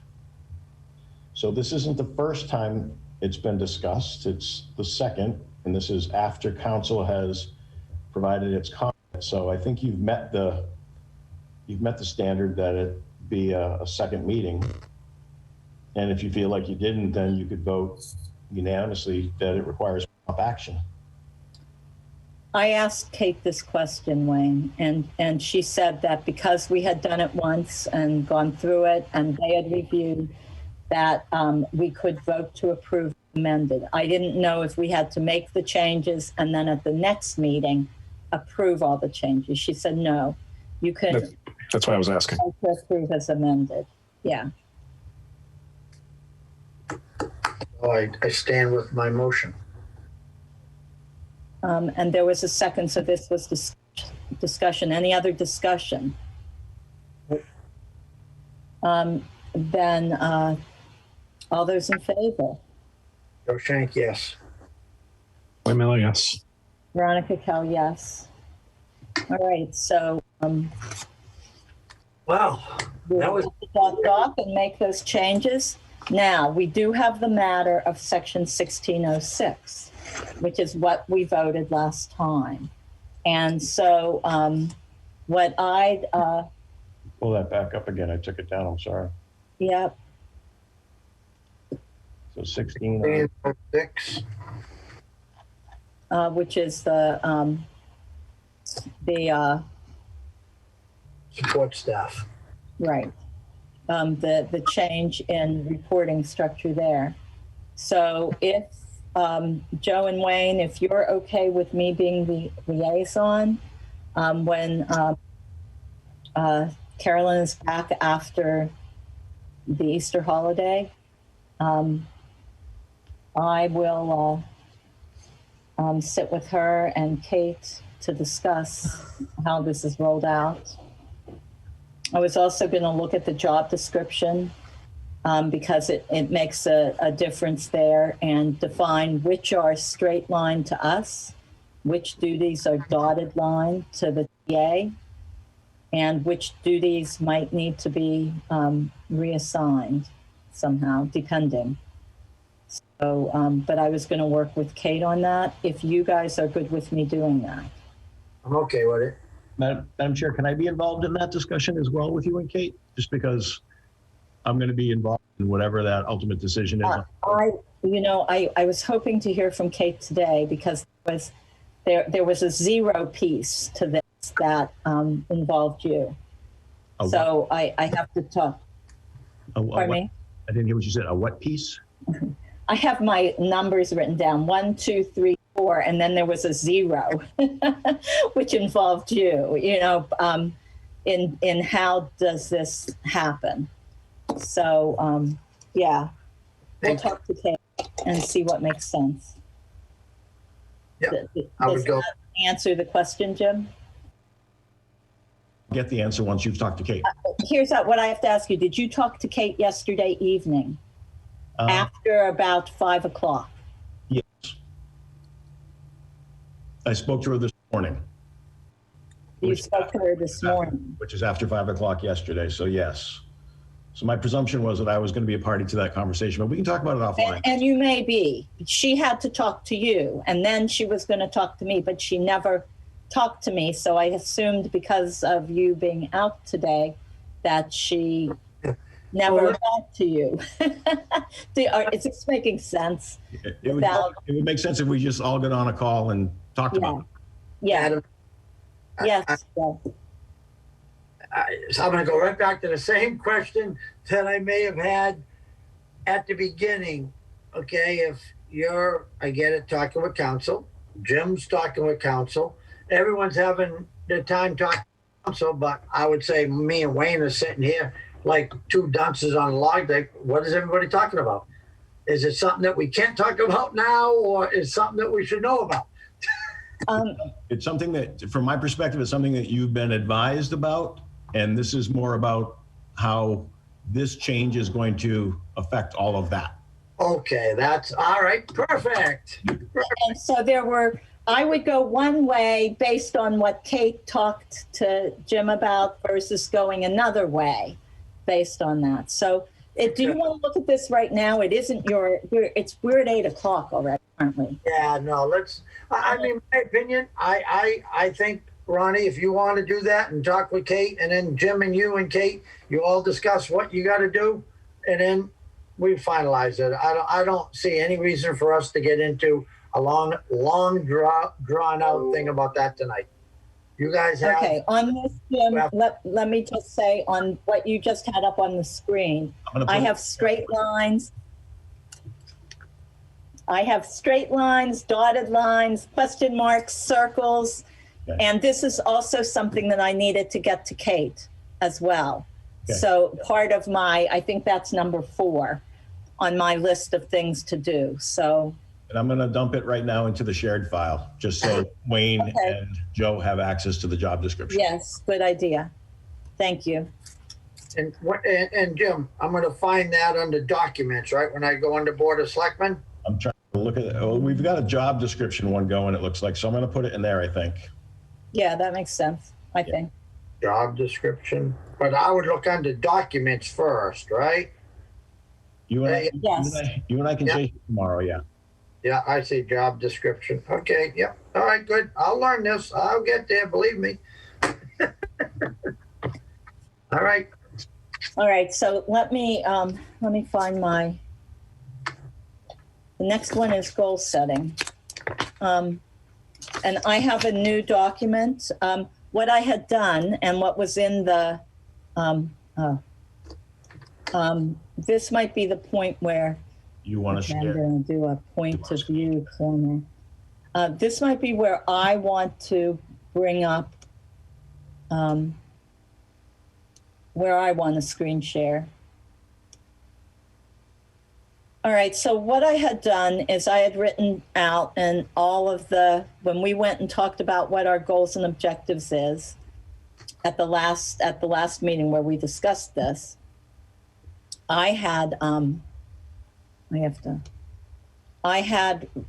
So this isn't the first time it's been discussed. It's the second, and this is after council has provided its comment. So I think you've met the standard that it be a second meeting. And if you feel like you didn't, then you could vote unanimously that it requires prompt action. I asked Kate this question, Wayne, and she said that because we had done it once and gone through it and they had reviewed that we could vote to approve amended. I didn't know if we had to make the changes and then at the next meeting approve all the changes. She said, no, you could. That's why I was asking. Approve as amended. Yeah. Oh, I stand with my motion. And there was a second, so this was discussion. Any other discussion? Then all those in favor? Joe Shank, yes. Wayne Miller, yes. Veronica Kell, yes. All right, so Wow, that was doc and make those changes. Now, we do have the matter of section 1606, which is what we voted last time. And so what I'd... Pull that back up again. I took it down. I'm sorry. Yep. So 1606. Which is the support staff. Right. The change in reporting structure there. So if Joe and Wayne, if you're okay with me being the liaison when Carolyn is back after the Easter holiday, I will sit with her and Kate to discuss how this is rolled out. I was also going to look at the job description because it makes a difference there and define which are straight line to us, which duties are dotted line to the TA, and which duties might need to be reassigned somehow, depending. So, but I was going to work with Kate on that, if you guys are good with me doing that. I'm okay with it. Madam Chair, can I be involved in that discussion as well with you and Kate? Just because I'm going to be involved in whatever that ultimate decision is. I was hoping to hear from Kate today because there was a zero piece to this that involved you. So I have to talk. Pardon me? I didn't hear what you said. A what piece? I have my numbers written down, 1, 2, 3, 4, and then there was a zero, which involved you, in how does this happen? So, yeah, we'll talk to Kate and see what makes sense. Yeah, Does that answer the question, Jim? Get the answer once you've talked to Kate. Here's what I have to ask you. Did you talk to Kate yesterday evening after about 5 o'clock? Yes. I spoke to her this morning. You spoke to her this morning. Which is after 5 o'clock yesterday, so yes. So my presumption was that I was going to be a party to that conversation, but we can talk about it offline. And you may be. She had to talk to you, and then she was going to talk to me, but she never talked to me. So I assumed because of you being out today that she never got to you. Is this making sense? It would make sense if we just all got on a call and talked about it. Yeah. Adam, Yes. So I'm going to go right back to the same question that I may have had at the beginning. Okay, if I get it, talking with counsel, Jim's talking with counsel, everyone's having the time talking to counsel, but I would say me and Wayne are sitting here like two dunces on a log. Like, what is everybody talking about? Is it something that we can't talk about now, or is it something that we should know about? It's something that, from my perspective, is something that you've been advised about. And this is more about how this change is going to affect all of that. Okay, that's all right. Perfect. And so I would go one way based on what Kate talked to Jim about versus going another way based on that. So do you want to look at this right now? It isn't we're at 8 o'clock already, aren't we? Yeah, no, I mean, my opinion, I think, Ronnie, if you want to do that and talk with Kate, and then Jim and you and Kate, you all discuss what you got to do, and then we finalize it. I don't see any reason for us to get into a long drawn out thing about that tonight. You guys have. Okay, on this, Jim, let me just say on what you just had up on the screen, I have straight lines. I have straight lines, dotted lines, question marks, circles. Okay. And this is also something that I needed to get to Kate as well. Okay. So part of I think that's number 4 on my list of things to do. So. And I'm going to dump it right now into the shared file, just so Wayne and Joe have access to the job description. Yes, good idea. Thank you. And Jim, I'm going to find that under documents, right? When I go under Board of Selectmen. I'm trying to look at it. Oh, we've got a job description one going, it looks like. So I'm going to put it in there, I think. Yeah, that makes sense, I think. Job description. But I would look under documents first, right? You and I can chase tomorrow, yeah. Yeah, I see job description. Okay, yep. All right, good. I'll learn this. I'll get there, believe me. All right. All right, so let me find the next one is goal setting. And I have a new document. What I had done and what was in the, this might be the point where you want to share. I'm going to do a point of view corner. This might be where I want to bring up where I want to screen share. All right, so what I had done is I had written out and all of when we went and talked about what our goals and objectives is at the last meeting where we discussed this, I had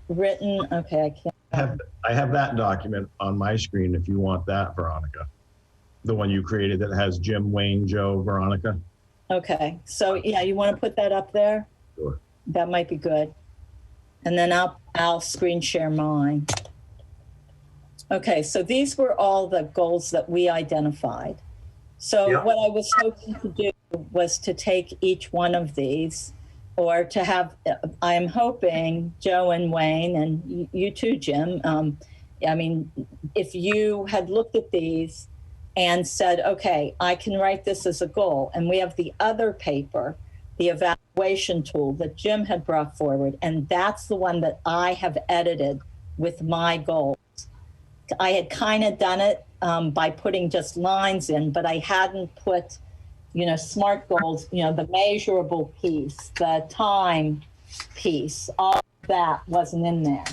written, okay, I can't. I have that document on my screen if you want that, Veronica. The one you created that has Jim, Wayne, Joe, Veronica. Okay, so yeah, you want to put that up there? Sure. That might be good. And then I'll screen share mine. Okay, so these were all the goals that we identified. So what I was hoping to do was to take each one of these or to have, I'm hoping Joe and Wayne and you too, Jim. I mean, if you had looked at these and said, okay, I can write this as a goal. And we have the other paper, the evaluation tool that Jim had brought forward. And that's the one that I have edited with my goals. I had kind of done it by putting just lines in, but I hadn't put, SMART goals, the measurable piece, the time piece, all of that wasn't in there.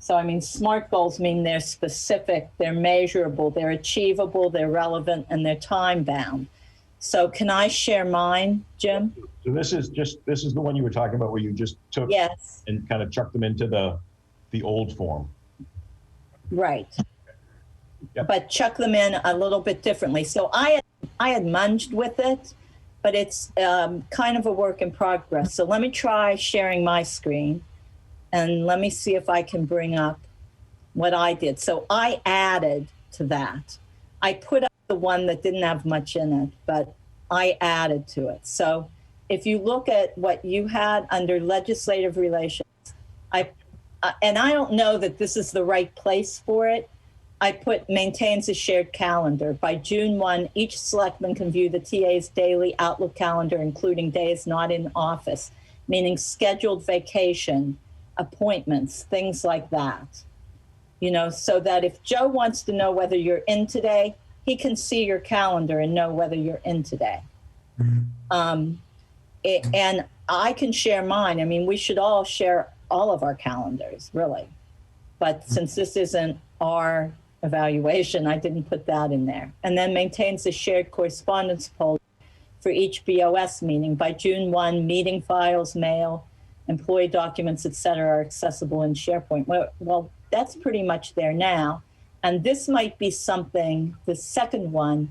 So, I mean, SMART goals mean they're specific, they're measurable, they're achievable, they're relevant, and they're time bound. So can I share mine, Jim? So this is the one you were talking about where you just took Yes. and kind of chucked them into the old form. Right. Yep. But chuck them in a little bit differently. So I had munged with it, but it's kind of a work in progress. So let me try sharing my screen and let me see if I can bring up what I did. So I added to that. I put up the one that didn't have much in it, but I added to it. So if you look at what you had under legislative relations, and I don't know that this is the right place for it, I put maintains a shared calendar. By June 1, each selectman can view the TA's daily Outlook calendar, including days not in office, meaning scheduled vacation, appointments, things like that. So that if Joe wants to know whether you're in today, he can see your calendar and know whether you're in today. And I can share mine. I mean, we should all share all of our calendars, really. But since this isn't our evaluation, I didn't put that in there. And then maintains a shared correspondence folder for each BOS meeting. By June 1, meeting files, mail, employee documents, et cetera, are accessible in SharePoint. Well, that's pretty much there now. And this might be something, the second one,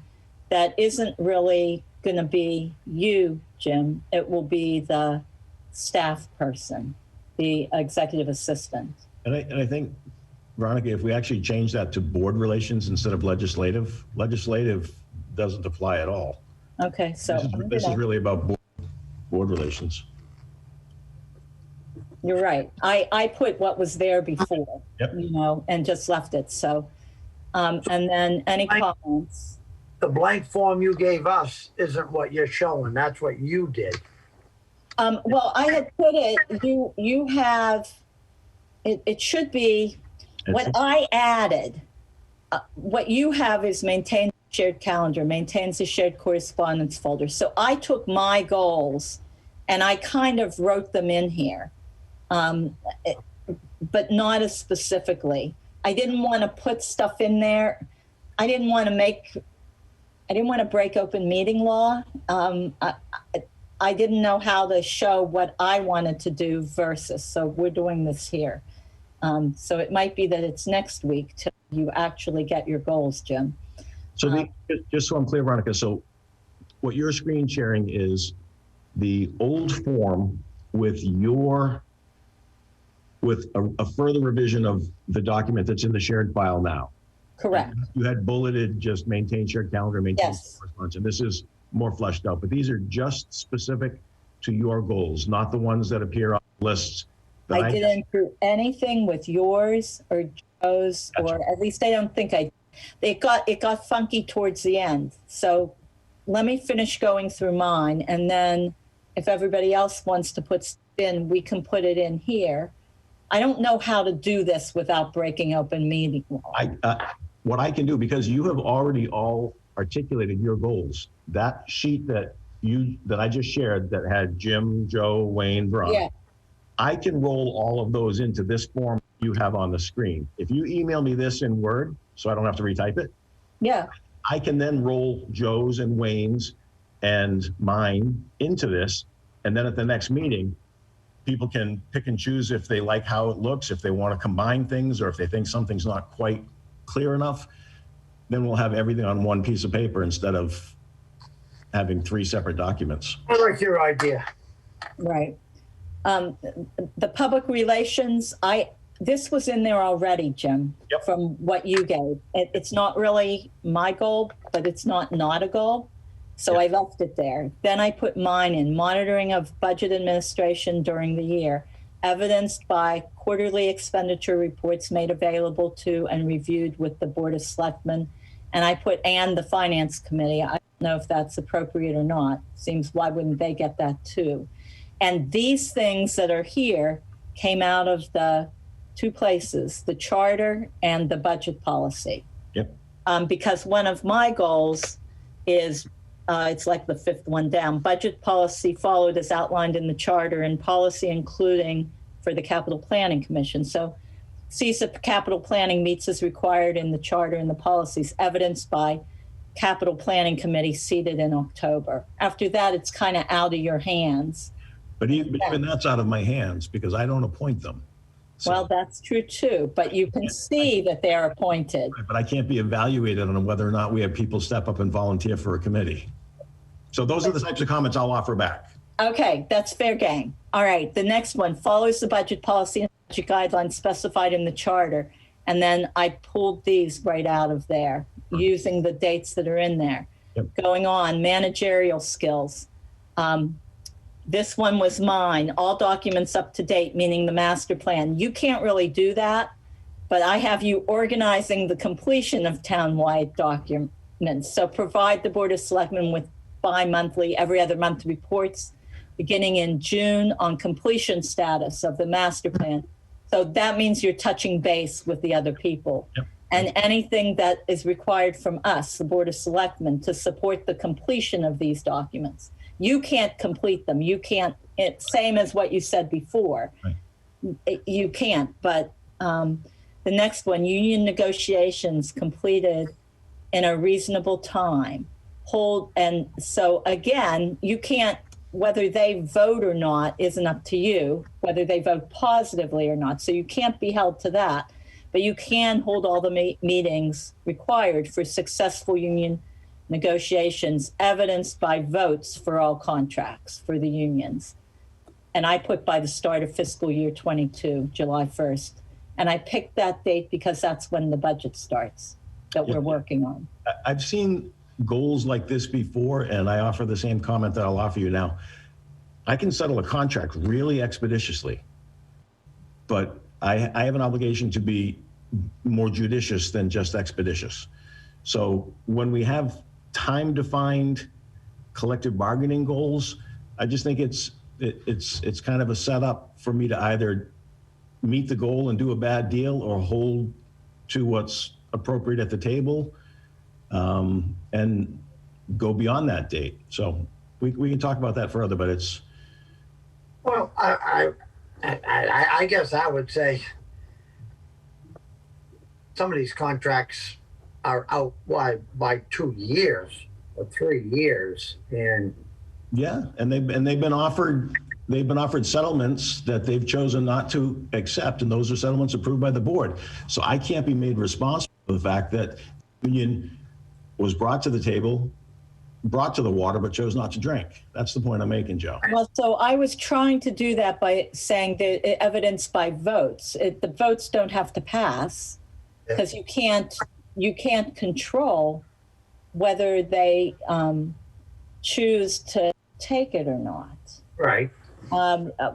that isn't really going to be you, Jim. It will be the staff person, the executive assistant. And I think, Veronica, if we actually change that to board relations instead of legislative doesn't apply at all. Okay, so this is really about board relations. You're right. I put what was there before, Yep. And just left it. So, and then any comments? The blank form you gave us isn't what you're showing. That's what you did. Well, I had put it, you have, it should be, what I added, what you have is maintain shared calendar, maintains a shared correspondence folder. So I took my goals and I kind of wrote them in here, but not as specifically. I didn't want to put stuff in there. I didn't want to break open meeting law. I didn't know how to show what I wanted to do versus, so we're doing this here. So it might be that it's next week till you actually get your goals, Jim. So just so I'm clear, Veronica, so what you're screen sharing is the old form with a further revision of the document that's in the shared file now. Correct. You had bulleted just maintain shared calendar, maintain Yes. correspondence, and this is more fleshed out, but these are just specific to your goals, not the ones that appear on lists. I didn't do anything with yours or Joe's, Gotcha. or at least I don't think it got funky towards the end. So let me finish going through mine, and then if everybody else wants to put stuff in, we can put it in here. I don't know how to do this without breaking open meeting law. What I can do, because you have already all articulated your goals, that sheet that I just shared that had Jim, Joe, Wayne, Veronica, Yeah. I can roll all of those into this form you have on the screen. If you email me this in Word, so I don't have to retype it, Yeah. I can then roll Joe's and Wayne's and mine into this. And then at the next meeting, people can pick and choose if they like how it looks, if they want to combine things, or if they think something's not quite clear enough. Then we'll have everything on one piece of paper instead of having 3 separate documents. I like your idea. Right. The public relations, this was in there already, Jim, Yep. from what you gave. It's not really my goal, but it's not a goal. So I left it there. Then I put mine in, monitoring of budget administration during the year, evidenced by quarterly expenditure reports made available to and reviewed with the Board of Selectmen. And I put and the Finance Committee. I don't know if that's appropriate or not. Seems, why wouldn't they get that too? And these things that are here came out of the two places, the charter and the budget policy. Yep. Because one of my goals is, it's like the fifth one down, budget policy followed as outlined in the charter and policy including for the Capital Planning Commission. So CSIP capital planning meets as required in the charter and the policies, evidenced by Capital Planning Committee seated in October. After that, it's kind of out of your hands. But even that's out of my hands because I don't appoint them. So, Well, that's true too, but you can see that they're appointed. but I can't be evaluated on whether or not we have people step up and volunteer for a committee. So those are the types of comments I'll offer back. Okay, that's fair game. All right, the next one follows the budget policy and budget guidelines specified in the charter. And then I pulled these right out of there using the dates that are in there. Yep. Going on, managerial skills. This one was mine, all documents up to date, meaning the master plan. You can't really do that, but I have you organizing the completion of town-wide documents. So provide the Board of Selectmen with bi-monthly, every other month reports beginning in June on completion status of the master plan. So that means you're touching base with the other people. Yep. And anything that is required from us, the Board of Selectmen, to support the completion of these documents. You can't complete them. You can't, same as what you said before. Right. You can't, but the next one, union negotiations completed in a reasonable time. And so again, you can't, whether they vote or not isn't up to you, whether they vote positively or not. So you can't be held to that, but you can hold all the meetings required for successful union negotiations, evidenced by votes for all contracts for the unions. And I put by the start of fiscal year 22, July 1st. And I picked that date because that's when the budget starts that we're working on. I've seen goals like this before, and I offer the same comment that I'll offer you now. I can settle a contract really expeditiously, but I have an obligation to be more judicious than just expeditious. So when we have time-defined collective bargaining goals, I just think it's kind of a setup for me to either meet the goal and do a bad deal or hold to what's appropriate at the table and go beyond that date. So we can talk about that further, but it's. Well, I guess I would say some of these contracts are out by 2 years or 3 years, and yeah, and they've been offered settlements that they've chosen not to accept, and those are settlements approved by the board. So I can't be made responsible for the fact that the union was brought to the table, brought to the water, but chose not to drink. That's the point I'm making, Joe. Well, so I was trying to do that by saying that evidence by votes. The votes don't have to pass because you can't control whether they choose to take it or not. right.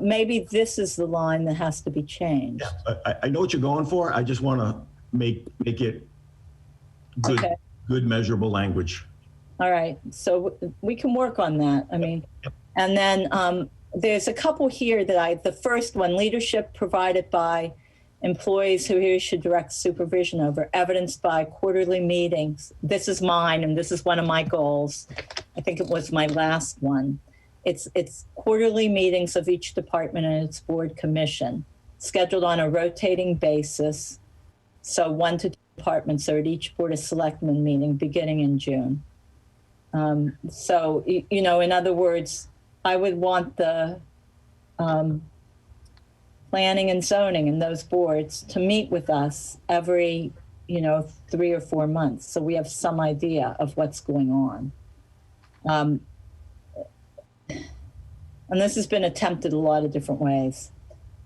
Maybe this is the line that has to be changed. Yeah, I know what you're going for. I just want to make it good, Okay. good measurable language. All right, so we can work on that. I mean, and then there's a couple here that the first one, leadership provided by employees who he should direct supervision over, evidenced by quarterly meetings. This is mine, and this is one of my goals. I think it was my last one. It's quarterly meetings of each department and its board commission, scheduled on a rotating basis. So 1 to 2 departments are at each Board of Selectmen meeting beginning in June. So, in other words, I would want the planning and zoning and those boards to meet with us every, 3 or 4 months. So we have some idea of what's going on. And this has been attempted a lot of different ways.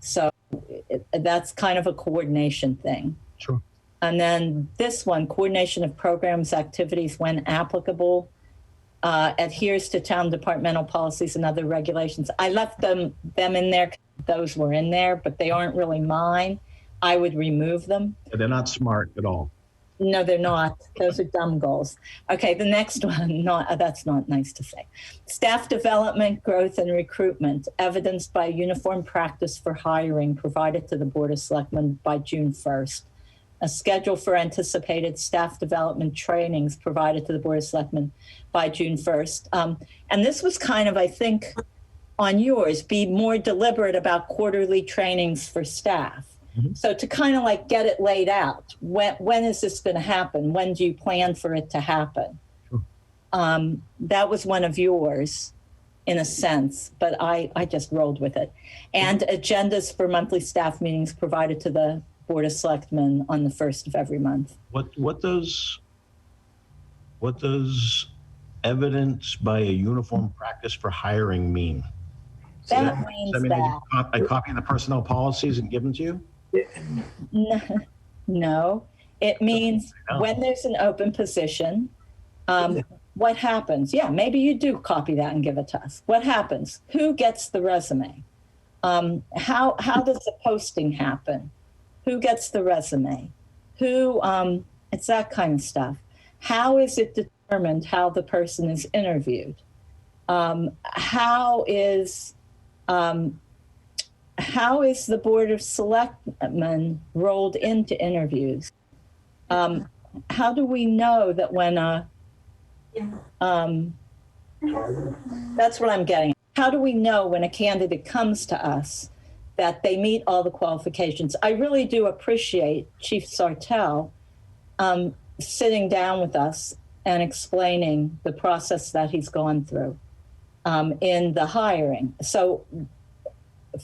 So that's kind of a coordination thing. Sure. And then this one, coordination of programs, activities when applicable. adheres to town departmental policies and other regulations. I left them in there. Those were in there, but they aren't really mine. I would remove them. They're not smart at all. No, they're not. Those are dumb goals. Okay, the next one, that's not nice to say. Staff development, growth, and recruitment, evidenced by uniform practice for hiring provided to the Board of Selectmen by June 1st. A schedule for anticipated staff development trainings provided to the Board of Selectmen by June 1st. And this was kind of, I think, on yours, be more deliberate about quarterly trainings for staff. So to kind of like get it laid out, when is this going to happen? When do you plan for it to happen? That was one of yours in a sense, but I just rolled with it. And agendas for monthly staff meetings provided to the Board of Selectmen on the 1st of every month. What does evidence by a uniform practice for hiring mean? That means that I copy the personnel policies and give them to you? No, it means when there's an open position, what happens? Yeah, maybe you do copy that and give it to us. What happens? Who gets the resume? How does the posting happen? Who gets the resume? It's that kind of stuff. How is it determined how the person is interviewed? How is the Board of Selectmen rolled into interviews? How do we know that when that's what I'm getting at. How do we know when a candidate comes to us that they meet all the qualifications? I really do appreciate Chief Sartell sitting down with us and explaining the process that he's gone through in the hiring. So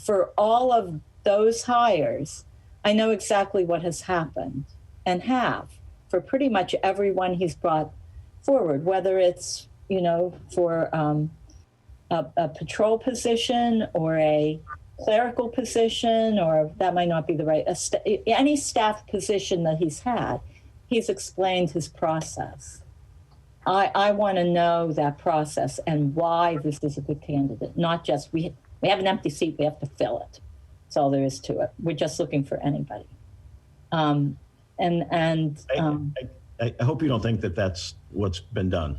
for all of those hires, I know exactly what has happened and have for pretty much everyone he's brought forward, whether it's, for a patrol position or a clerical position, or that might not be the right, any staff position that he's had, he's explained his process. I want to know that process and why this is a good candidate, not just we have an empty seat, we have to fill it. That's all there is to it. We're just looking for anybody. I hope you don't think that that's what's been done.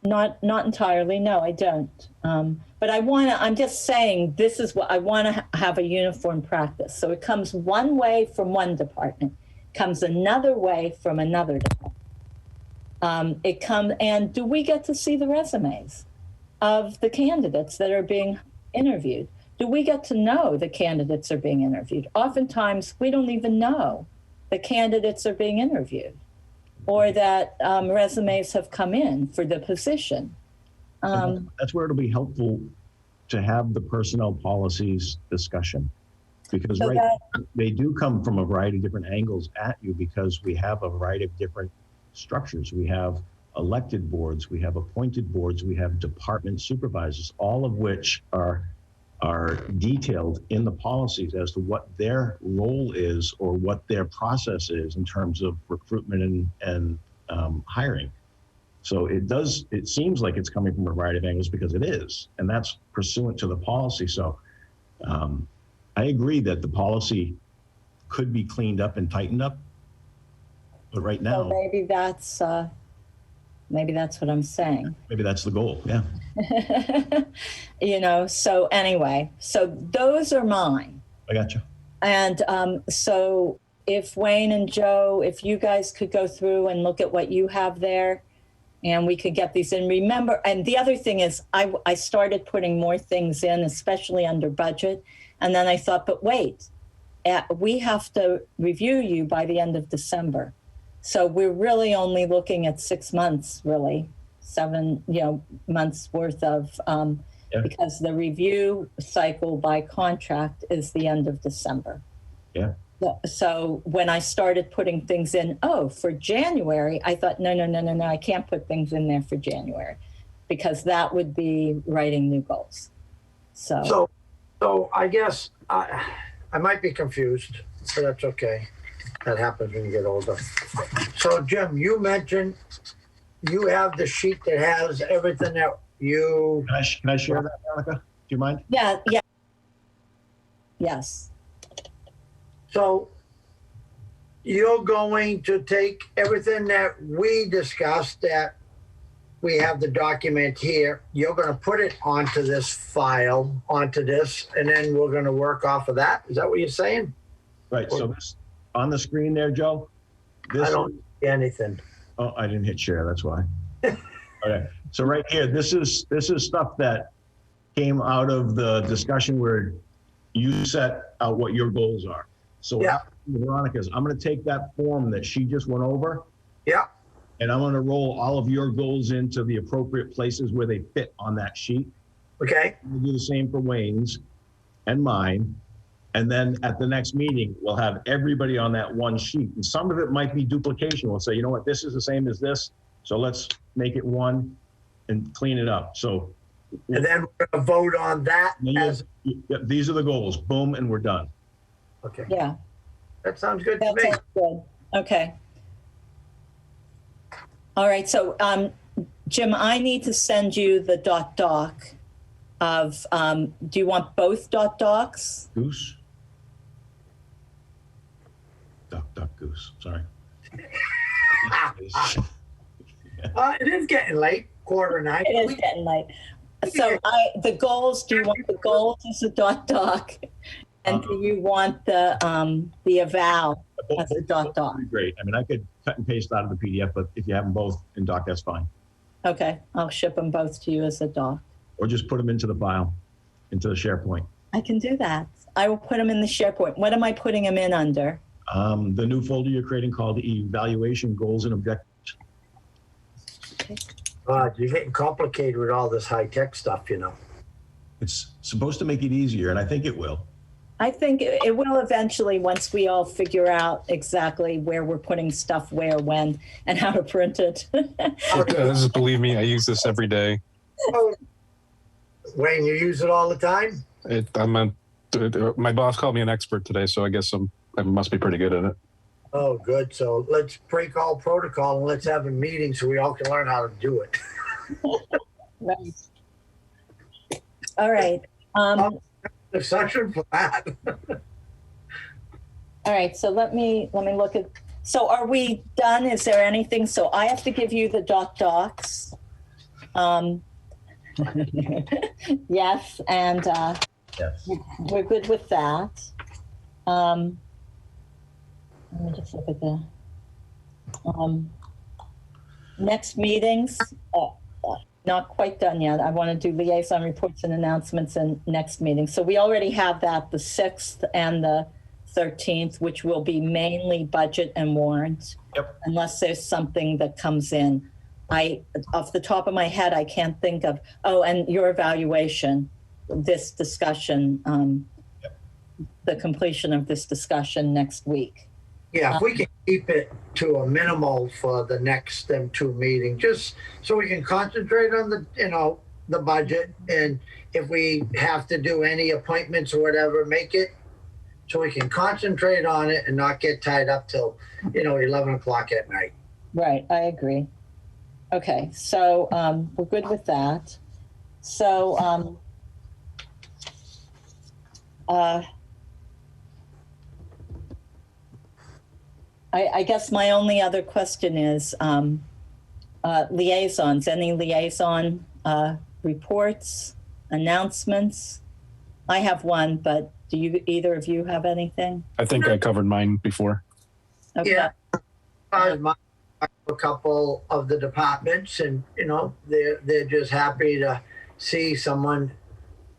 Not entirely. No, I don't. But I'm just saying this is what I want to have a uniform practice. So it comes one way from one department, comes another way from another department. And do we get to see the resumes of the candidates that are being interviewed? Do we get to know the candidates are being interviewed? Oftentimes, we don't even know the candidates are being interviewed or that resumes have come in for the position. That's where it'll be helpful to have the personnel policies discussion, because they do come from a variety of different angles at you, because we have a variety of different structures. We have elected boards, we have appointed boards, we have department supervisors, all of which are detailed in the policies as to what their role is or what their process is in terms of recruitment and hiring. So it seems like it's coming from a variety of angles, because it is, and that's pursuant to the policy. So I agree that the policy could be cleaned up and tightened up, but right now, so maybe that's what I'm saying. Maybe that's the goal. Yeah. So anyway, so those are mine. I got you. And so if Wayne and Joe, if you guys could go through and look at what you have there, and we could get these in. Remember, and the other thing is I started putting more things in, especially under budget. And then I thought, but wait, we have to review you by the end of December. So we're really only looking at 6 months, really, 7 months worth of, because the review cycle by contract is the end of December. Yeah. So when I started putting things in, for January, I thought, no, I can't put things in there for January, because that would be writing new goals. So I guess I might be confused, but that's okay. That happens when you get older. So Jim, you mentioned you have the sheet that has everything that you, Can I share that, Monica? Do you mind? Yeah, yeah. Yes. so you're going to take everything that we discussed, that we have the document here, you're gonna put it onto this file, onto this, and then we're gonna work off of that? Is that what you're saying? Right, so this, on the screen there, Joe? This I don't see anything. Oh, I didn't hit share, that's why. Okay, so right here, this is stuff that came out of the discussion where you set out what your goals are. So what Yeah. happened with Veronica's, I'm gonna take that form that she just went over, Yeah, and I'm gonna roll all of your goals into the appropriate places where they fit on that sheet. okay, We'll do the same for Wayne's and mine. And then at the next meeting, we'll have everybody on that one sheet. And some of it might be duplication. We'll say, you know what, this is the same as this, so let's make it one and clean it up. So and then we're gonna vote on that as, yep, these are the goals, boom, and we're done. okay, Yeah, that sounds good to that me. sounds good. Okay. All right, so Jim, I need to send you the doc of, do you want both docs? Goose? Duck, goose, sorry. It is getting late, 8:45. It is getting late. So the goals, do you want the goals as a doc? And do you want the eval as a doc? Great. I mean, I could cut and paste out of the PDF, but if you have them both in doc, that's fine. Okay, I'll ship them both to you as a doc. Or just put them into the file, into the SharePoint. I can do that. I will put them in the SharePoint. What am I putting them in under? The new folder you're creating called Evaluation Goals and Objectives. You're getting complicated with all this high-tech stuff, you know. It's supposed to make it easier, and I think it will. I think it will eventually, once we all figure out exactly where we're putting stuff where, when, and how to print it. Just believe me, I use this every day. Oh, Wayne, you use it all the time? My boss called me an expert today, so I guess I must be pretty good at it. Oh, good. So let's break all protocol and let's have a meeting so we all can learn how to do it. Right. All right. The session for that. All right. So let me look at. So are we done? Is there anything? So I have to give you the docs. Yes, and Yes. we're good with that. Let me just look at the next meetings. Not quite done yet. I want to do liaison reports and announcements in next meeting. So we already have that, the 6th and the 13th, which will be mainly budget and warrant. Yep. Unless there's something that comes in. Off the top of my head, I can't think of, and your evaluation, this discussion, the completion of this discussion next week. Yeah, if we can keep it to a minimal for the next two meetings, just so we can concentrate on the budget, and if we have to do any appointments or whatever, make it so we can concentrate on it and not get tied up till 11 o'clock at night. Right, I agree. Okay, so we're good with that. So I guess my only other question is liaisons. Any liaison reports, announcements? I have one, but do either of you have anything? I think I covered mine before. Okay. Yeah, a couple of the departments, and they're just happy to see someone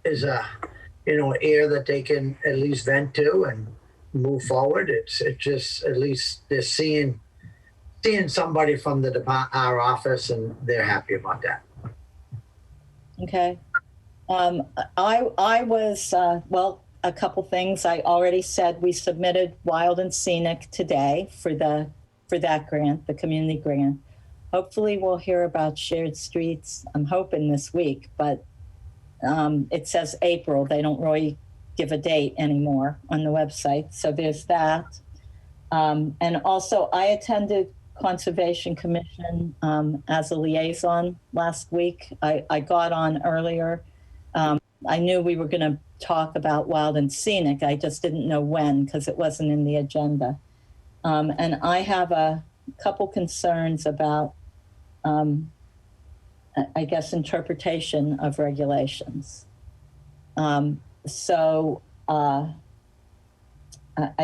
is a ear that they can at least vent to and move forward. It's just at least they're seeing somebody from our office, and they're happy about that. Okay. I was a couple things. I already said we submitted Wild and Scenic today for that grant, the community grant. Hopefully we'll hear about Shared Streets. I'm hoping this week, but it says April. They don't really give a date anymore on the website. So there's that. And also I attended Conservation Commission as a liaison last week. I got on earlier. I knew we were going to talk about wild and scenic. I just didn't know when because it wasn't in the agenda. And I have a couple concerns about, I guess, interpretation of regulations. So I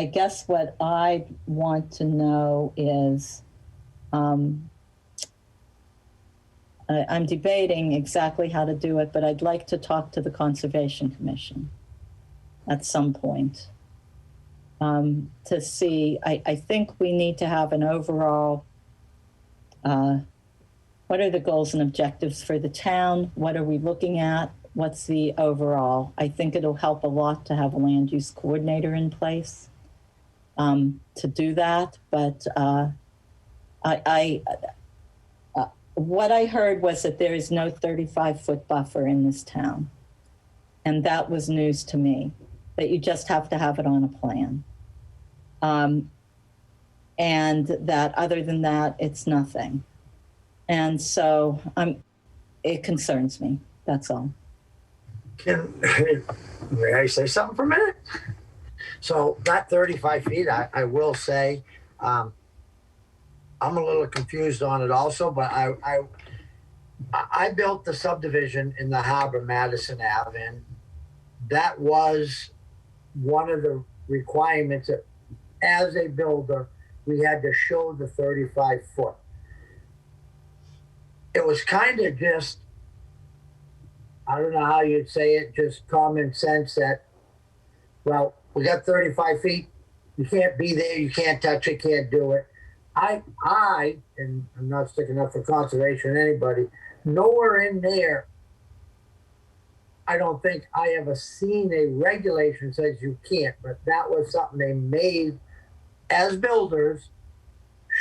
guess what I want to know is, I'm debating exactly how to do it, but I'd like to talk to the Conservation Commission at some point to see. I think we need to have an overall, what are the goals and objectives for the town? What are we looking at? What's the overall? I think it'll help a lot to have a land use coordinator in place to do that. But what I heard was that there is no 35-foot buffer in this town. And that was news to me, that you just have to have it on a plan. And that other than that, it's nothing. And so it concerns me, that's all. May I say something for a minute? So that 35 feet, I will say, I'm a little confused on it also, but I built the subdivision in the harbor, Madison Ave, and that was one of the requirements that as a builder, we had to show the 35 foot. It was kind of just, I don't know how you'd say it, just common sense that, well, we got 35 feet, you can't be there, you can't touch it, can't do it. And I'm not sticking up for conservation, anybody, nowhere in there, I don't think I ever seen a regulation says you can't, but that was something they made as builders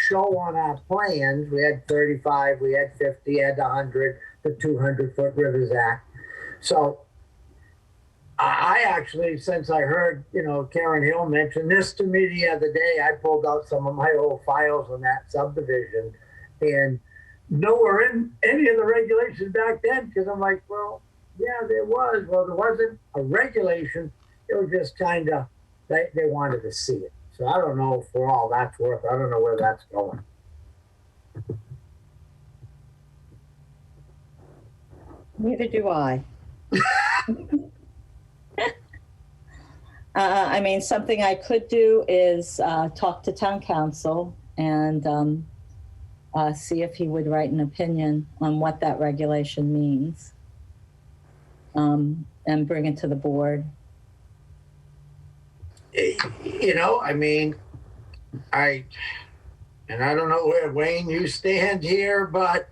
show on our plans. We had 35, we had 50, had 100, the 200-foot Rivers Act. So I actually, since I heard, Karen Hill mention this to me the other day, I pulled out some of my old files on that subdivision, and nowhere in any of the regulations back then, because I'm like, well, yeah, there was. Well, there wasn't a regulation. It was just kind of, they wanted to see it. So I don't know for all that's worth. I don't know where that's going. Neither do I. I mean, something I could do is talk to town council and see if he would write an opinion on what that regulation means and bring it to the board. I mean, I don't know where, Wayne, you stand here, but,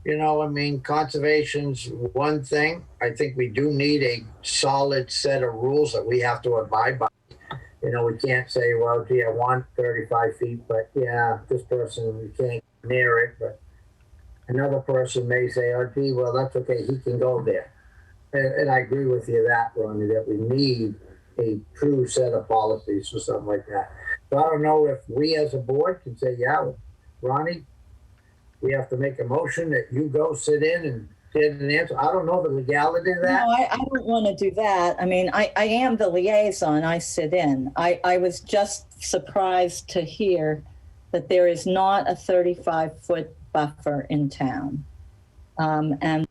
I mean, conservation's one thing. I think we do need a solid set of rules that we have to abide by. We can't say, well, gee, I want 35 feet, but yeah, this person, we can't near it. But another person may say, oh, gee, well, that's okay, he can go there. And I agree with you that, Ronnie, that we need a true set of policies or something like that. So I don't know if we as a board can say, yeah, Ronnie, we have to make a motion that you go sit in and get an answer. I don't know the legality of that. No, I don't want to do that. I mean, I am the liaison. I sit in. I was just surprised to hear that there is not a 35-foot buffer in town. And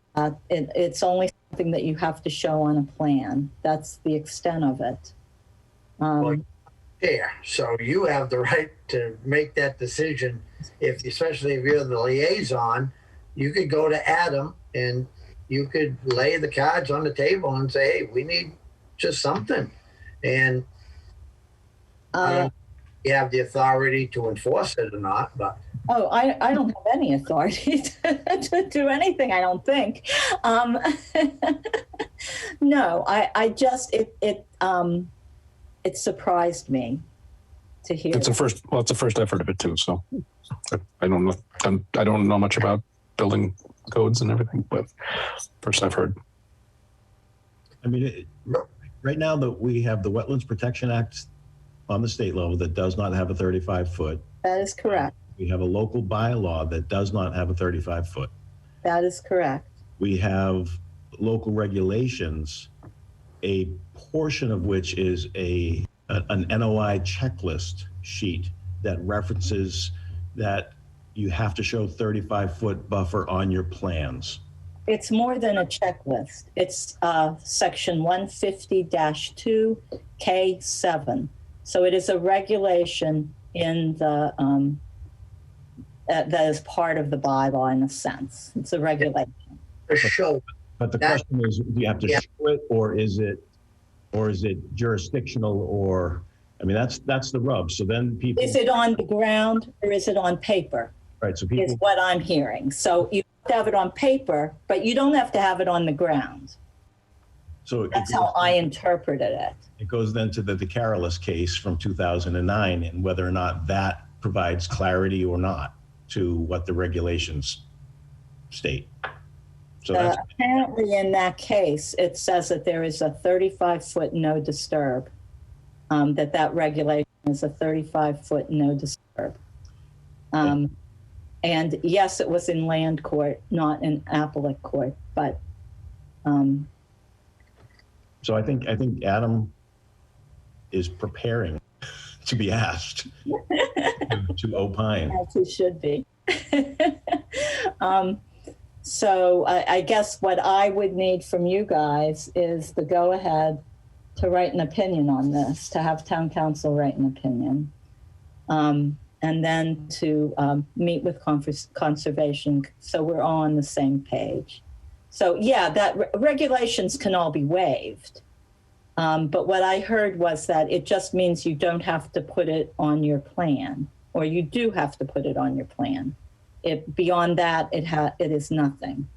it's only something that you have to show on a plan. That's the extent of it. Yeah, so you have the right to make that decision. Especially if you're the liaison, you could go to Adam and you could lay the cards on the table and say, hey, we need just something. And you have the authority to enforce it or not, but. Oh, I don't have any authority to do anything, I don't think. No, I just, it surprised me to hear. It's the first effort of it too. So I don't know much about building codes and everything, but first I've heard. I mean, right now that we have the Wetlands Protection Act on the state level that does not have a 35-foot. That is correct. We have a local bylaw that does not have a 35-foot. That is correct. We have local regulations, a portion of which is an NOI checklist sheet that references that you have to show 35-foot buffer on your plans. It's more than a checklist. It's section 150-2K7. So it is a regulation in the that is part of the bylaw in a sense. It's a regulation. To show. But the question is, do you have to show it, or is it jurisdictional, or, I mean, that's the rub. So then people. Is it on the ground or is it on paper? Right, so Is people. what I'm hearing. So you have to have it on paper, but you don't have to have it on the ground. So That's how I interpreted it. It goes then to the Carolus case from 2009 and whether or not that provides clarity or not to what the regulations state. So that's Apparently in that case, it says that there is a 35-foot no disturb, that regulation is a 35-foot no disturb. And yes, it was in land court, not in appellate court, but. So I think Adam is preparing to be asked to opine. As he should be. So I guess what I would need from you guys is the go-ahead to write an opinion on this, to have town council write an opinion. And then to meet with conservation so we're all on the same page. So yeah, that regulations can all be waived. But what I heard was that it just means you don't have to put it on your plan, or you do have to put it on your plan. Beyond that, it is nothing.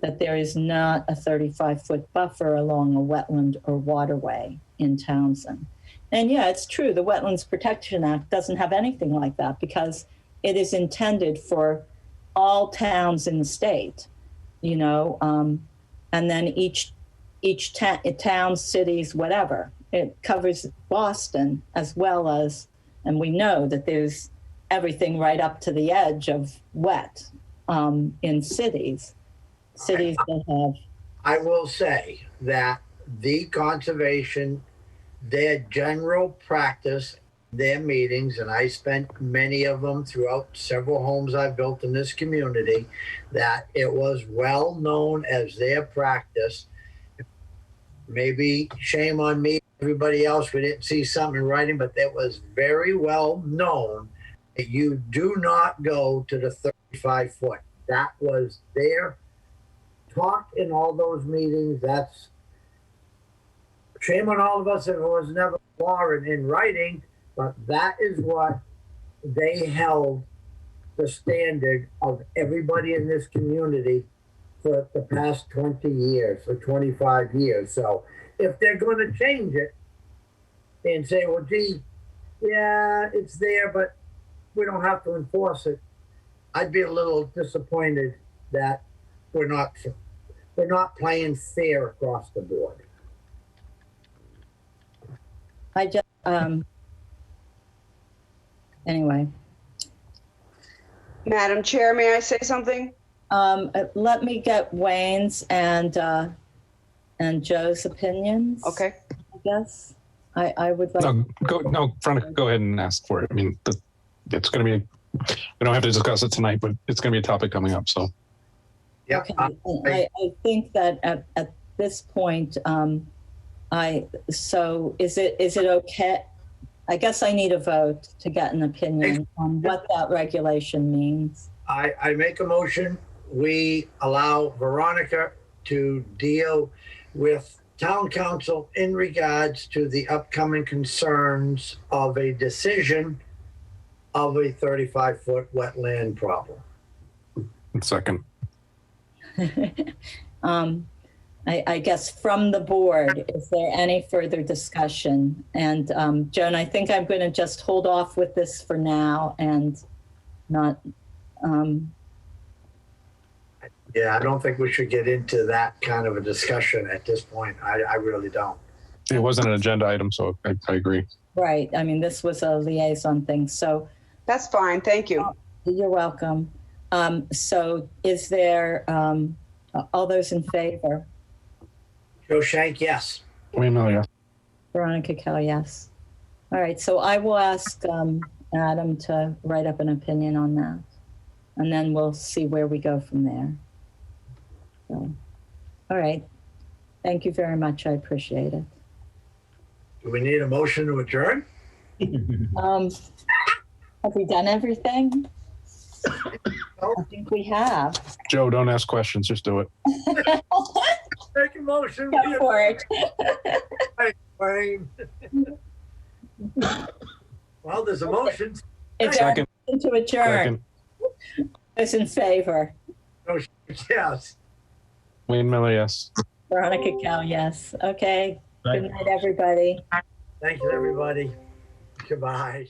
That there is not a 35-foot buffer along a wetland or waterway in Townsend. And yeah, it's true. The Wetlands Protection Act doesn't have anything like that because it is intended for all towns in the state, you know, and then each town, cities, whatever. It covers Boston as well as, and we know that there's everything right up to the edge of wet in cities that have. I will say that the conservation, their general practice, their meetings, and I spent many of them throughout several homes I've built in this community, that it was well known as their practice. Maybe shame on me, everybody else, we didn't see something in writing, but it was very well known that you do not go to the 35-foot. That was their talk in all those meetings. That's shame on all of us if it was never law in writing, but that is what they held the standard of everybody in this community for the past 20 years or 25 years. So if they're going to change it and say, well, gee, yeah, it's there, but we don't have to enforce it, I'd be a little disappointed that we're not playing fair across the board. I just, anyway. Madam Chair, may I say something? Let me get Wayne's and Joe's opinions. Okay. I guess I would like. Go ahead and ask for it. I mean, it's going to be. We don't have to discuss it tonight, but it's going to be a topic coming up. So. Yeah. Okay. I think that at this point, so is it okay? I guess I need a vote to get an opinion on what that regulation means. I make a motion. We allow Veronica to deal with town council in regards to the upcoming concerns of a decision of a 35-foot wetland problem. Second. I guess from the board, is there any further discussion? And Joan, I think I'm going to just hold off with this for now and not. Yeah, I don't think we should get into that kind of a discussion at this point. I really don't. It wasn't an agenda item, so I agree. Right. I mean, this was a liaison thing. So that's fine. Thank you. You're welcome. So is there, all those in favor? Joe Shank, yes. Wayne Miller, yes. Veronica Kell, yes. All right, so I will ask Adam to write up an opinion on that. And then we'll see where we go from there. So, all right. Thank you very much. I appreciate it. Do we need a motion to adjourn? Have we done everything? I think we have. Joe, don't ask questions, just do it. Make a motion. Go for it. Wayne. Well, there's a motion. Is there a Second. motion to adjourn? Second. Those in favor? Joe Shank, yes. Wayne Miller, yes. Veronica Kell, yes. Okay. Right. Good night, everybody. Thank you, everybody. Goodbye.